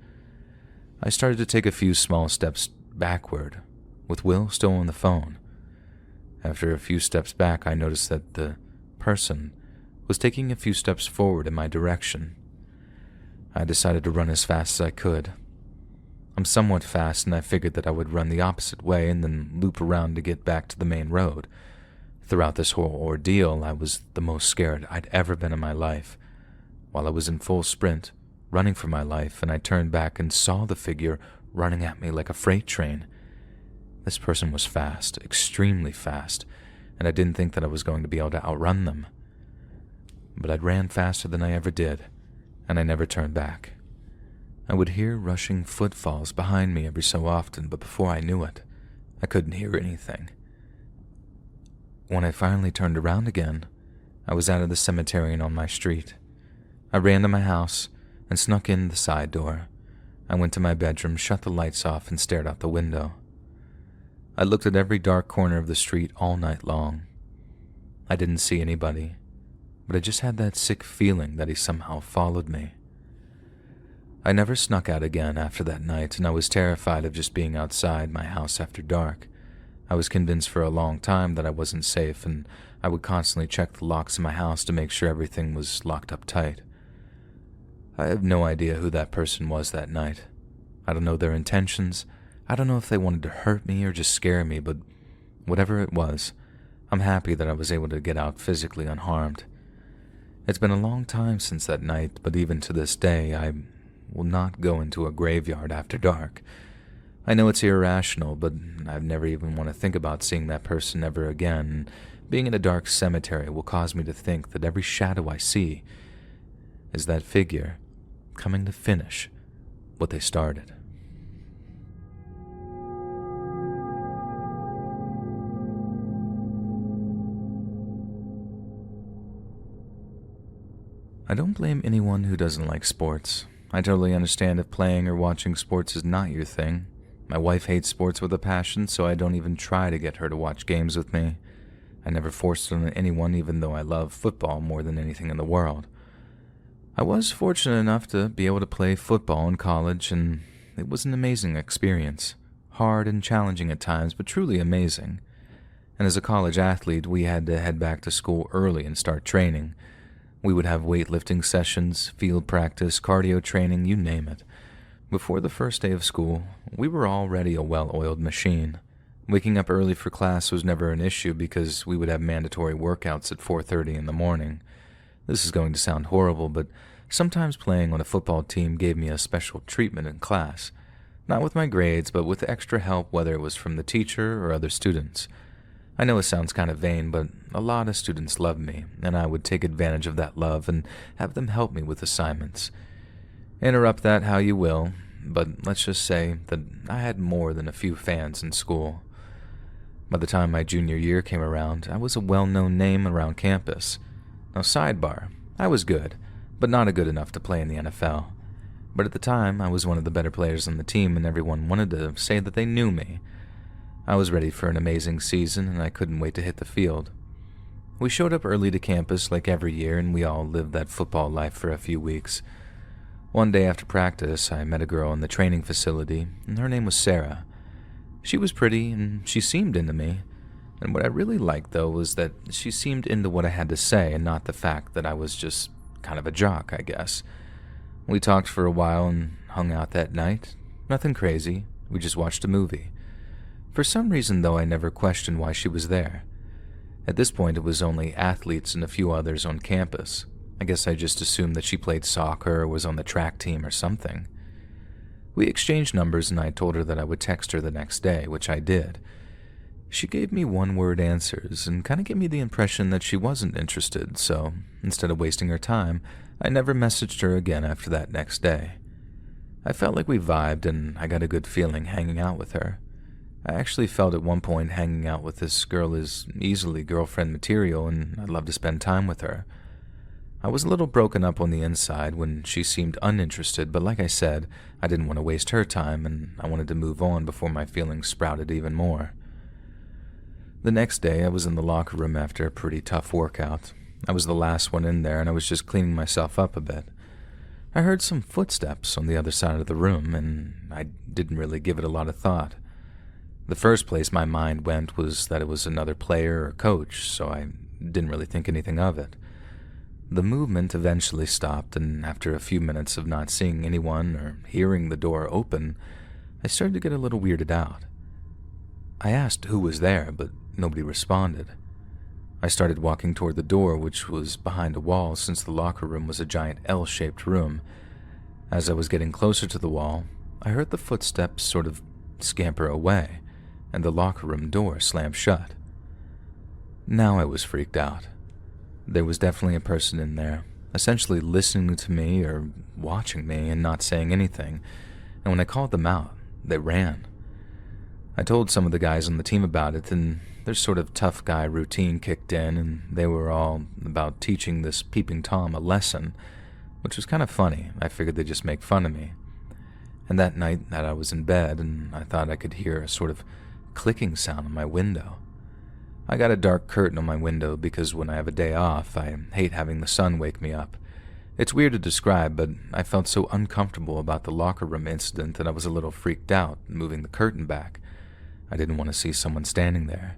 I started to take a few small steps backward, with Will still on the phone. After a few steps back, I noticed that the person was taking a few steps forward in my direction. I decided to run as fast as I could. I'm somewhat fast, and I figured that I would run the opposite way and then loop around to get back to the main road. Throughout this whole ordeal, I was the most scared I'd ever been in my life. While I was in full sprint, running for my life, and I turned back and saw the figure running at me like a freight train. This person was fast, extremely fast, and I didn't think that I was going to be able to outrun them. But I'd ran faster than I ever did, and I never turned back. I would hear rushing footfalls behind me every so often, but before I knew it, I couldn't hear anything. When I finally turned around again, I was out of the cemetery and on my street. I ran to my house and snuck in the side door. I went to my bedroom, shut the lights off, and stared out the window. I looked at every dark corner of the street all night long. I didn't see anybody, but I just had that sick feeling that he somehow followed me. I never snuck out again after that night, and I was terrified of just being outside my house after dark. I was convinced for a long time that I wasn't safe, and I would constantly check the locks in my house to make sure everything was locked up tight. I have no idea who that person was that night. I don't know their intentions. I don't know if they wanted to hurt me or just scare me, but whatever it was, I'm happy that I was able to get out physically unharmed. It's been a long time since that night, but even to this day, I will not go into a graveyard after dark. I know it's irrational, but I've never even want to think about seeing that person ever again. Being in a dark cemetery will cause me to think that every shadow I see is that figure coming to finish what they started. I don't blame anyone who doesn't like sports. I totally understand if playing or watching sports is not your thing. My wife hates sports with a passion, so I don't even try to get her to watch games with me. I never forced it on anyone, even though I love football more than anything in the world. I was fortunate enough to be able to play football in college, and it was an amazing experience. Hard and challenging at times, but truly amazing. and as a college athlete, we had to head back to school early and start training. We would have weightlifting sessions, field practice, cardio training, you name it. Before the first day of school, we were already a well-oiled machine. Waking up early for class was never an issue because we would have mandatory workouts at 4:30 in the morning. This is going to sound horrible, but sometimes playing on a football team gave me a special treatment in class. Not with my grades, but with extra help, whether it was from the teacher or other students. I know it sounds kind of vain, but a lot of students loved me, and I would take advantage of that love and have them help me with assignments. Interrupt that how you will, but let's just say that I had more than a few fans in school. By the time my junior year came around, I was a well-known name around campus. Now, sidebar, I was good, but not good enough to play in the NFL. But at the time, I was one of the better players on the team, and everyone wanted to say that they knew me. I was ready for an amazing season, and I couldn't wait to hit the field. We showed up early to campus like every year, and we all lived that football life for a few weeks. One day after practice, I met a girl in the training facility, and her name was Sarah. She was pretty, and she seemed into me. And what I really liked, though, was that she seemed into what I had to say and not the fact that I was just kind of a jock, I guess. We talked for a while and hung out that night. Nothing crazy. We just watched a movie. For some reason, though, I never questioned why she was there. At this point, it was only athletes and a few others on campus. I guess I just assumed that she played soccer or was on the track team or something. We exchanged numbers, and I told her that I would text her the next day, which I did. She gave me one-word answers and kind of gave me the impression that she wasn't interested, so instead of wasting her time, I never messaged her again after that next day. I felt like we vibed, and I got a good feeling hanging out with her. I actually felt at one point hanging out with this girl is easily girlfriend material, and I'd love to spend time with her. I was a little broken up on the inside when she seemed uninterested, but like I said, I didn't want to waste her time, and I wanted to move on before my feelings sprouted even more. The next day, I was in the locker room after a pretty tough workout. I was the last one in there, and I was just cleaning myself up a bit. I heard some footsteps on the other side of the room, and I didn't really give it a lot of thought. The first place my mind went was that it was another player or coach, so I didn't really think anything of it. The movement eventually stopped, and after a few minutes of not seeing anyone or hearing the door open, I started to get a little weirded out. I asked who was there, but nobody responded. I started walking toward the door, which was behind a wall since the locker room was a giant L-shaped room. As I was getting closer to the wall, I heard the footsteps sort of scamper away, and the locker room door slammed shut. Now I was freaked out. There was definitely a person in there, essentially listening to me or watching me and not saying anything, and when I called them out, they ran. I told some of the guys on the team about it, and their sort of tough guy routine kicked in, and they were all about teaching this peeping Tom a lesson, which was kind of funny. I figured they'd just make fun of me. And that night that I was in bed, and I thought I could hear a sort of clicking sound on my window. I got a dark curtain on my window because when I have a day off, I hate having the sun wake me up. It's weird to describe, but I felt so uncomfortable about the locker room incident that I was a little freaked out, moving the curtain back. I didn't want to see someone standing there.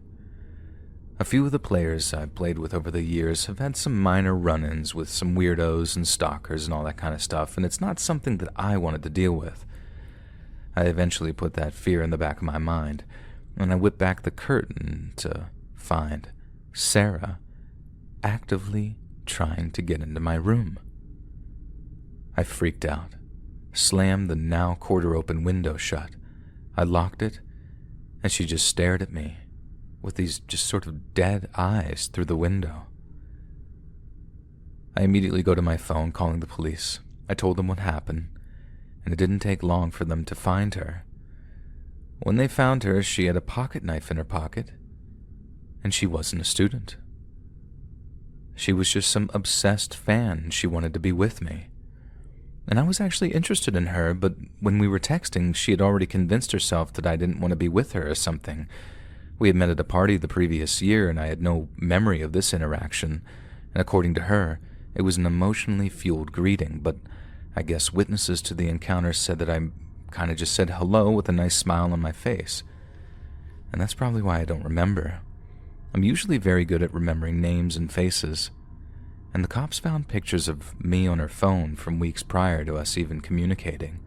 A few of the players I've played with over the years have had some minor run-ins with some weirdos and stalkers and all that kind of stuff, and it's not something that I wanted to deal with. I eventually put that fear in the back of my mind, and I whipped back the curtain to find Sarah actively trying to get into my room. I freaked out, slammed the now quarter-open window shut. I locked it, and she just stared at me with these just sort of dead eyes through the window. I immediately go to my phone, calling the police. I told them what happened, and it didn't take long for them to find her. When they found her, she had a pocket knife in her pocket, and she wasn't a student. She was just some obsessed fan, and she wanted to be with me. And I was actually interested in her, but when we were texting, she had already convinced herself that I didn't want to be with her or something. We had met at a party the previous year, and I had no memory of this interaction, and according to her, it was an emotionally fueled greeting, but I guess witnesses to the encounter said that I kind of just said hello with a nice smile on my face. And that's probably why I don't remember. I'm usually very good at remembering names and faces, and the cops found pictures of me on her phone from weeks prior to us even communicating.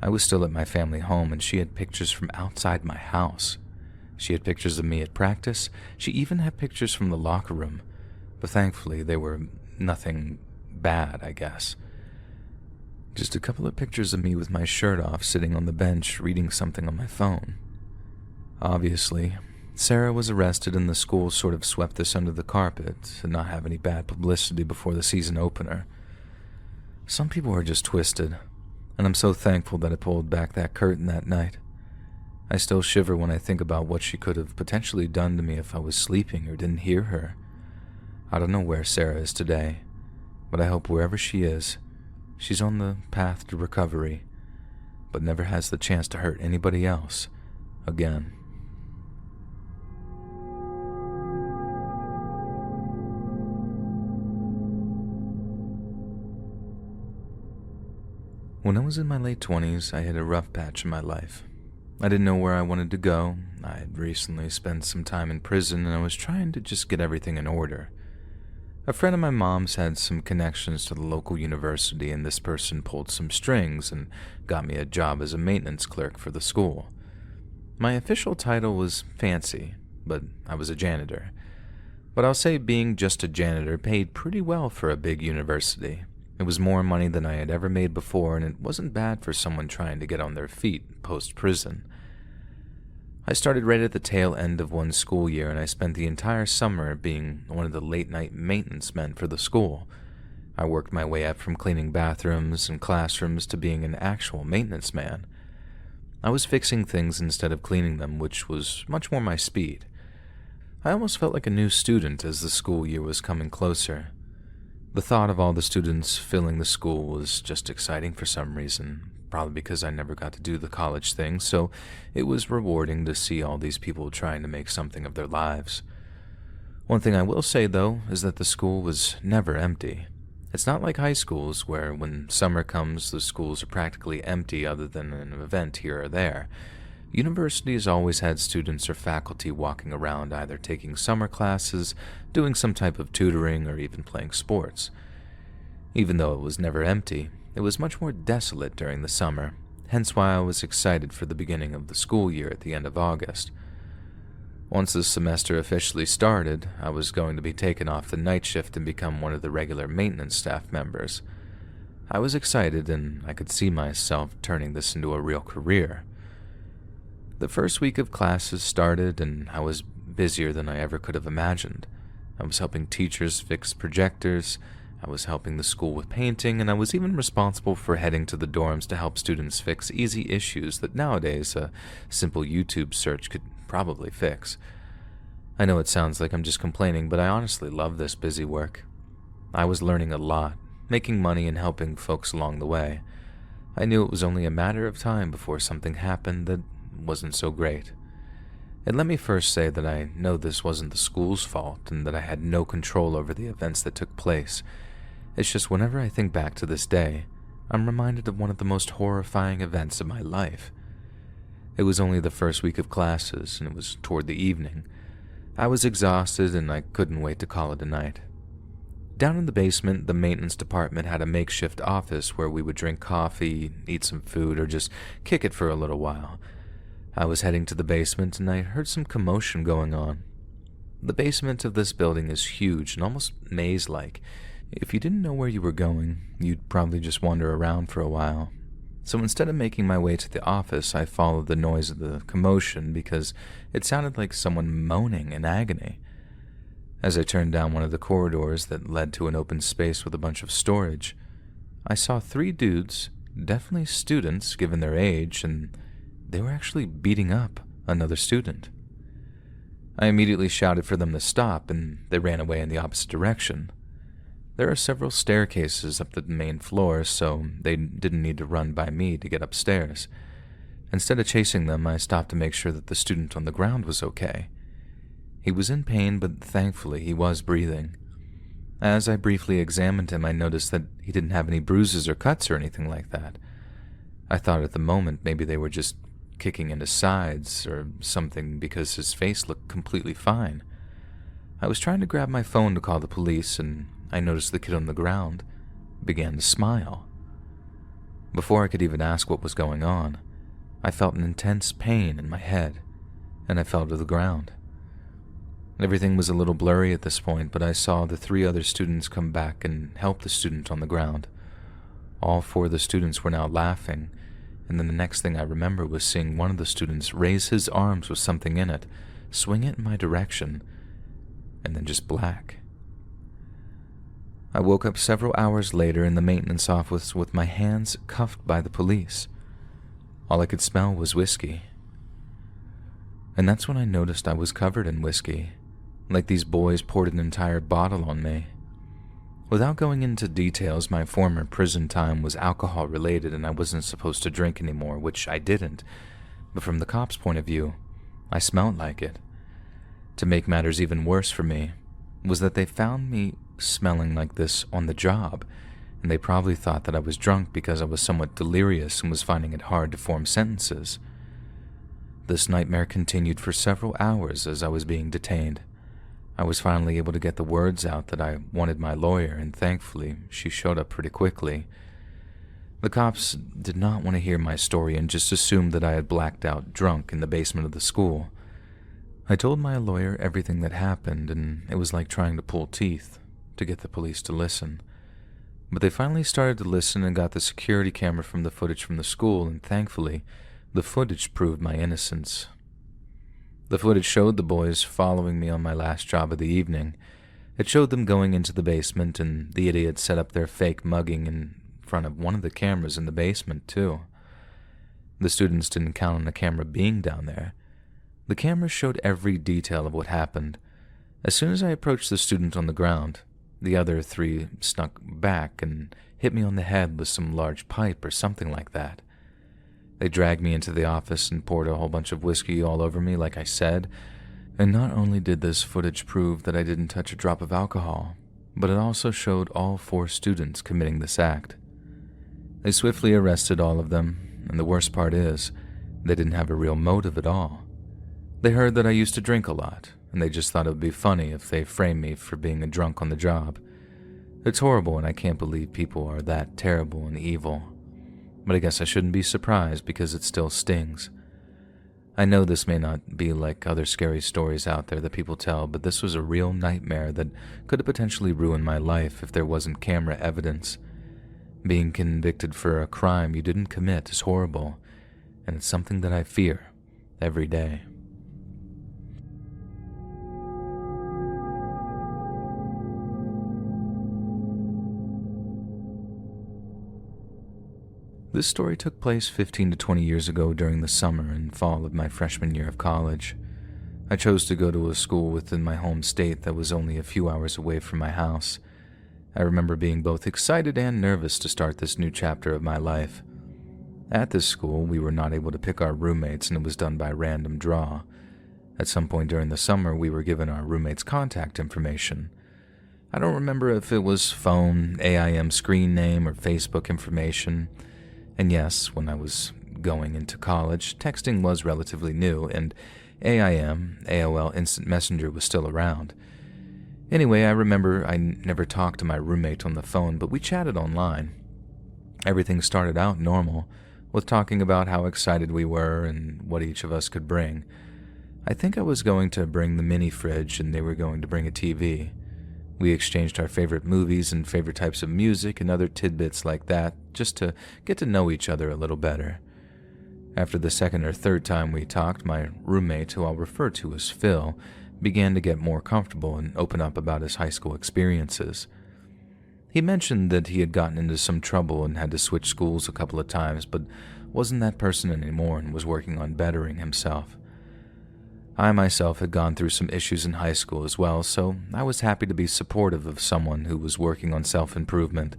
I was still at my family home, and she had pictures from outside my house. She had pictures of me at practice. She even had pictures from the locker room, but thankfully they were nothing bad, I guess. Just a couple of pictures of me with my shirt off, sitting on the bench, reading something on my phone. Obviously, Sarah was arrested and the school sort of swept this under the carpet to not have any bad publicity before the season opener. Some people are just twisted, and I'm so thankful that I pulled back that curtain that night. I still shiver when I think about what she could have potentially done to me if I was sleeping or didn't hear her. I don't know where Sarah is today, but I hope wherever she is, she's on the path to recovery, but never has the chance to hurt anybody else again. When I was in my late 20s, I hit a rough patch in my life. I didn't know where I wanted to go. I had recently spent some time in prison, and I was trying to just get everything in order. A friend of my mom's had some connections to the local university, and this person pulled some strings and got me a job as a maintenance clerk for the school. My official title was fancy, but I was a janitor. But I'll say being just a janitor paid pretty well for a big university. It was more money than I had ever made before, and it wasn't bad for someone trying to get on their feet post-prison. I started right at the tail end of one school year, and I spent the entire summer being one of the late-night maintenance men for the school. I worked my way up from cleaning bathrooms and classrooms to being an actual maintenance man. I was fixing things instead of cleaning them, which was much more my speed. I almost felt like a new student as the school year was coming closer. The thought of all the students filling the school was just exciting for some reason, probably because I never got to do the college thing, so it was rewarding to see all these people trying to make something of their lives. One thing I will say, though, is that the school was never empty. It's not like high schools, where when summer comes, the schools are practically empty other than an event here or there. Universities always had students or faculty walking around, either taking summer classes, doing some type of tutoring, or even playing sports. Even though it was never empty, it was much more desolate during the summer, hence why I was excited for the beginning of the school year at the end of August. Once the semester officially started, I was going to be taken off the night shift and become one of the regular maintenance staff members. I was excited, and I could see myself turning this into a real career. The first week of classes started, and I was busier than I ever could have imagined. I was helping teachers fix projectors, I was helping the school with painting, and I was even responsible for heading to the dorms to help students fix easy issues that nowadays a simple YouTube search could probably fix. I know it sounds like I'm just complaining, but I honestly love this busy work. I was learning a lot, making money and helping folks along the way. I knew it was only a matter of time before something happened that wasn't so great. And let me first say that I know this wasn't the school's fault and that I had no control over the events that took place. It's just whenever I think back to this day, I'm reminded of one of the most horrifying events of my life. It was only the first week of classes, and it was toward the evening. I was exhausted, and I couldn't wait to call it a night. Down in the basement, the maintenance department had a makeshift office where we would drink coffee, eat some food, or just kick it for a little while. I was heading to the basement, and I heard some commotion going on. The basement of this building is huge and almost maze-like. If you didn't know where you were going, you'd probably just wander around for a while. So instead of making my way to the office, I followed the noise of the commotion because it sounded like someone moaning in agony. As I turned down one of the corridors that led to an open space with a bunch of storage, I saw 3 dudes, definitely students given their age, and they were actually beating up another student. I immediately shouted for them to stop, and they ran away in the opposite direction. There are several staircases up the main floor, so they didn't need to run by me to get upstairs. Instead of chasing them, I stopped to make sure that the student on the ground was okay. He was in pain, but thankfully he was breathing. As I briefly examined him, I noticed that he didn't have any bruises or cuts or anything like that. I thought at the moment maybe they were just kicking into sides or something because his face looked completely fine. I was trying to grab my phone to call the police, and I noticed the kid on the ground began to smile. Before I could even ask what was going on, I felt an intense pain in my head, and I fell to the ground. Everything was a little blurry at this point, but I saw the 3 other students come back and help the student on the ground. All 4 of the students were now laughing, and then the next thing I remember was seeing one of the students raise his arms with something in it, swing it in my direction, and then just black. I woke up several hours later in the maintenance office with my hands cuffed by the police. All I could smell was whiskey. And that's when I noticed I was covered in whiskey, like these boys poured an entire bottle on me. Without going into details, my former prison time was alcohol related and I wasn't supposed to drink anymore, which I didn't. But from the cops' point of view, I smelled like it. To make matters even worse for me was that they found me smelling like this on the job, and they probably thought that I was drunk because I was somewhat delirious and was finding it hard to form sentences. This nightmare continued for several hours as I was being detained. I was finally able to get the words out that I wanted my lawyer, and thankfully, she showed up pretty quickly. The cops did not want to hear my story and just assumed that I had blacked out drunk in the basement of the school. I told my lawyer everything that happened, and it was like trying to pull teeth to get the police to listen. But they finally started to listen and got the security camera from the footage from the school, and thankfully, the footage proved my innocence. The footage showed the boys following me on my last job of the evening. It showed them going into the basement, and the idiot set up their fake mugging in front of one of the cameras in the basement, too. The students didn't count on the camera being down there. The camera showed every detail of what happened. As soon as I approached the student on the ground, the other 3 snuck back and hit me on the head with some large pipe or something like that. They dragged me into the office and poured a whole bunch of whiskey all over me, like I said, and not only did this footage prove that I didn't touch a drop of alcohol, but it also showed all 4 students committing this act. They swiftly arrested all of them, and the worst part is, they didn't have a real motive at all. They heard that I used to drink a lot, and they just thought it would be funny if they framed me for being a drunk on the job. It's horrible, and I can't believe people are that terrible and evil. But I guess I shouldn't be surprised because it still stings. I know this may not be like other scary stories out there that people tell, but this was a real nightmare that could have potentially ruined my life if there wasn't camera evidence. Being convicted for a crime you didn't commit is horrible, and it's something that I fear every day. This story took place 15 to 20 years ago during the summer and fall of my freshman year of college. I chose to go to a school within my home state that was only a few hours away from my house. I remember being both excited and nervous to start this new chapter of my life. At this school, we were not able to pick our roommates, and it was done by random draw. At some point during the summer, we were given our roommates' contact information. I don't remember if it was phone, AIM screen name, or Facebook information. And yes, when I was going into college, texting was relatively new, and AIM, AOL Instant Messenger, was still around. Anyway, I remember I never talked to my roommate on the phone, but we chatted online. Everything started out normal, with talking about how excited we were and what each of us could bring. I think I was going to bring the mini fridge, and they were going to bring a TV. We exchanged our favorite movies and favorite types of music and other tidbits like that, just to get to know each other a little better. After the second or third time we talked, my roommate, who I'll refer to as Phil, began to get more comfortable and open up about his high school experiences. He mentioned that he had gotten into some trouble and had to switch schools a couple of times, but wasn't that person anymore and was working on bettering himself. I myself had gone through some issues in high school as well, so I was happy to be supportive of someone who was working on self-improvement.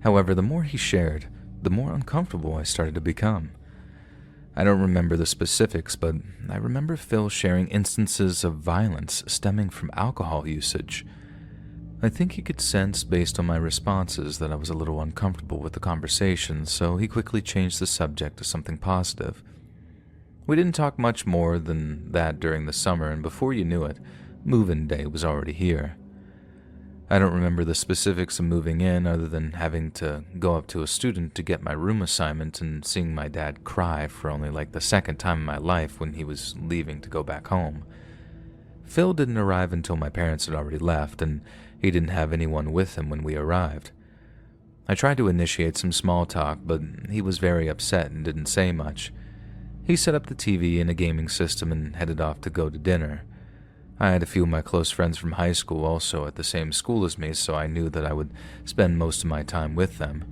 However, the more he shared, the more uncomfortable I started to become. I don't remember the specifics, but I remember Phil sharing instances of violence stemming from alcohol usage. I think he could sense based on my responses that I was a little uncomfortable with the conversation, so he quickly changed the subject to something positive. We didn't talk much more than that during the summer, and before you knew it, Move-in day was already here. I don't remember the specifics of moving in other than having to go up to a student to get my room assignment and seeing my dad cry for only like the second time in my life when he was leaving to go back home. Phil didn't arrive until my parents had already left, and he didn't have anyone with him when we arrived. I tried to initiate some small talk, but he was very upset and didn't say much. He set up the TV and a gaming system and headed off to go to dinner. I had a few of my close friends from high school also at the same school as me, so I knew that I would spend most of my time with them.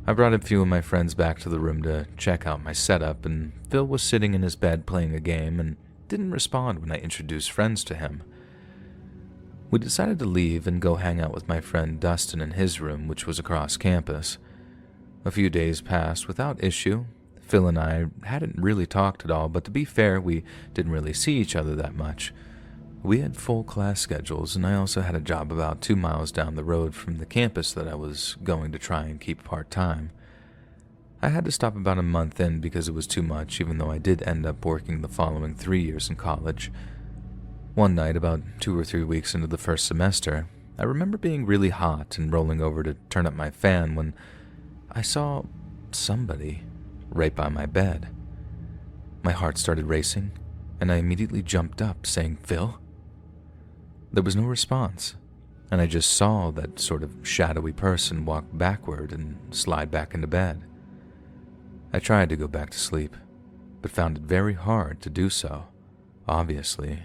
I brought a few of my friends back to the room to check out my setup, and Phil was sitting in his bed playing a game and didn't respond when I introduced friends to him. We decided to leave and go hang out with my friend Dustin in his room, which was across campus. A few days passed without issue. Phil and I hadn't really talked at all, but to be fair, we didn't really see each other that much. We had full class schedules, and I also had a job about 2 miles down the road from the campus that I was going to try and keep part-time. I had to stop about a month in because it was too much, even though I did end up working the following 3 years in college. One night, about 2 or 3 weeks into the first semester, I remember being really hot and rolling over to turn up my fan when I saw somebody right by my bed. My heart started racing, and I immediately jumped up, saying, "Phil?" There was no response, and I just saw that sort of shadowy person walk backward and slide back into bed. I tried to go back to sleep, but found it very hard to do so, obviously.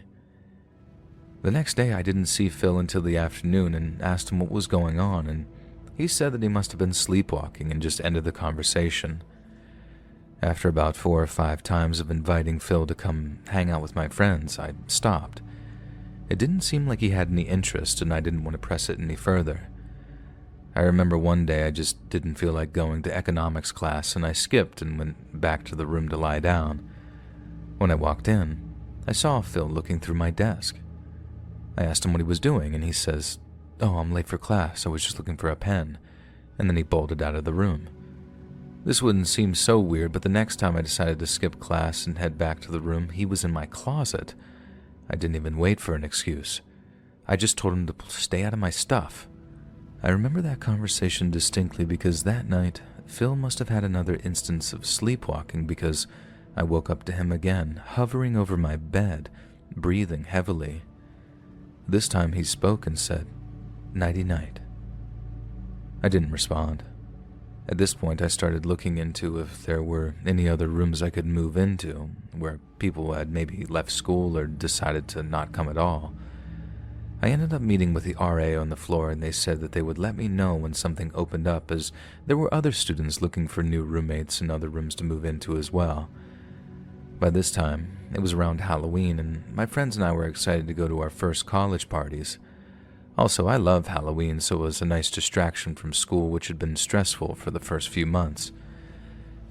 The next day I didn't see Phil until the afternoon and asked him what was going on, and he said that he must have been sleepwalking and just ended the conversation. After about 4 or 5 times of inviting Phil to come hang out with my friends, I stopped. It didn't seem like he had any interest, and I didn't want to press it any further. I remember one day I just didn't feel like going to economics class, and I skipped and went back to the room to lie down. When I walked in, I saw Phil looking through my desk. I asked him what he was doing, and he says, "Oh, I'm late for class, I was just looking for a pen," and then he bolted out of the room. This wouldn't seem so weird, but the next time I decided to skip class and head back to the room, he was in my closet. I didn't even wait for an excuse. I just told him to stay out of my stuff. I remember that conversation distinctly because that night, Phil must have had another instance of sleepwalking because I woke up to him again, hovering over my bed, breathing heavily. This time he spoke and said, "Nighty-night." I didn't respond. At this point, I started looking into if there were any other rooms I could move into, where people had maybe left school or decided to not come at all. I ended up meeting with the RA on the floor, and they said that they would let me know when something opened up, as there were other students looking for new roommates and other rooms to move into as well. By this time, it was around Halloween, and my friends and I were excited to go to our first college parties. Also, I love Halloween, so it was a nice distraction from school, which had been stressful for the first few months.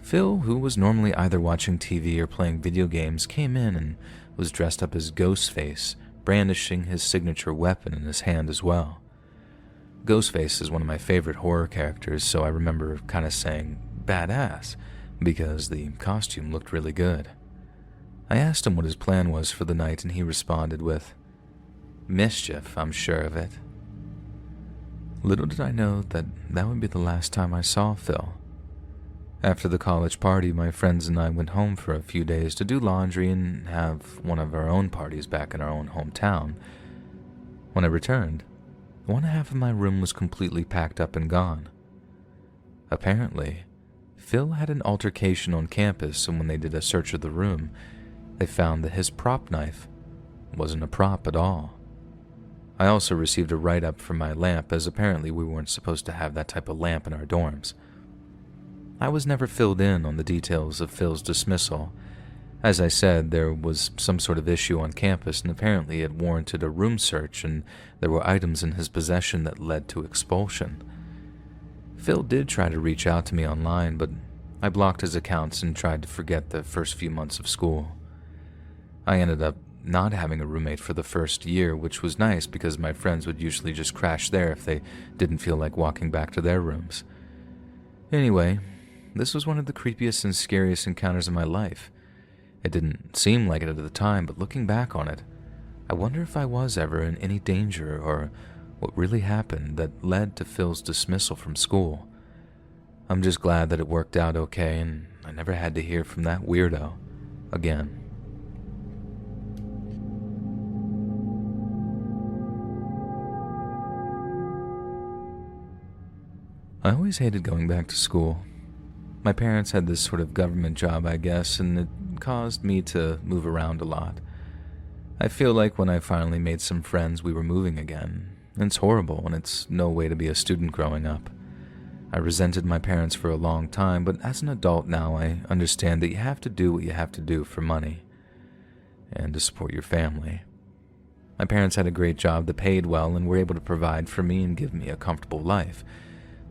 Phil, who was normally either watching TV or playing video games, came in and was dressed up as Ghostface, brandishing his signature weapon in his hand as well. Ghostface is one of my favorite horror characters, so I remember kind of saying, "badass," because the costume looked really good. I asked him what his plan was for the night, and he responded with, "Mischief, I'm sure of it." Little did I know that that would be the last time I saw Phil. After the college party, my friends and I went home for a few days to do laundry and have one of our own parties back in our own hometown. When I returned, one half of my room was completely packed up and gone. Apparently, Phil had an altercation on campus, and when they did a search of the room, they found that his prop knife wasn't a prop at all. I also received a write-up for my lamp, as apparently we weren't supposed to have that type of lamp in our dorms. I was never filled in on the details of Phil's dismissal. As I said, there was some sort of issue on campus, and apparently it warranted a room search, and there were items in his possession that led to expulsion. Phil did try to reach out to me online, but I blocked his accounts and tried to forget the first few months of school. I ended up not having a roommate for the first year, which was nice because my friends would usually just crash there if they didn't feel like walking back to their rooms. Anyway, this was one of the creepiest and scariest encounters of my life. It didn't seem like it at the time, but looking back on it, I wonder if I was ever in any danger or what really happened that led to Phil's dismissal from school. I'm just glad that it worked out okay and I never had to hear from that weirdo again. I always hated going back to school. My parents had this sort of government job, I guess, and it caused me to move around a lot. I feel like when I finally made some friends, we were moving again. It's horrible, and it's no way to be a student growing up. I resented my parents for a long time, but as an adult now, I understand that you have to do what you have to do for money and to support your family. My parents had a great job that paid well and were able to provide for me and give me a comfortable life.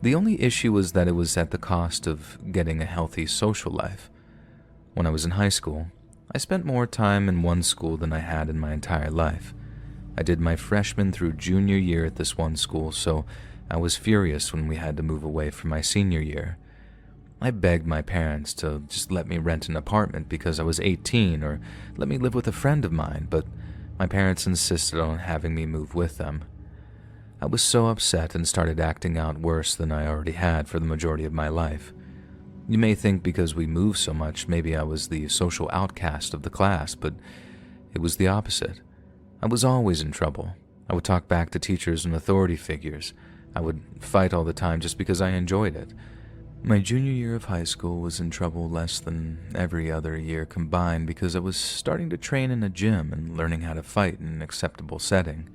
The only issue was that it was at the cost of getting a healthy social life. When I was in high school, I spent more time in one school than I had in my entire life. I did my freshman through junior year at this one school, so I was furious when we had to move away for my senior year. I begged my parents to just let me rent an apartment because I was 18 or let me live with a friend of mine, but my parents insisted on having me move with them. I was so upset and started acting out worse than I already had for the majority of my life. You may think because we moved so much, maybe I was the social outcast of the class, but it was the opposite. I was always in trouble. I would talk back to teachers and authority figures. I would fight all the time just because I enjoyed it. My junior year of high school was in trouble less than every other year combined because I was starting to train in a gym and learning how to fight in an acceptable setting.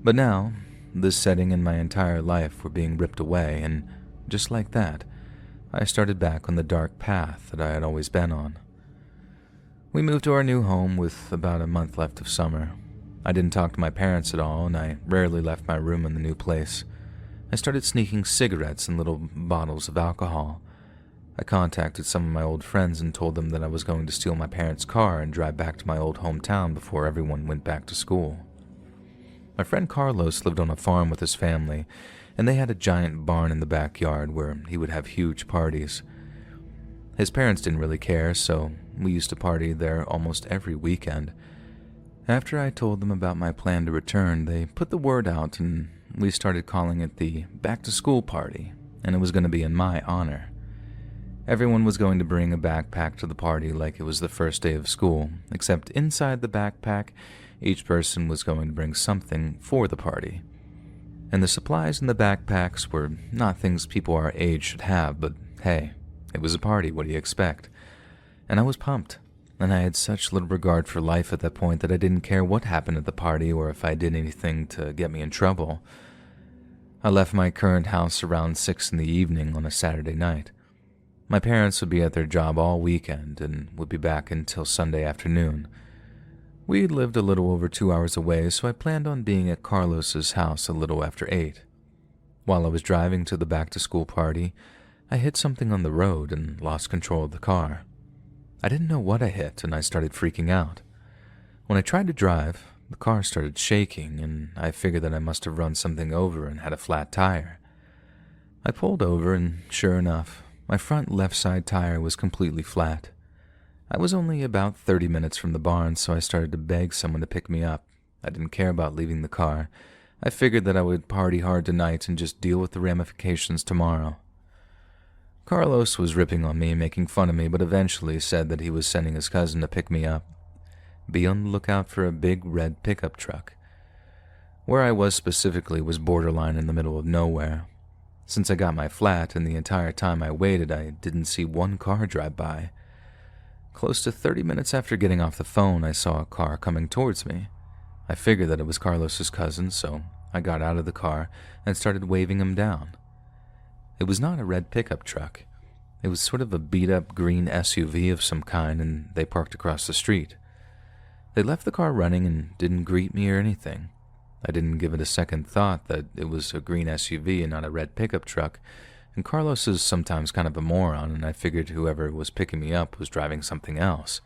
But now, this setting and my entire life were being ripped away, and just like that, I started back on the dark path that I had always been on. We moved to our new home with about a month left of summer. I didn't talk to my parents at all, and I rarely left my room in the new place. I started sneaking cigarettes and little bottles of alcohol. I contacted some of my old friends and told them that I was going to steal my parents' car and drive back to my old hometown before everyone went back to school. My friend Carlos lived on a farm with his family, and they had a giant barn in the backyard where he would have huge parties. His parents didn't really care, so we used to party there almost every weekend. After I told them about my plan to return, they put the word out and we started calling it the back-to-school party, and it was going to be in my honor. Everyone was going to bring a backpack to the party like it was the first day of school, except inside the backpack, each person was going to bring something for the party. And the supplies in the backpacks were not things people our age should have, but hey, it was a party, what do you expect? And I was pumped, and I had such little regard for life at that point that I didn't care what happened at the party or if I did anything to get me in trouble. I left my current house around 6 in the evening on a Saturday night. My parents would be at their job all weekend and would be back until Sunday afternoon. We lived a little over 2 hours away, so I planned on being at Carlos's house a little after 8. While I was driving to the back-to-school party, I hit something on the road and lost control of the car. I didn't know what I hit, and I started freaking out. When I tried to drive, the car started shaking, and I figured that I must have run something over and had a flat tire. I pulled over, and sure enough, my front left side tire was completely flat. I was only about 30 minutes from the barn, so I started to beg someone to pick me up. I didn't care about leaving the car. I figured that I would party hard tonight and just deal with the ramifications tomorrow. Carlos was ripping on me and making fun of me, but eventually said that he was sending his cousin to pick me up. Be on the lookout for a big red pickup truck. Where I was specifically was borderline in the middle of nowhere. Since I got my flat and the entire time I waited, I didn't see one car drive by. Close to 30 minutes after getting off the phone, I saw a car coming towards me. I figured that it was Carlos's cousin, so I got out of the car and started waving him down. It was not a red pickup truck. It was sort of a beat-up green SUV of some kind, and they parked across the street. They left the car running and didn't greet me or anything. I didn't give it a second thought that it was a green SUV and not a red pickup truck, and Carlos is sometimes kind of a moron, and I figured whoever was picking me up was driving something else.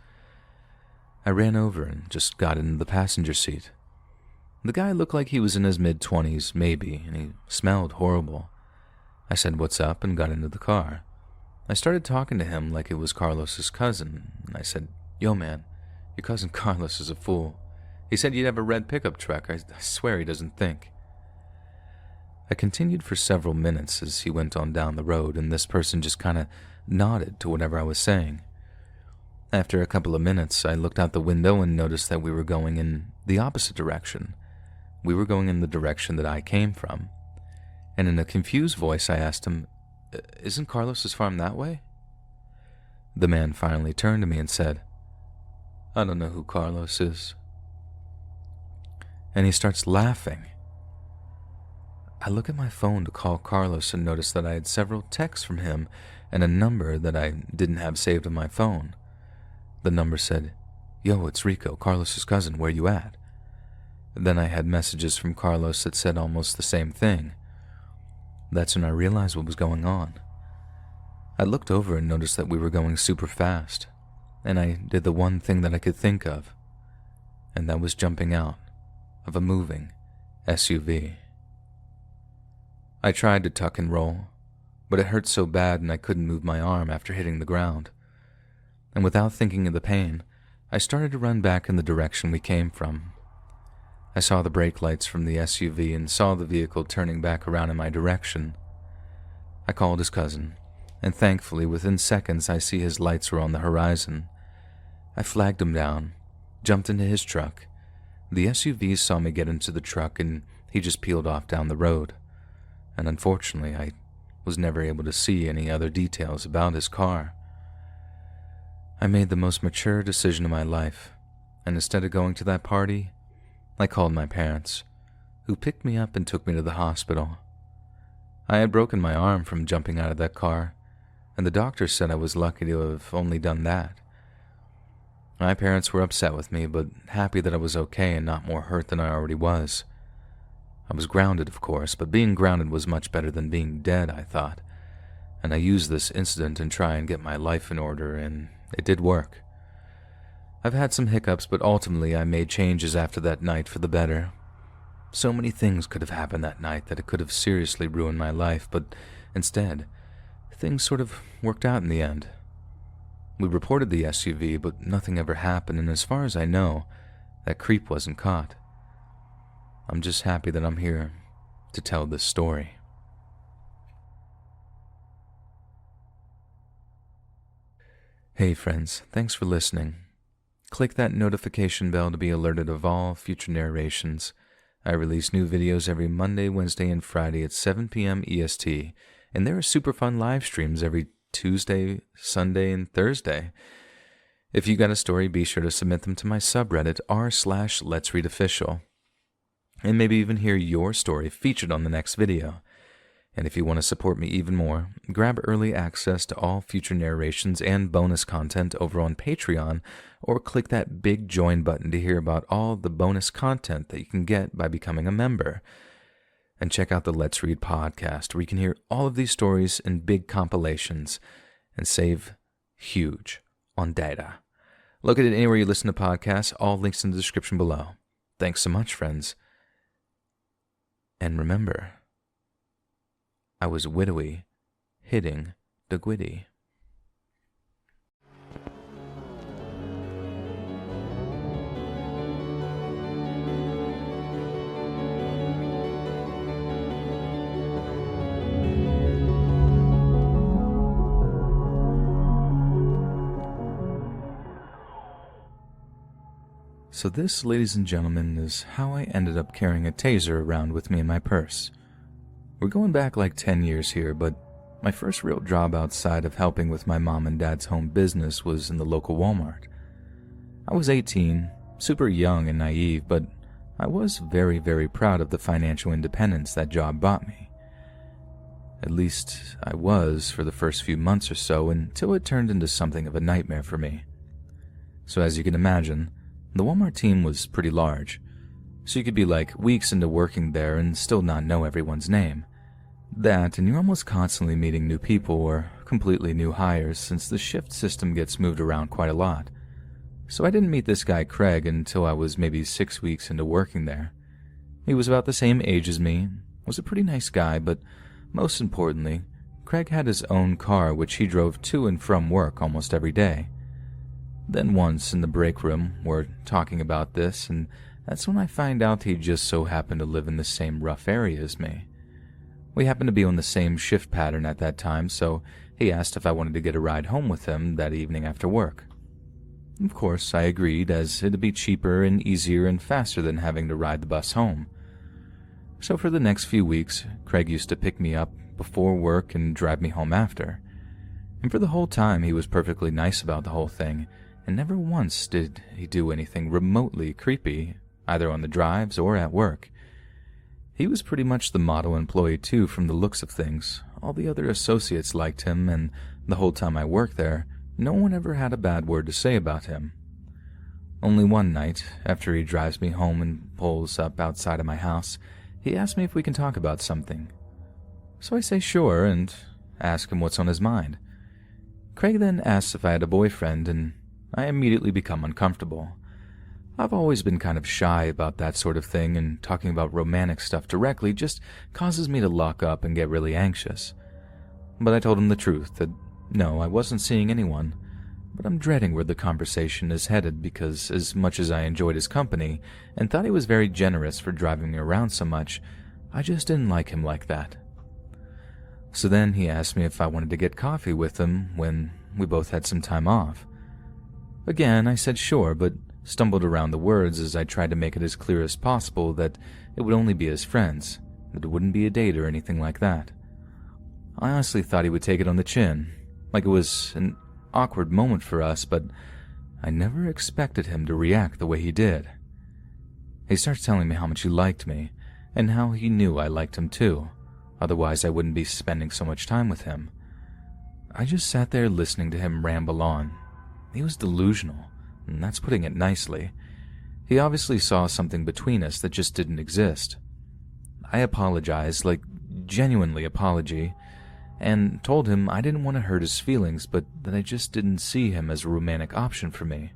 I ran over and just got into the passenger seat. The guy looked like he was in his mid-20s, maybe, and he smelled horrible. I said what's up and got into the car. I started talking to him like it was Carlos's cousin, and I said, "Yo man, your cousin Carlos is a fool. He said you'd have a red pickup truck. I swear he doesn't think. I continued for several minutes as he went on down the road, and this person just kind of nodded to whatever I was saying. After a couple of minutes, I looked out the window and noticed that we were going in the opposite direction. We were going in the direction that I came from. And in a confused voice, I asked him, "Isn't Carlos's farm that way?" The man finally turned to me and said, "I don't know who Carlos is." And he starts laughing. I look at my phone to call Carlos and notice that I had several texts from him and a number that I didn't have saved on my phone. The number said, "Yo, it's Rico, Carlos's cousin, where you at?" Then I had messages from Carlos that said almost the same thing. That's when I realized what was going on. I looked over and noticed that we were going super fast, and I did the one thing that I could think of, and that was jumping out of a moving SUV. I tried to tuck and roll, but it hurt so bad and I couldn't move my arm after hitting the ground. And without thinking of the pain, I started to run back in the direction we came from. I saw the brake lights from the SUV and saw the vehicle turning back around in my direction. I called his cousin, and thankfully within seconds I see his lights were on the horizon. I flagged him down, jumped into his truck. The SUV saw me get into the truck and he just peeled off down the road. And unfortunately, I was never able to see any other details about his car. I made the most mature decision of my life, and instead of going to that party, I called my parents, who picked me up and took me to the hospital. I had broken my arm from jumping out of that car, and the doctor said I was lucky to have only done that. My parents were upset with me, but happy that I was okay and not more hurt than I already was. I was grounded, of course, but being grounded was much better than being dead, I thought, and I used this incident to try and get my life in order, and it did work. I've had some hiccups, but ultimately I made changes after that night for the better. So many things could have happened that night that it could have seriously ruined my life, but instead, things sort of worked out in the end. We reported the SUV, but nothing ever happened, and as far as I know, that creep wasn't caught. I'm just happy that I'm here to tell this story. Hey friends, thanks for listening. Click that notification bell to be alerted of all future narrations. I release new videos every Monday, Wednesday, and Friday at 7 p.m. EST, and there are super fun live streams every Tuesday, Sunday, and Thursday. If you got a story, be sure to submit them to my subreddit r/Let'sReadOfficial, and maybe even hear your story featured on the next video. And if you want to support me even more, grab early access to all future narrations and bonus content over on Patreon, or click that big join button to hear about all the bonus content that you can get by becoming a member. And check out the Let's Read podcast, where you can hear all of these stories in big compilations and save huge on data. Located anywhere you listen to podcasts, all links in the description below. Thanks so much, friends. And remember, I was widowy, hitting the gwitty. So this, ladies and gentlemen, is how I ended up carrying a taser around with me in my purse. We're going back like 10 years here, but my first real job outside of helping with my mom and dad's home business was in the local Walmart. I was 18, super young and naive, but I was very, very proud of the financial independence that job brought me. At least I was for the first few months or so, until it turned into something of a nightmare for me. So as you can imagine, the Walmart team was pretty large, so you could be like weeks into working there and still not know everyone's name. That, and you're almost constantly meeting new people or completely new hires, since the shift system gets moved around quite a lot. So I didn't meet this guy Craig until I was maybe 6 weeks into working there. He was about the same age as me, was a pretty nice guy, but most importantly, Craig had his own car which he drove to and from work almost every day. Then once in the break room, we're talking about this, and that's when I find out he just so happened to live in the same rough area as me. We happened to be on the same shift pattern at that time, so he asked if I wanted to get a ride home with him that evening after work. Of course, I agreed, as it'd be cheaper and easier and faster than having to ride the bus home. So for the next few weeks, Craig used to pick me up before work and drive me home after. And for the whole time, he was perfectly nice about the whole thing, and never once did he do anything remotely creepy, either on the drives or at work. He was pretty much the model employee too, from the looks of things. All the other associates liked him, and the whole time I worked there, no one ever had a bad word to say about him. Only one night, after he drives me home and pulls up outside of my house, he asked me if we can talk about something. So I say sure, and ask him what's on his mind. Craig then asks if I had a boyfriend, and I immediately become uncomfortable. I've always been kind of shy about that sort of thing, and talking about romantic stuff directly just causes me to lock up and get really anxious. But I told him the truth, that no, I wasn't seeing anyone, but I'm dreading where the conversation is headed because as much as I enjoyed his company and thought he was very generous for driving me around so much, I just didn't like him like that. So then he asked me if I wanted to get coffee with him when we both had some time off. Again, I said sure, but stumbled around the words as I tried to make it as clear as possible that it would only be as friends, that it wouldn't be a date or anything like that. I honestly thought he would take it on the chin, like it was an awkward moment for us, but I never expected him to react the way he did. He starts telling me how much he liked me, and how he knew I liked him too, otherwise I wouldn't be spending so much time with him. I just sat there listening to him ramble on. He was delusional, and that's putting it nicely. He obviously saw something between us that just didn't exist. I apologized, like genuinely apology, and told him I didn't want to hurt his feelings, but that I just didn't see him as a romantic option for me.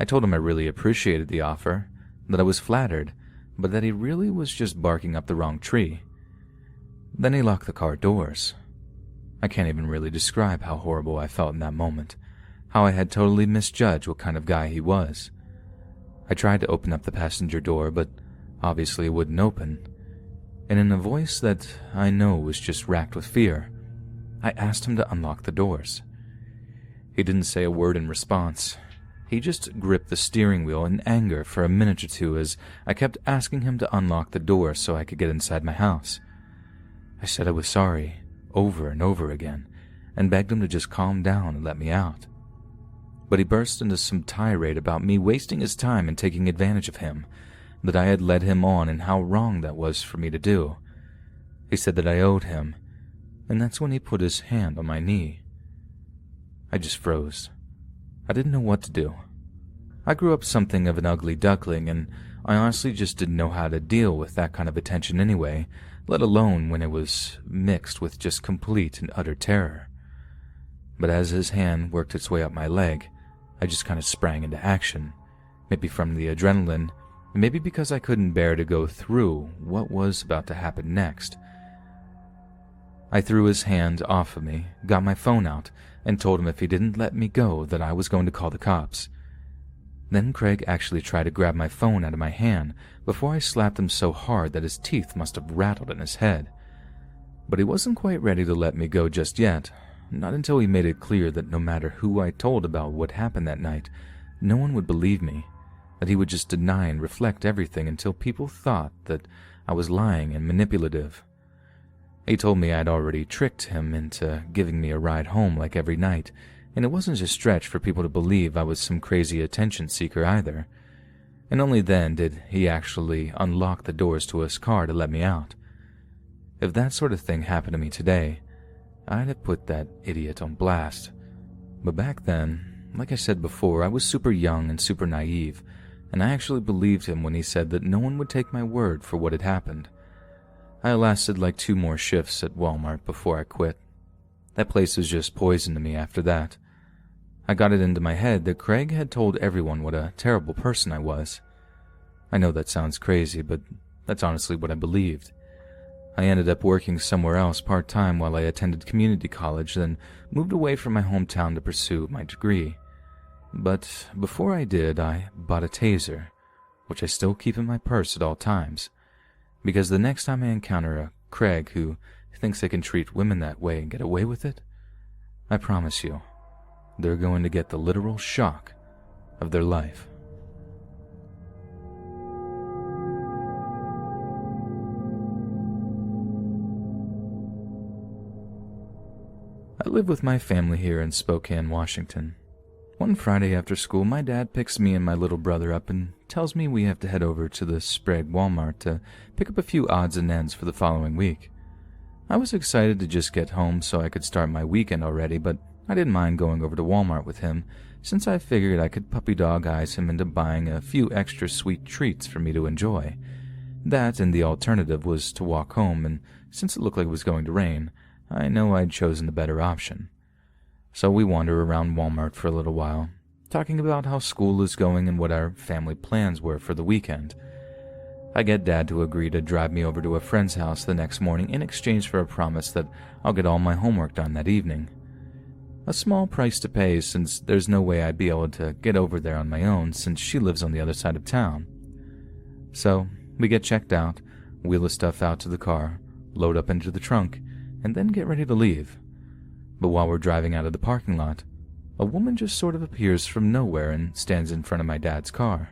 I told him I really appreciated the offer, that I was flattered, but that he really was just barking up the wrong tree. Then he locked the car doors. I can't even really describe how horrible I felt in that moment, how I had totally misjudged what kind of guy he was. I tried to open up the passenger door, but obviously it wouldn't open. And in a voice that I know was just racked with fear, I asked him to unlock the doors. He didn't say a word in response. He just gripped the steering wheel in anger for a minute or two as I kept asking him to unlock the door so I could get inside my house. I said I was sorry, over and over again, and begged him to just calm down and let me out. But he burst into some tirade about me wasting his time and taking advantage of him, that I had led him on and how wrong that was for me to do. He said that I owed him, and that's when he put his hand on my knee. I just froze. I didn't know what to do. I grew up something of an ugly duckling, and I honestly just didn't know how to deal with that kind of attention anyway, let alone when it was mixed with just complete and utter terror. But as his hand worked its way up my leg, I just kind of sprang into action, maybe from the adrenaline, maybe because I couldn't bear to go through what was about to happen next. I threw his hand off of me, got my phone out, and told him if he didn't let me go that I was going to call the cops. Then Craig actually tried to grab my phone out of my hand before I slapped him so hard that his teeth must have rattled in his head. But he wasn't quite ready to let me go just yet, not until he made it clear that no matter who I told about what happened that night, no one would believe me, that he would just deny and reflect everything until people thought that I was lying and manipulative. He told me I'd already tricked him into giving me a ride home like every night, and it wasn't a stretch for people to believe I was some crazy attention seeker either. And only then did he actually unlock the doors to his car to let me out. If that sort of thing happened to me today, I'd have put that idiot on blast. But back then, like I said before, I was super young and super naive, and I actually believed him when he said that no one would take my word for what had happened. I lasted like 2 more shifts at Walmart before I quit. That place was just poison to me after that. I got it into my head that Craig had told everyone what a terrible person I was. I know that sounds crazy, but that's honestly what I believed. I ended up working somewhere else part-time while I attended community college, then moved away from my hometown to pursue my degree. But before I did, I bought a taser, which I still keep in my purse at all times, because the next time I encounter a Craig who thinks they can treat women that way and get away with it, I promise you, they're going to get the literal shock of their life. I live with my family here in Spokane, Washington. One Friday after school, my dad picks me and my little brother up and tells me we have to head over to the Sprague Walmart to pick up a few odds and ends for the following week. I was excited to just get home so I could start my weekend already, but I didn't mind going over to Walmart with him, since I figured I could puppy dog eyes him into buying a few extra sweet treats for me to enjoy. That and the alternative was to walk home, and since it looked like it was going to rain, I know I'd chosen the better option. So we wander around Walmart for a little while, talking about how school is going and what our family plans were for the weekend. I get Dad to agree to drive me over to a friend's house the next morning in exchange for a promise that I'll get all my homework done that evening. A small price to pay, since there's no way I'd be able to get over there on my own since she lives on the other side of town. So we get checked out, wheel the stuff out to the car, load up into the trunk, and then get ready to leave. But while we're driving out of the parking lot, a woman just sort of appears from nowhere and stands in front of my dad's car.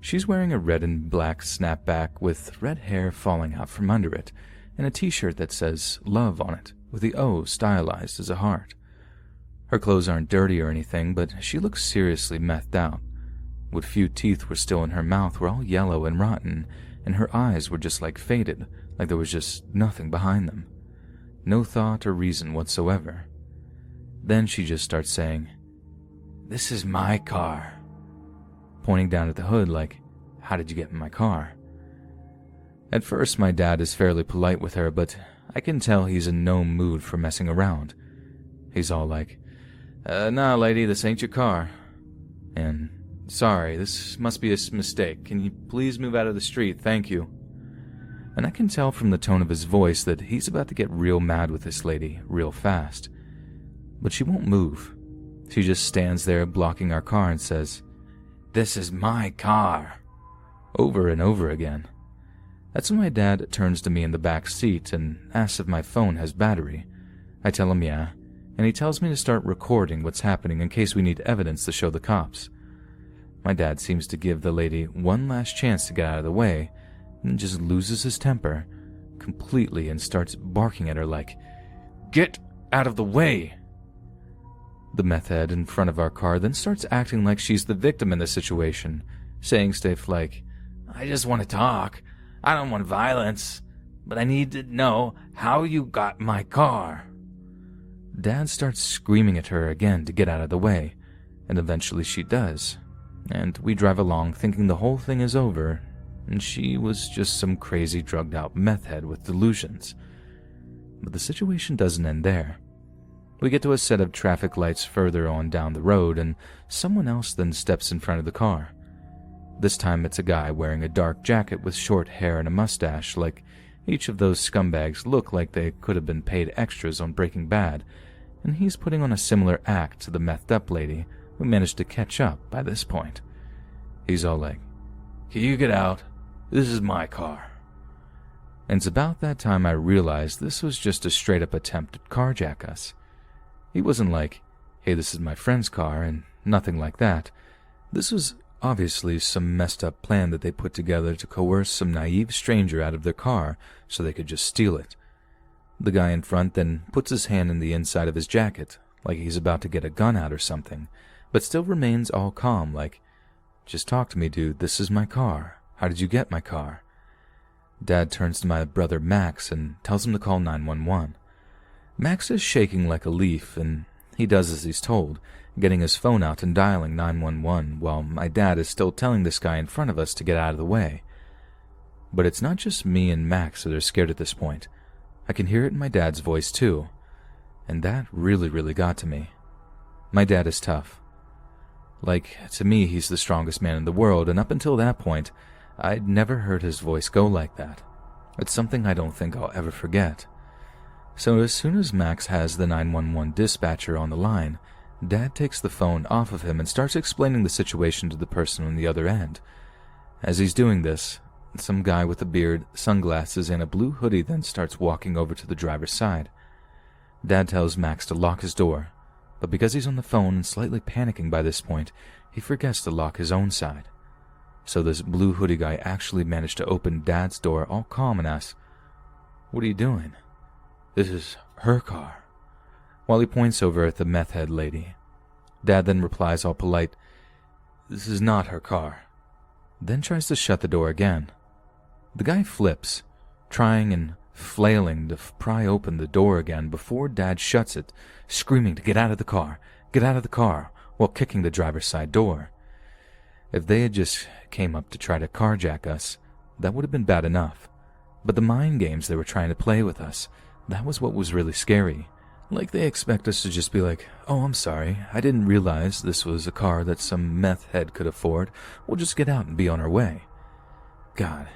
She's wearing a red and black snapback with red hair falling out from under it, and a t-shirt that says love on it, with the O stylized as a heart. Her clothes aren't dirty or anything, but she looks seriously methed out. What few teeth were still in her mouth were all yellow and rotten, and her eyes were just faded, like there was just nothing behind them. No thought or reason whatsoever. Then she just starts saying, "This is my car," pointing down at the hood like, "How did you get in my car?" At first, my dad is fairly polite with her, but I can tell he's in no mood for messing around. He's all like, "Nah, lady, this ain't your car." And, "Sorry, this must be a mistake. Can you please move out of the street? Thank you." And I can tell from the tone of his voice that he's about to get real mad with this lady real fast. But she won't move. She just stands there blocking our car and says, "This is my car," over and over again. That's when my dad turns to me in the back seat and asks if my phone has battery. I tell him yeah, and he tells me to start recording what's happening in case we need evidence to show the cops. My dad seems to give the lady one last chance to get out of the way, and just loses his temper completely and starts barking at her like, "Get out of the way!" The meth head in front of our car then starts acting like she's the victim in the situation, saying stuff like, "I just want to talk. I don't want violence, but I need to know how you got my car." Dad starts screaming at her again to get out of the way, and eventually she does, and we drive along thinking the whole thing is over, and she was just some crazy drugged-out meth head with delusions. But the situation doesn't end there. We get to a set of traffic lights further on down the road, and someone else then steps in front of the car. This time it's a guy wearing a dark jacket with short hair and a mustache, like each of those scumbags look like they could have been paid extras on Breaking Bad, and he's putting on a similar act to the methed-up lady who managed to catch up by this point. He's all like, "Can you get out? This is my car." And it's about that time I realized this was just a straight-up attempt to carjack us. He wasn't like, "Hey, this is my friend's car," and nothing like that. This was obviously some messed-up plan that they put together to coerce some naive stranger out of their car so they could just steal it. The guy in front then puts his hand in the inside of his jacket, like he's about to get a gun out or something, but still remains all calm, like, "Just talk to me, dude. This is my car. How did you get my car?" Dad turns to my brother Max and tells him to call 911. Max is shaking like a leaf, and he does as he's told, getting his phone out and dialing 911 while my dad is still telling this guy in front of us to get out of the way. But it's not just me and Max that are scared at this point. I can hear it in my dad's voice too, and that really got to me. My dad is tough. Like, to me, he's the strongest man in the world, and up until that point, I'd never heard his voice go like that. It's something I don't think I'll ever forget. So as soon as Max has the 911 dispatcher on the line, Dad takes the phone off of him and starts explaining the situation to the person on the other end. As he's doing this, some guy with a beard, sunglasses, and a blue hoodie then starts walking over to the driver's side. Dad tells Max to lock his door, but because he's on the phone and slightly panicking by this point, he forgets to lock his own side. So this blue hoodie guy actually managed to open Dad's door all calm and asks, "What are you doing?" "This is her car," while he points over at the meth head lady. Dad then replies all polite, "This is not her car," then tries to shut the door again. The guy flips, trying and flailing to pry open the door again before Dad shuts it, screaming to get out of the car, while kicking the driver's side door. If they had just came up to try to carjack us, that would have been bad enough. But the mind games they were trying to play with us, that was what was really scary. Like they expect us to just be like, "Oh, I'm sorry, I didn't realize this was a car that some meth head could afford. We'll just get out and be on our way." God,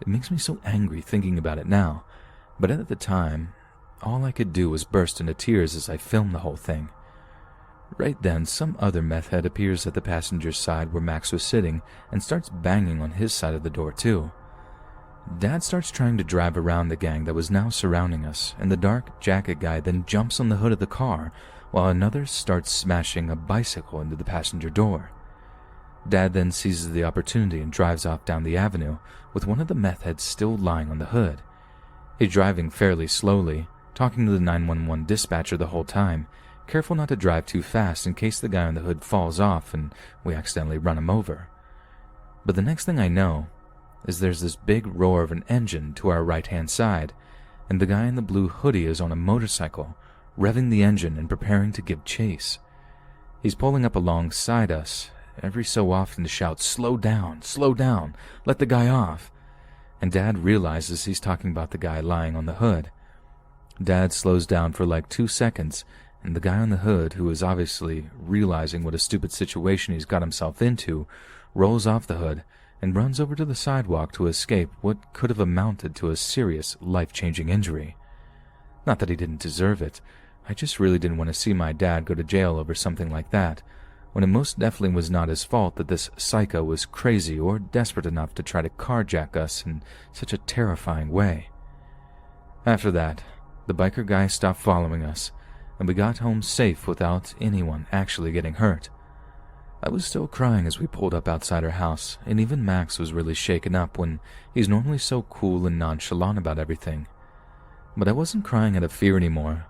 it makes me so angry thinking about it now, but at the time, all I could do was burst into tears as I filmed the whole thing. Right then, some other meth head appears at the passenger's side where Max was sitting and starts banging on his side of the door too. Dad starts trying to drive around the gang that was now surrounding us, and the dark jacket guy then jumps on the hood of the car, while another starts smashing a bicycle into the passenger door. Dad then seizes the opportunity and drives off down the avenue, with one of the meth heads still lying on the hood. He's driving fairly slowly, talking to the 911 dispatcher the whole time, careful not to drive too fast in case the guy on the hood falls off and we accidentally run him over. But the next thing I know is there's this big roar of an engine to our right-hand side, and the guy in the blue hoodie is on a motorcycle, revving the engine and preparing to give chase. He's pulling up alongside us, every so often to shout, slow down, let the guy off." And Dad realizes he's talking about the guy lying on the hood. Dad slows down for like 2 seconds, and the guy on the hood, who is obviously realizing what a stupid situation he's got himself into, rolls off the hood and runs over to the sidewalk to escape what could have amounted to a serious, life-changing injury. Not that he didn't deserve it, I just really didn't want to see my dad go to jail over something like that, when it most definitely was not his fault that this psycho was crazy or desperate enough to try to carjack us in such a terrifying way. After that, the biker guy stopped following us, and we got home safe without anyone actually getting hurt. I was still crying as we pulled up outside our house, and even Max was really shaken up when he's normally so cool and nonchalant about everything. But I wasn't crying out of fear anymore.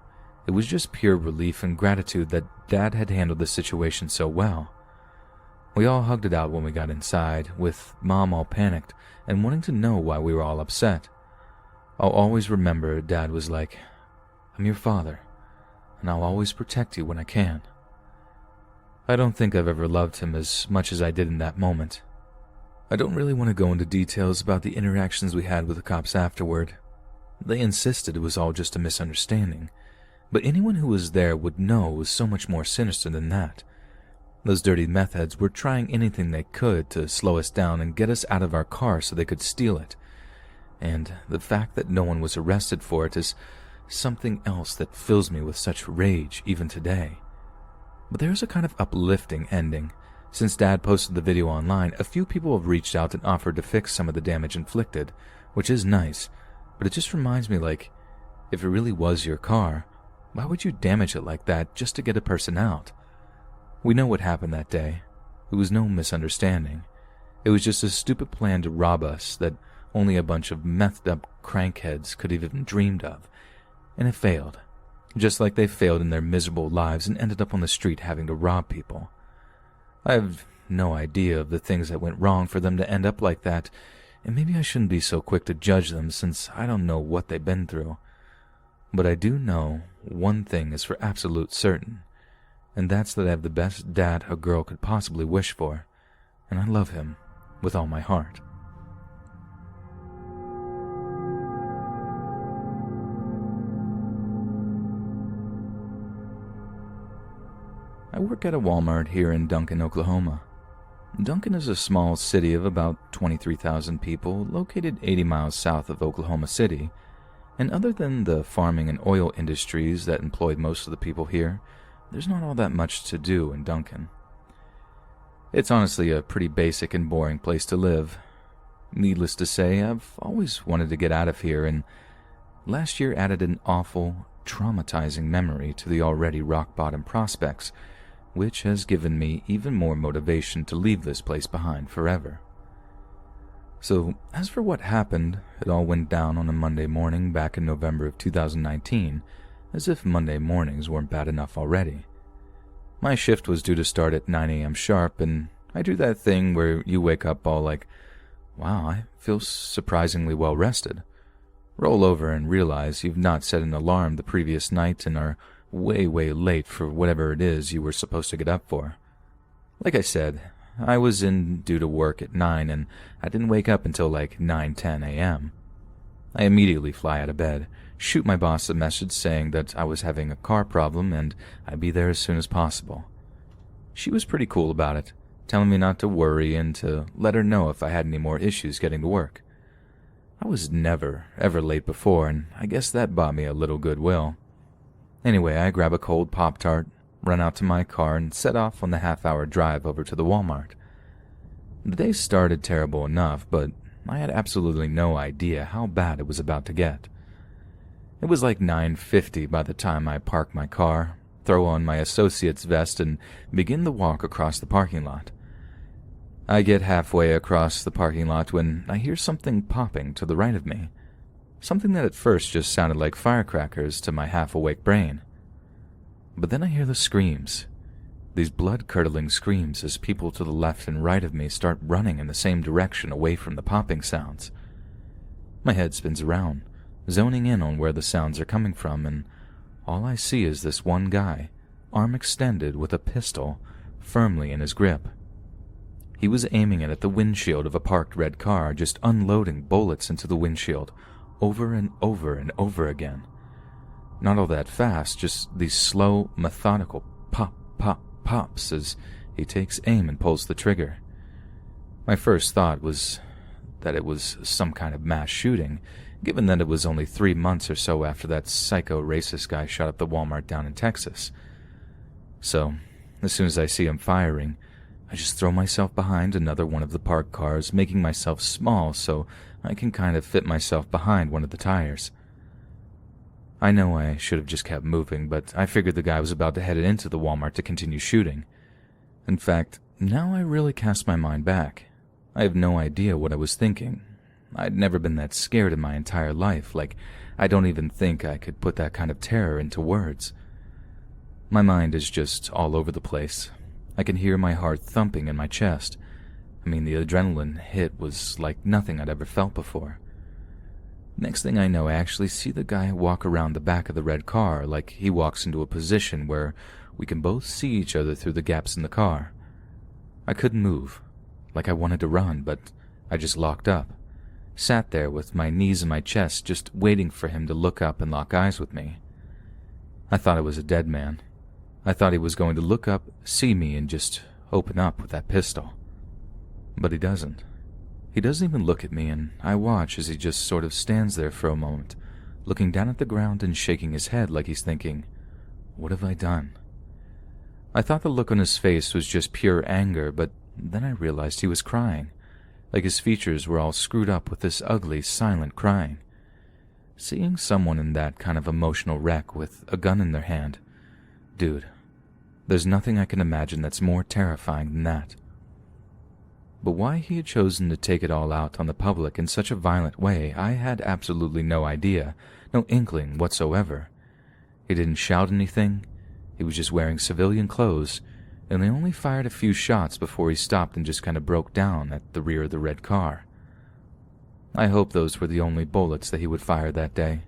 It was just pure relief and gratitude that Dad had handled the situation so well. We all hugged it out when we got inside, with Mom all panicked and wanting to know why we were all upset. I'll always remember Dad was like, "I'm your father, and I'll always protect you when I can." I don't think I've ever loved him as much as I did in that moment. I don't really want to go into details about the interactions we had with the cops afterward. They insisted it was all just a misunderstanding, but anyone who was there would know it was so much more sinister than that. Those dirty meth heads were trying anything they could to slow us down and get us out of our car so they could steal it. And the fact that no one was arrested for it is something else that fills me with such rage even today. But there's a kind of uplifting ending. Since Dad posted the video online, a few people have reached out and offered to fix some of the damage inflicted, which is nice, but it just reminds me like, if it really was your car, why would you damage it like that just to get a person out? We know what happened that day. It was no misunderstanding. It was just a stupid plan to rob us that only a bunch of methed up crankheads could have even dreamed of, and it failed. Just like they failed in their miserable lives and ended up on the street having to rob people. I have no idea of the things that went wrong for them to end up like that, and maybe I shouldn't be so quick to judge them since I don't know what they've been through. But I do know one thing is for absolute certain, and that's that I have the best dad a girl could possibly wish for, and I love him with all my heart. I work at a Walmart here in Duncan, Oklahoma. Duncan is a small city of about 23,000 people located 80 miles south of Oklahoma City, and other than the farming and oil industries that employ most of the people here, there's not all that much to do in Duncan. It's honestly a pretty basic and boring place to live. Needless to say, I've always wanted to get out of here, and last year added an awful, traumatizing memory to the already rock-bottom prospects, which has given me even more motivation to leave this place behind forever. So, as for what happened, it all went down on a Monday morning back in November of 2019, as if Monday mornings weren't bad enough already. My shift was due to start at 9 a.m. sharp, and I do that thing where you wake up all like, wow, I feel surprisingly well rested. Roll over and realize you've not set an alarm the previous night and are way late for whatever it is you were supposed to get up for. Like I said, I was in due to work at 9 and I didn't wake up until like 9:10 a.m. I immediately fly out of bed, shoot my boss a message saying that I was having a car problem and I'd be there as soon as possible. She was pretty cool about it, telling me not to worry and to let her know if I had any more issues getting to work. I was never, ever late before, and I guess that bought me a little goodwill. Anyway, I grab a cold Pop-Tart, run out to my car, and set off on the half-hour drive over to the Walmart. The day started terrible enough, but I had absolutely no idea how bad it was about to get. It was like 9:50 by the time I park my car, throw on my associate's vest, and begin the walk across the parking lot. I get halfway across the parking lot when I hear something popping to the right of me. Something that at first just sounded like firecrackers to my half-awake brain. But then I hear the screams. These blood-curdling screams as people to the left and right of me start running in the same direction away from the popping sounds. My head spins around, zoning in on where the sounds are coming from, and all I see is this one guy, arm extended with a pistol firmly in his grip. He was aiming it at the windshield of a parked red car, just unloading bullets into the windshield, over and over and over again. Not all that fast, just these slow, methodical pops as he takes aim and pulls the trigger. My first thought was that it was some kind of mass shooting, given that it was only 3 months or so after that psycho racist guy shot up the Walmart down in Texas. So, as soon as I see him firing, I just throw myself behind another one of the parked cars, making myself small so I can kind of fit myself behind one of the tires. I know I should have just kept moving, but I figured the guy was about to head into the Walmart to continue shooting. In fact, now I really cast my mind back. I have no idea what I was thinking. I'd never been that scared in my entire life, like I don't even think I could put that kind of terror into words. My mind is just all over the place. I can hear my heart thumping in my chest. I mean, the adrenaline hit was like nothing I'd ever felt before. Next thing I know, I actually see the guy walk around the back of the red car, like he walks into a position where we can both see each other through the gaps in the car. I couldn't move, like I wanted to run, but I just locked up. Sat there with my knees in my chest, just waiting for him to look up and lock eyes with me. I thought I was a dead man. I thought he was going to look up, see me, and just open up with that pistol. But he doesn't. He doesn't even look at me, and I watch as he just sort of stands there for a moment, looking down at the ground and shaking his head like he's thinking, what have I done? I thought the look on his face was just pure anger, but then I realized he was crying, like his features were all screwed up with this ugly, silent crying. Seeing someone in that kind of emotional wreck with a gun in their hand, dude, there's nothing I can imagine that's more terrifying than that. But why he had chosen to take it all out on the public in such a violent way, I had absolutely no idea, no inkling whatsoever. He didn't shout anything, he was just wearing civilian clothes, and they only fired a few shots before he stopped and just kind of broke down at the rear of the red car. I hope those were the only bullets that he would fire that day,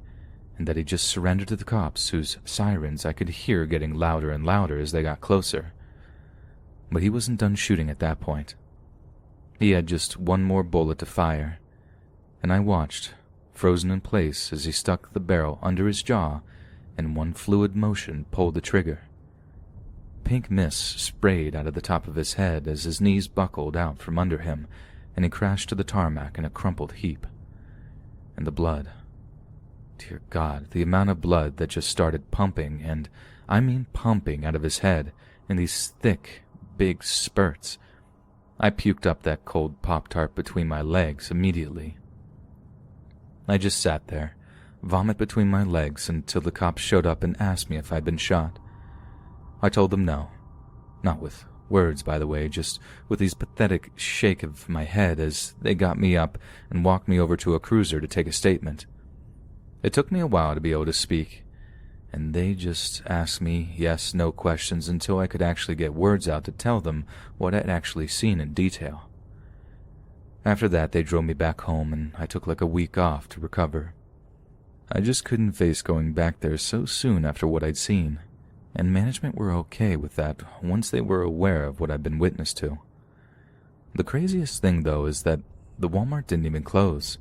and that he just surrendered to the cops, whose sirens I could hear getting louder and louder as they got closer. But he wasn't done shooting at that point. He had just one more bullet to fire, and I watched, frozen in place as he stuck the barrel under his jaw and one fluid motion pulled the trigger. Pink mist sprayed out of the top of his head as his knees buckled out from under him and he crashed to the tarmac in a crumpled heap. And the blood. Dear God, the amount of blood that just started pumping, and I mean pumping out of his head in these thick, big spurts. I puked up that cold Pop-Tart between my legs immediately. I just sat there, vomit between my legs, until the cops showed up and asked me if I'd been shot. I told them no. Not with words, by the way, just with these pathetic shake of my head as they got me up and walked me over to a cruiser to take a statement. It took me a while to be able to speak, and they just asked me yes, no questions until I could actually get words out to tell them what I'd actually seen in detail. After that, they drove me back home, and I took like a week off to recover. I just couldn't face going back there so soon after what I'd seen, and management were okay with that once they were aware of what I'd been witness to. The craziest thing, though, is that the Walmart didn't even close.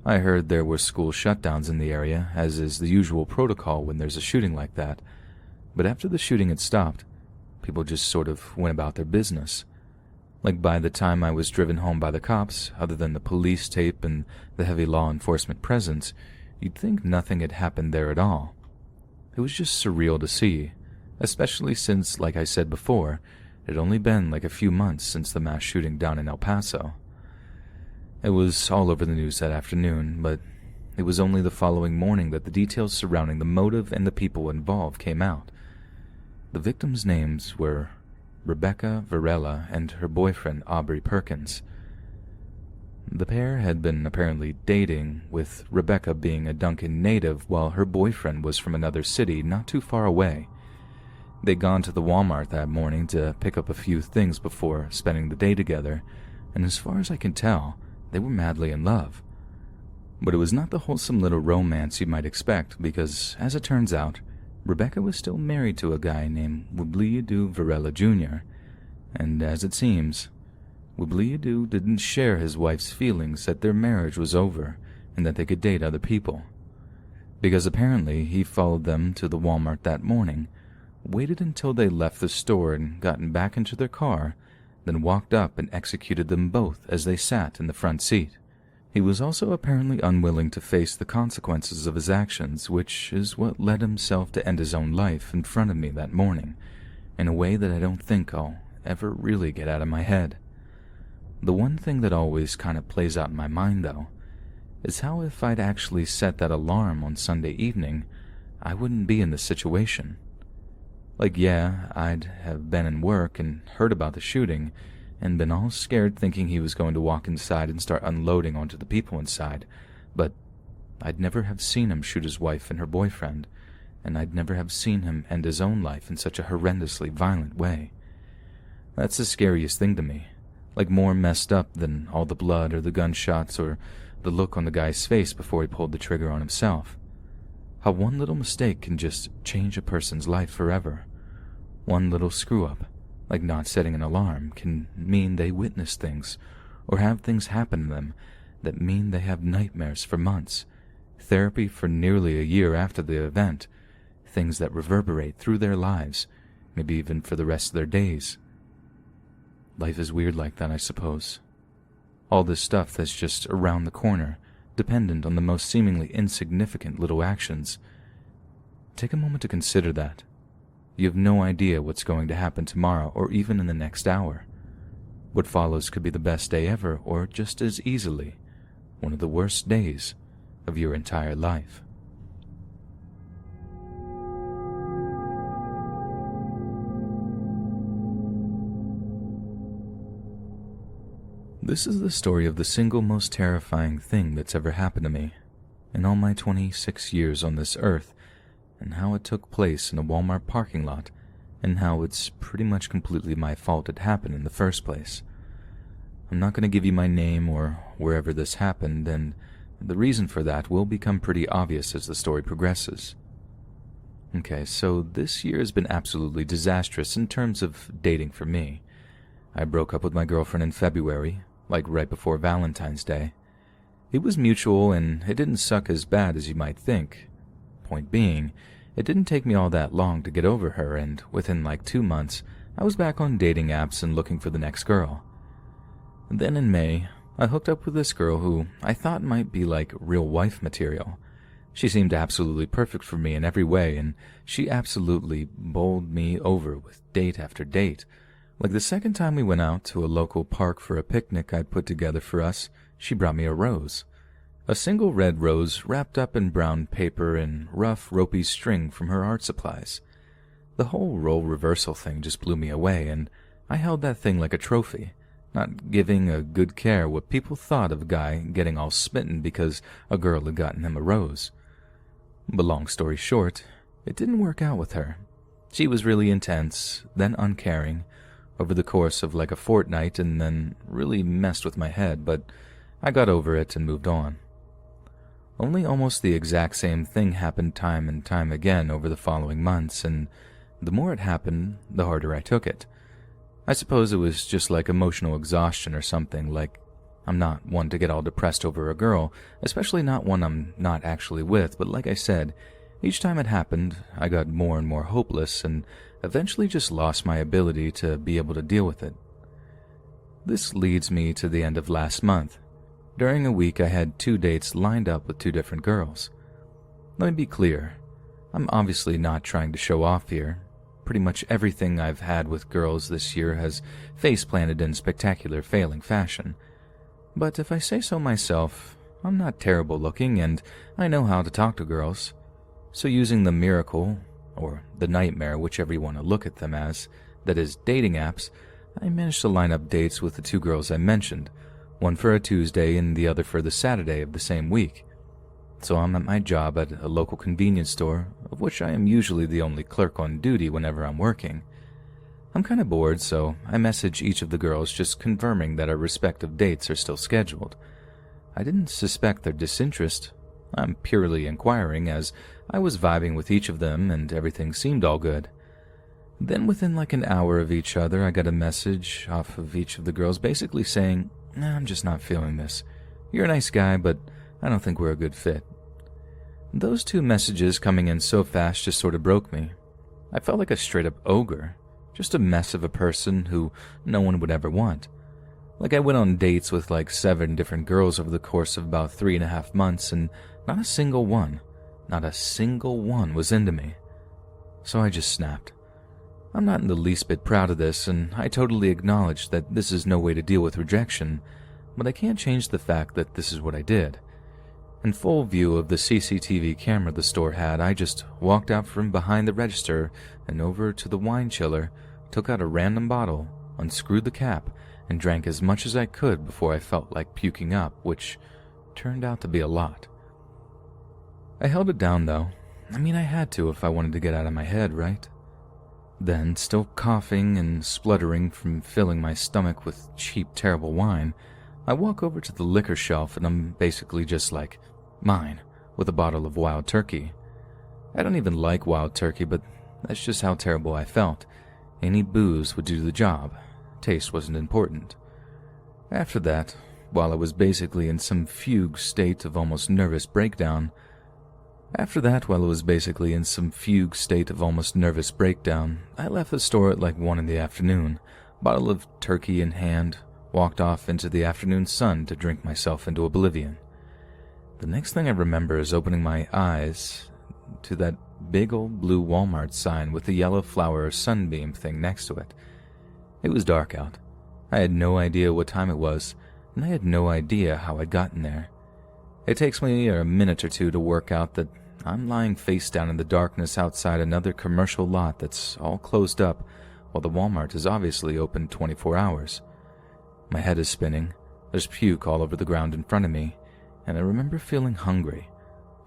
I heard there were school shutdowns in the area, as is the usual protocol when there's a shooting like that, but after the shooting had stopped, people just sort of went about their business. Like by the time I was driven home by the cops, other than the police tape and the heavy law enforcement presence, you'd think nothing had happened there at all. It was just surreal to see, especially since, like I said before, it had only been like a few months since the mass shooting down in El Paso. It was all over the news that afternoon, but it was only the following morning that the details surrounding the motive and the people involved came out. The victims' names were Rebecca Varela and her boyfriend Aubrey Perkins. The pair had been apparently dating, with Rebecca being a Duncan native while her boyfriend was from another city not too far away. They'd gone to the Walmart that morning to pick up a few things before spending the day together, and as far as I can tell, they were madly in love. But it was not the wholesome little romance you might expect, because, as it turns out, Rebecca was still married to a guy named Wibliadu Varela Jr., and as it seems, Wibliadu didn't share his wife's feelings that their marriage was over and that they could date other people. Because apparently he followed them to the Walmart that morning, waited until they left the store and gotten back into their car, then walked up and executed them both as they sat in the front seat. He was also apparently unwilling to face the consequences of his actions, which is what led himself to end his own life in front of me that morning, in a way that I don't think I'll ever really get out of my head. The one thing that always kind of plays out in my mind, though, is how if I'd actually set that alarm on Sunday evening, I wouldn't be in this situation. Like, yeah, I'd have been in work and heard about the shooting and been all scared thinking he was going to walk inside and start unloading onto the people inside, but I'd never have seen him shoot his wife and her boyfriend, and I'd never have seen him end his own life in such a horrendously violent way. That's the scariest thing to me, like more messed up than all the blood or the gunshots or the look on the guy's face before he pulled the trigger on himself. How one little mistake can just change a person's life forever. One little screw-up, like not setting an alarm, can mean they witness things, or have things happen to them that mean they have nightmares for months, therapy for nearly a year after the event, things that reverberate through their lives, maybe even for the rest of their days. Life is weird like that, I suppose. All this stuff that's just around the corner, dependent on the most seemingly insignificant little actions. Take a moment to consider that. You have no idea what's going to happen tomorrow or even in the next hour. What follows could be the best day ever, or just as easily, one of the worst days of your entire life. This is the story of the single most terrifying thing that's ever happened to me in all my 26 years on this earth, and how it took place in a Walmart parking lot, and how it's pretty much completely my fault it happened in the first place. I'm not going to give you my name or wherever this happened, and the reason for that will become pretty obvious as the story progresses. Okay, so this year has been absolutely disastrous in terms of dating for me. I broke up with my girlfriend in February, like right before Valentine's Day. It was mutual, and it didn't suck as bad as you might think. Point being, it didn't take me all that long to get over her, and within like 2 months, I was back on dating apps and looking for the next girl. Then in May, I hooked up with this girl who I thought might be like real wife material. She seemed absolutely perfect for me in every way, and she absolutely bowled me over with date after date, Like the second time we went out to a local park for a picnic I'd put together for us, she brought me a rose. A single red rose wrapped up in brown paper and rough, ropey string from her art supplies. The whole role reversal thing just blew me away, and I held that thing like a trophy, not giving a good care what people thought of a guy getting all smitten because a girl had gotten him a rose. But long story short, it didn't work out with her. She was really intense, then uncaring, over the course of like a fortnight, and then really messed with my head, but I got over it and moved on. Only almost the exact same thing happened time and time again over the following months, and the more it happened, the harder I took it. I suppose it was just like emotional exhaustion or something. Like, I'm not one to get all depressed over a girl, especially not one I'm not actually with, but like I said, each time it happened, I got more and more hopeless and eventually just lost my ability to be able to deal with it. This leads me to the end of last month. During a week, I had 2 dates lined up with 2 different girls. Let me be clear, I'm obviously not trying to show off here. Pretty much everything I've had with girls this year has face-planted in spectacular failing fashion. But if I say so myself, I'm not terrible looking and I know how to talk to girls. So using the miracle, or the nightmare, whichever you want to look at them as, that is dating apps, I managed to line up dates with the 2 girls I mentioned, one for a Tuesday and the other for the Saturday of the same week. So I'm at my job at a local convenience store, of which I am usually the only clerk on duty whenever I'm working. I'm kind of bored, so I message each of the girls just confirming that our respective dates are still scheduled. I didn't suspect their disinterest. I'm purely inquiring, as I was vibing with each of them and everything seemed all good. Then within like an hour of each other, I got a message off of each of the girls basically saying, "Nah, I'm just not feeling this. You're a nice guy, but I don't think we're a good fit." Those 2 messages coming in so fast just sort of broke me. I felt like a straight-up ogre, just a mess of a person who no one would ever want. Like I went on dates with like 7 different girls over the course of about 3.5 months, and not a single one was into me. So I just snapped. I'm not in the least bit proud of this, and I totally acknowledge that this is no way to deal with rejection, but I can't change the fact that this is what I did. In full view of the CCTV camera the store had, I just walked out from behind the register and over to the wine chiller, took out a random bottle, unscrewed the cap, and drank as much as I could before I felt like puking up, which turned out to be a lot. I held it down though. I mean, I had to if I wanted to get out of my head, right? Then, still coughing and spluttering from filling my stomach with cheap, terrible wine, I walk over to the liquor shelf and I'm basically just like, "Mine," with a bottle of Wild Turkey. I don't even like Wild Turkey, but that's just how terrible I felt. Any booze would do the job. Taste wasn't important. After that, while I was basically in some fugue state of almost nervous breakdown, I left the store at like 1 in the afternoon, bottle of turkey in hand, walked off into the afternoon sun to drink myself into oblivion. The next thing I remember is opening my eyes to that big old blue Walmart sign with the yellow flower sunbeam thing next to it. It was dark out. I had no idea what time it was, and I had no idea how I'd gotten there. It takes me a minute or 2 to work out that I'm lying face down in the darkness outside another commercial lot that's all closed up, while the Walmart is obviously open 24 hours. My head is spinning, there's puke all over the ground in front of me, and I remember feeling hungry,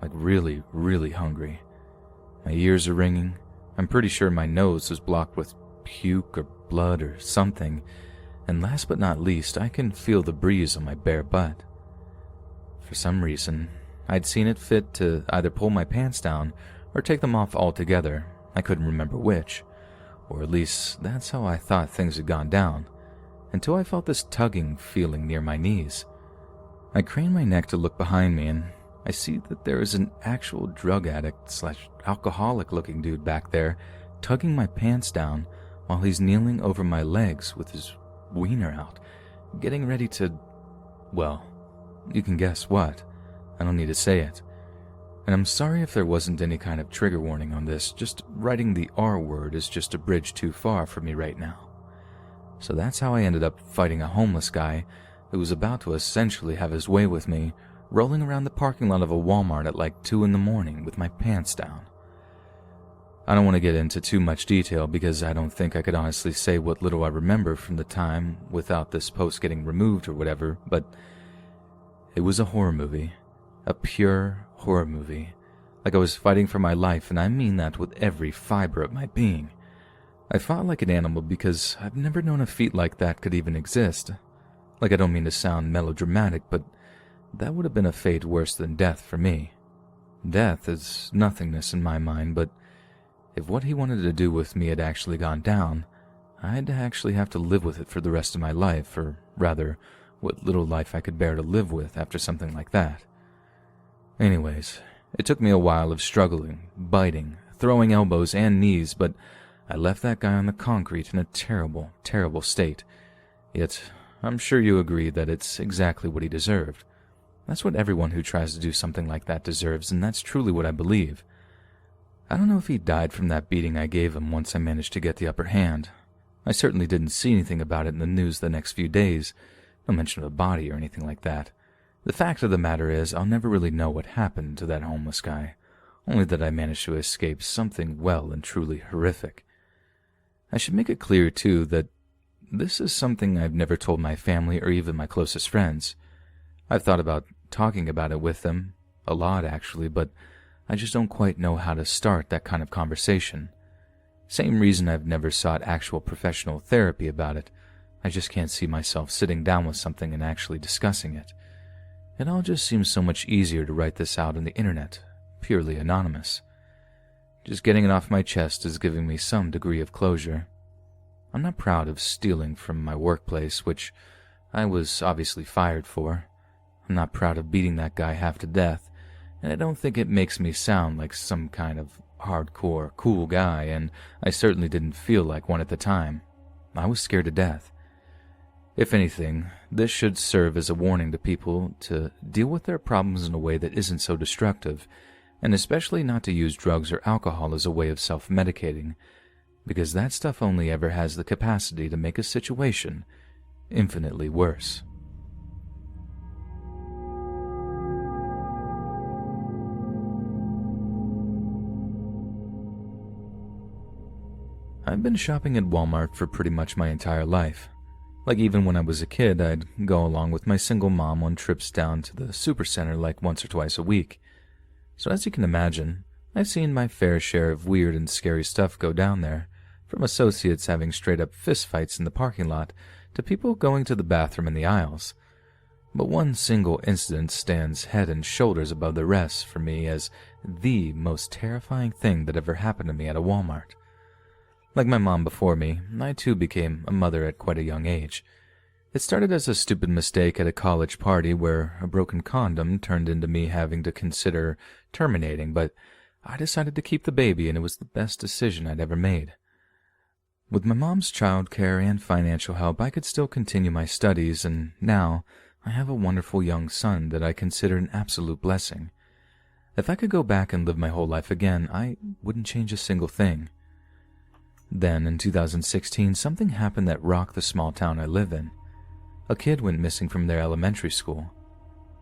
like really, really hungry. My ears are ringing. I'm pretty sure my nose was blocked with puke or blood or something, and last but not least, I can feel the breeze on my bare butt. For some reason, I'd seen it fit to either pull my pants down or take them off altogether. I couldn't remember which, or at least that's how I thought things had gone down, until I felt this tugging feeling near my knees. I crane my neck to look behind me, and I see that there is an actual drug addict / alcoholic looking dude back there tugging my pants down while he's kneeling over my legs with his wiener out, getting ready to, well, you can guess what. I don't need to say it. And I'm sorry if there wasn't any kind of trigger warning on this, just writing the R word is just a bridge too far for me right now. So that's how I ended up fighting a homeless guy who was about to essentially have his way with me, rolling around the parking lot of a Walmart at like 2 in the morning with my pants down. I don't want to get into too much detail because I don't think I could honestly say what little I remember from the time without this post getting removed or whatever, but it was a horror movie. A pure horror movie. Like I was fighting for my life, and I mean that with every fiber of my being. I fought like an animal because I've never known a feat like that could even exist. Like I don't mean to sound melodramatic, but that would have been a fate worse than death for me. Death is nothingness in my mind, but if what he wanted to do with me had actually gone down, I'd actually have to live with it for the rest of my life, or rather, what little life I could bear to live with after something like that. Anyways, it took me a while of struggling, biting, throwing elbows and knees, but I left that guy on the concrete in a terrible, terrible state. Yet, I'm sure you agree that it's exactly what he deserved. That's what everyone who tries to do something like that deserves, and that's truly what I believe. I don't know if he died from that beating I gave him once I managed to get the upper hand. I certainly didn't see anything about it in the news the next few days, no mention of a body or anything like that. The fact of the matter is, I'll never really know what happened to that homeless guy, only that I managed to escape something well and truly horrific. I should make it clear, too, that this is something I've never told my family or even my closest friends. I've thought about talking about it with them, a lot actually, but I just don't quite know how to start that kind of conversation. Same reason I've never sought actual professional therapy about it. I just can't see myself sitting down with something and actually discussing it. It all just seems so much easier to write this out on the internet, purely anonymous. Just getting it off my chest is giving me some degree of closure. I'm not proud of stealing from my workplace, which I was obviously fired for. I'm not proud of beating that guy half to death, and I don't think it makes me sound like some kind of hardcore, cool guy, and I certainly didn't feel like one at the time. I was scared to death. If anything, this should serve as a warning to people to deal with their problems in a way that isn't so destructive, and especially not to use drugs or alcohol as a way of self-medicating, because that stuff only ever has the capacity to make a situation infinitely worse. I've been shopping at Walmart for pretty much my entire life. Like even when I was a kid, I'd go along with my single mom on trips down to the supercenter like once or twice a week. So as you can imagine, I've seen my fair share of weird and scary stuff go down there, from associates having straight-up fistfights in the parking lot to people going to the bathroom in the aisles. But one single incident stands head and shoulders above the rest for me as the most terrifying thing that ever happened to me at a Walmart. Like my mom before me, I too became a mother at quite a young age. It started as a stupid mistake at a college party where a broken condom turned into me having to consider terminating, but I decided to keep the baby, and it was the best decision I'd ever made. With my mom's childcare and financial help, I could still continue my studies, and now I have a wonderful young son that I consider an absolute blessing. If I could go back and live my whole life again, I wouldn't change a single thing. Then, in 2016, something happened that rocked the small town I live in. A kid went missing from their elementary school.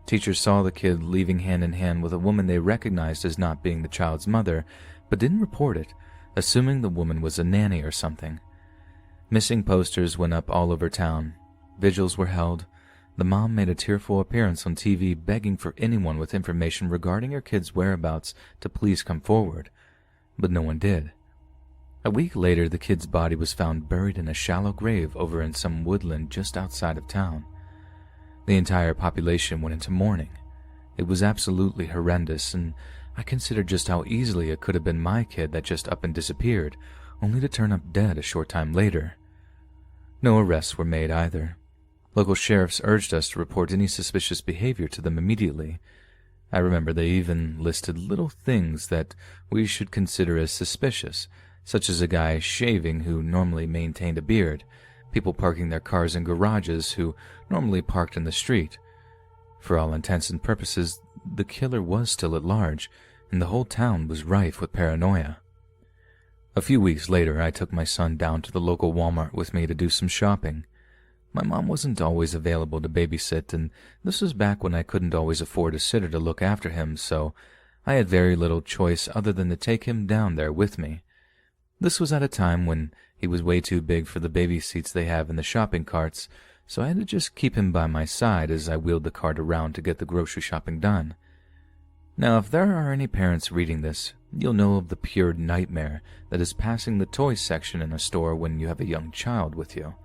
Teachers saw the kid leaving hand in hand with a woman they recognized as not being the child's mother, but didn't report it, assuming the woman was a nanny or something. Missing posters went up all over town. Vigils were held. The mom made a tearful appearance on TV begging for anyone with information regarding her kid's whereabouts to please come forward, but no one did. A week later, the kid's body was found buried in a shallow grave over in some woodland just outside of town. The entire population went into mourning. It was absolutely horrendous, and I considered just how easily it could have been my kid that just up and disappeared, only to turn up dead a short time later. No arrests were made either. Local sheriffs urged us to report any suspicious behavior to them immediately. I remember they even listed little things that we should consider as suspicious, such as a guy shaving who normally maintained a beard, people parking their cars in garages who normally parked in the street. For all intents and purposes, the killer was still at large, and the whole town was rife with paranoia. A few weeks later, I took my son down to the local Walmart with me to do some shopping. My mom wasn't always available to babysit, and this was back when I couldn't always afford a sitter to look after him, so I had very little choice other than to take him down there with me. This was at a time when he was way too big for the baby seats they have in the shopping carts, so I had to just keep him by my side as I wheeled the cart around to get the grocery shopping done. Now, if there are any parents reading this, you'll know of the pure nightmare that is passing the toy section in a store when you have a young child with you.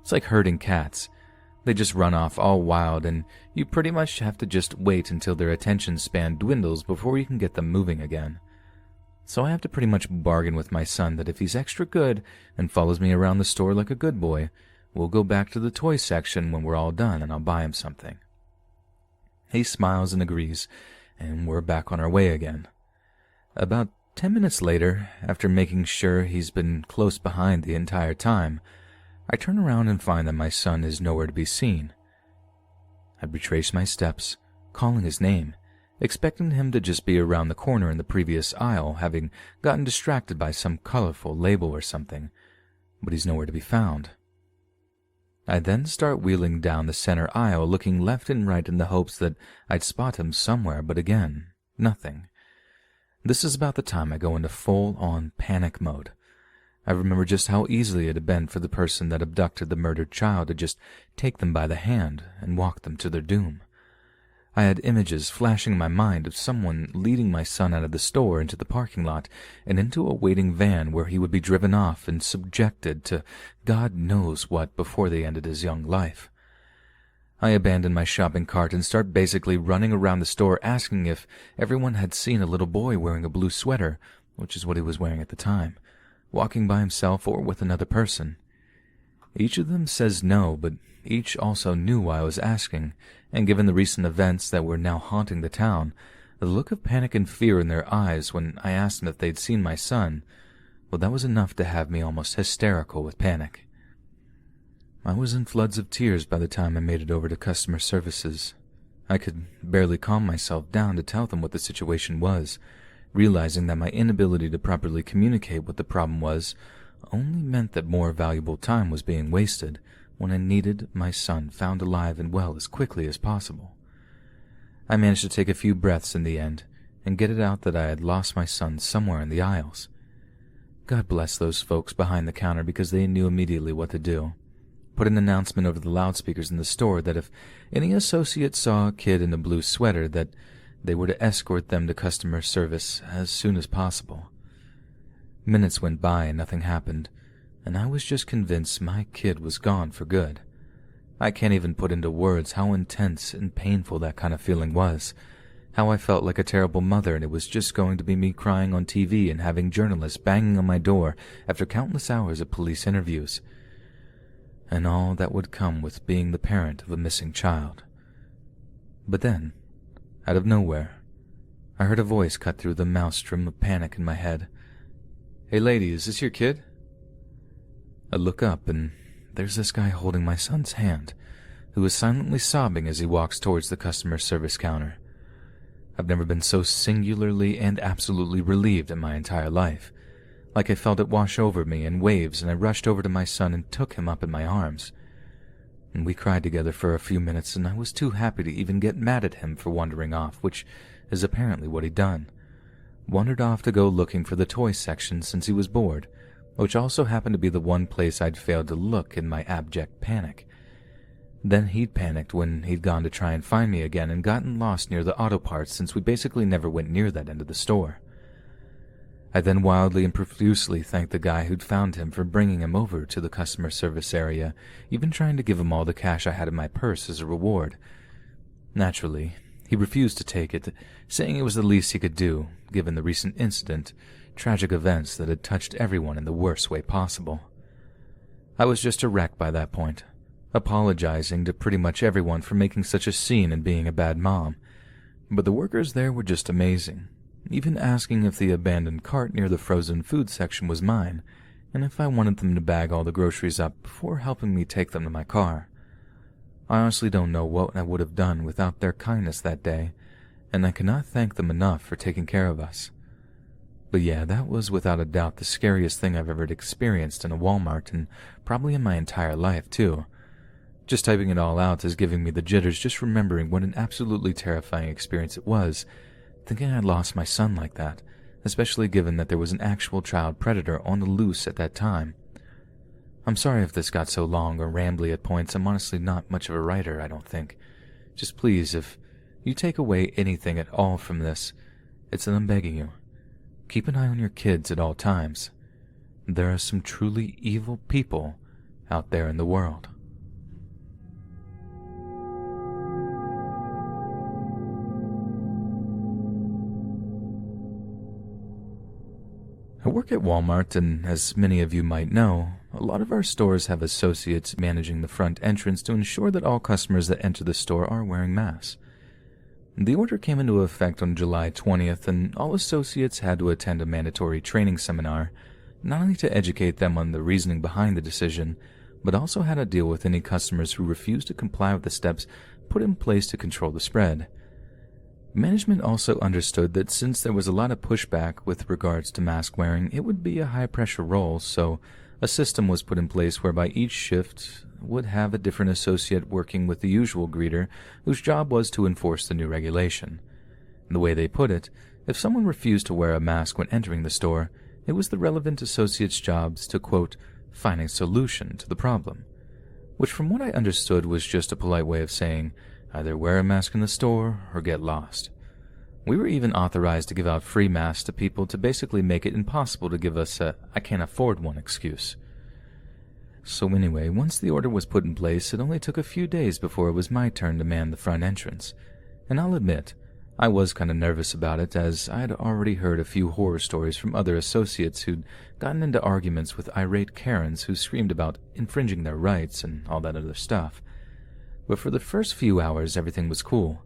It's like herding cats. They just run off all wild, and you pretty much have to just wait until their attention span dwindles before you can get them moving again. So I have to pretty much bargain with my son that if he's extra good and follows me around the store like a good boy, we'll go back to the toy section when we're all done and I'll buy him something. He smiles and agrees, and we're back on our way again. About 10 minutes later, after making sure he's been close behind the entire time, I turn around and find that my son is nowhere to be seen. I retrace my steps, calling his name, expecting him to just be around the corner in the previous aisle, having gotten distracted by some colorful label or something, but he's nowhere to be found. I then start wheeling down the center aisle, looking left and right in the hopes that I'd spot him somewhere, but again, nothing. This is about the time I go into full-on panic mode. I remember just how easily it had been for the person that abducted the murdered child to just take them by the hand and walk them to their doom. I had images flashing in my mind of someone leading my son out of the store into the parking lot and into a waiting van where he would be driven off and subjected to God knows what before they ended his young life. I abandon my shopping cart and start basically running around the store asking if everyone had seen a little boy wearing a blue sweater, which is what he was wearing at the time, walking by himself or with another person. Each of them says no, but each also knew why I was asking, and given the recent events that were now haunting the town, the look of panic and fear in their eyes when I asked them if they'd seen my son, well, that was enough to have me almost hysterical with panic. I was in floods of tears by the time I made it over to customer services. I could barely calm myself down to tell them what the situation was, realizing that my inability to properly communicate what the problem was only meant that more valuable time was being wasted when I needed my son found alive and well as quickly as possible. I managed to take a few breaths in the end and get it out that I had lost my son somewhere in the aisles. God bless those folks behind the counter because they knew immediately what to do. Put an announcement over the loudspeakers in the store that if any associate saw a kid in a blue sweater that they were to escort them to customer service as soon as possible. Minutes went by and nothing happened, and I was just convinced my kid was gone for good. I can't even put into words how intense and painful that kind of feeling was, how I felt like a terrible mother and it was just going to be me crying on TV and having journalists banging on my door after countless hours of police interviews, and all that would come with being the parent of a missing child. But then, out of nowhere, I heard a voice cut through the maelstrom of panic in my head. "Hey lady, is this your kid?" I look up and there's this guy holding my son's hand, who is silently sobbing as he walks towards the customer service counter. I've never been so singularly and absolutely relieved in my entire life. Like I felt it wash over me in waves, and I rushed over to my son and took him up in my arms. And we cried together for a few minutes, and I was too happy to even get mad at him for wandering off, which is apparently what he'd done. Wandered off to go looking for the toy section since he was bored, which also happened to be the one place I'd failed to look in my abject panic. Then he'd panicked when he'd gone to try and find me again and gotten lost near the auto parts since we basically never went near that end of the store. I then wildly and profusely thanked the guy who'd found him for bringing him over to the customer service area, even trying to give him all the cash I had in my purse as a reward. Naturally, he refused to take it, saying it was the least he could do, given the recent incident, tragic events that had touched everyone in the worst way possible. I was just a wreck by that point, apologizing to pretty much everyone for making such a scene and being a bad mom. But the workers there were just amazing, even asking if the abandoned cart near the frozen food section was mine, and if I wanted them to bag all the groceries up before helping me take them to my car. I honestly don't know what I would have done without their kindness that day, and I cannot thank them enough for taking care of us. But yeah, that was without a doubt the scariest thing I've ever experienced in a Walmart, and probably in my entire life, too. Just typing it all out is giving me the jitters just remembering what an absolutely terrifying experience it was, thinking I'd lost my son like that, especially given that there was an actual child predator on the loose at that time. I'm sorry if this got so long or rambly at points. I'm honestly not much of a writer, I don't think. Just please, if you take away anything at all from this, it's that I'm begging you. Keep an eye on your kids at all times. There are some truly evil people out there in the world. I work at Walmart, and as many of you might know, a lot of our stores have associates managing the front entrance to ensure that all customers that enter the store are wearing masks. The order came into effect on July 20th, and all associates had to attend a mandatory training seminar, not only to educate them on the reasoning behind the decision, but also how to deal with any customers who refused to comply with the steps put in place to control the spread. Management also understood that since there was a lot of pushback with regards to mask wearing, it would be a high-pressure role, so a system was put in place whereby each shift would have a different associate working with the usual greeter, whose job was to enforce the new regulation. The way they put it, if someone refused to wear a mask when entering the store, it was the relevant associate's jobs to, quote, find a solution to the problem, which from what I understood was just a polite way of saying, either wear a mask in the store or get lost. We were even authorized to give out free masks to people to basically make it impossible to give us a "I can't afford one" excuse. So anyway, once the order was put in place, it only took a few days before it was my turn to man the front entrance. And I'll admit, I was kind of nervous about it, as I had already heard a few horror stories from other associates who'd gotten into arguments with irate Karens who screamed about infringing their rights and all that other stuff. But for the first few hours, everything was cool.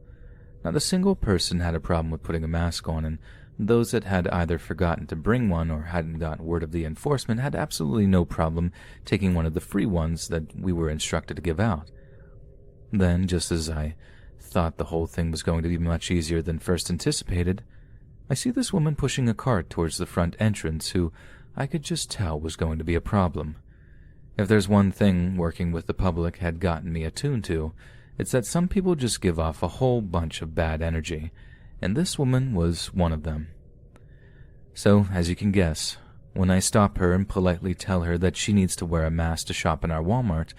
Not a single person had a problem with putting a mask on, and those that had either forgotten to bring one or hadn't gotten word of the enforcement had absolutely no problem taking one of the free ones that we were instructed to give out. Then, just as I thought the whole thing was going to be much easier than first anticipated, I see this woman pushing a cart towards the front entrance who I could just tell was going to be a problem. If there's one thing working with the public had gotten me attuned to, it's that some people just give off a whole bunch of bad energy, and this woman was one of them. So, as you can guess, when I stop her and politely tell her that she needs to wear a mask to shop in our Walmart,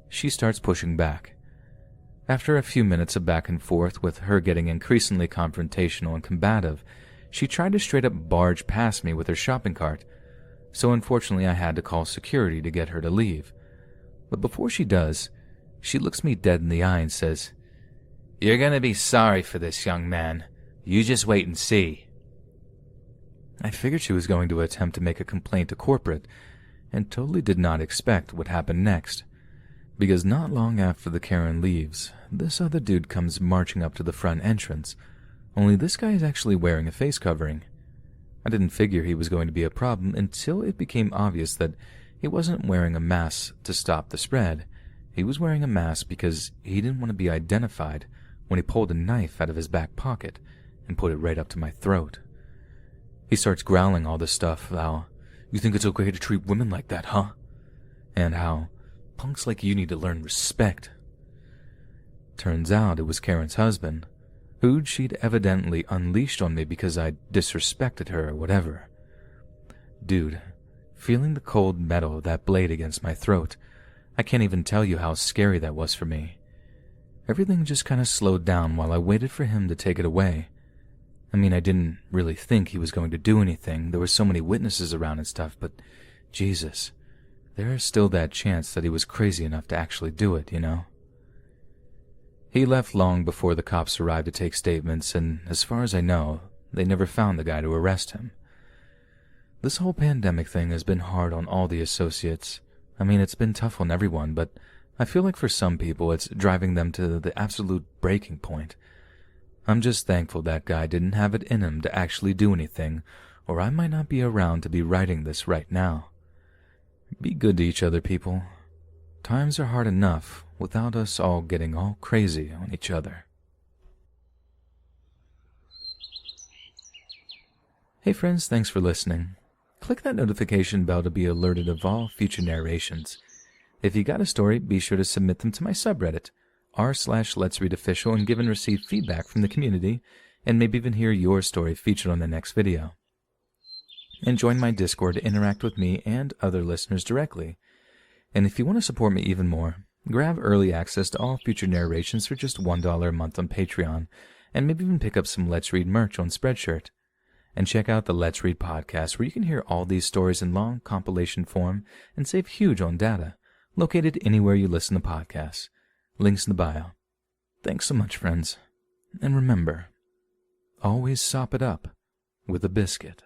she starts pushing back. After a few minutes of back and forth, with her getting increasingly confrontational and combative, she tried to straight up barge past me with her shopping cart, so unfortunately I had to call security to get her to leave. But before she does, she looks me dead in the eye and says, "You're gonna be sorry for this, young man. You just wait and see." I figured she was going to attempt to make a complaint to corporate, and totally did not expect what happened next. Because not long after the Karen leaves, this other dude comes marching up to the front entrance, only this guy is actually wearing a face covering. I didn't figure he was going to be a problem until it became obvious that he wasn't wearing a mask to stop the spread. He was wearing a mask because he didn't want to be identified when he pulled a knife out of his back pocket and put it right up to my throat. He starts growling all this stuff, how, "You think it's okay to treat women like that, huh?" And how, "Punks like you need to learn respect." Turns out it was Karen's husband, who she'd evidently unleashed on me because I disrespected her or whatever. Dude, feeling the cold metal of that blade against my throat, I can't even tell you how scary that was for me. Everything just kind of slowed down while I waited for him to take it away. I mean, I didn't really think he was going to do anything. There were so many witnesses around and stuff, but Jesus, there is still that chance that he was crazy enough to actually do it, you know? He left long before the cops arrived to take statements, and as far as I know, they never found the guy to arrest him. This whole pandemic thing has been hard on all the associates. I mean, it's been tough on everyone, but I feel like for some people it's driving them to the absolute breaking point. I'm just thankful that guy didn't have it in him to actually do anything, or I might not be around to be writing this right now. Be good to each other, people. Times are hard enough without us all getting all crazy on each other. Hey friends, thanks for listening. Click that notification bell to be alerted of all future narrations. If you got a story, be sure to submit them to my subreddit, r/Let'sReadOfficial, and give and receive feedback from the community, and maybe even hear your story featured on the next video. And join my Discord to interact with me and other listeners directly. And if you want to support me even more, grab early access to all future narrations for just $1 a month on Patreon, and maybe even pick up some Let's Read merch on Spreadshirt. And check out the Let's Read podcast, where you can hear all these stories in long compilation form and save huge on data, located anywhere you listen to podcasts. Links in the bio. Thanks so much, friends. And remember, always sop it up with a biscuit.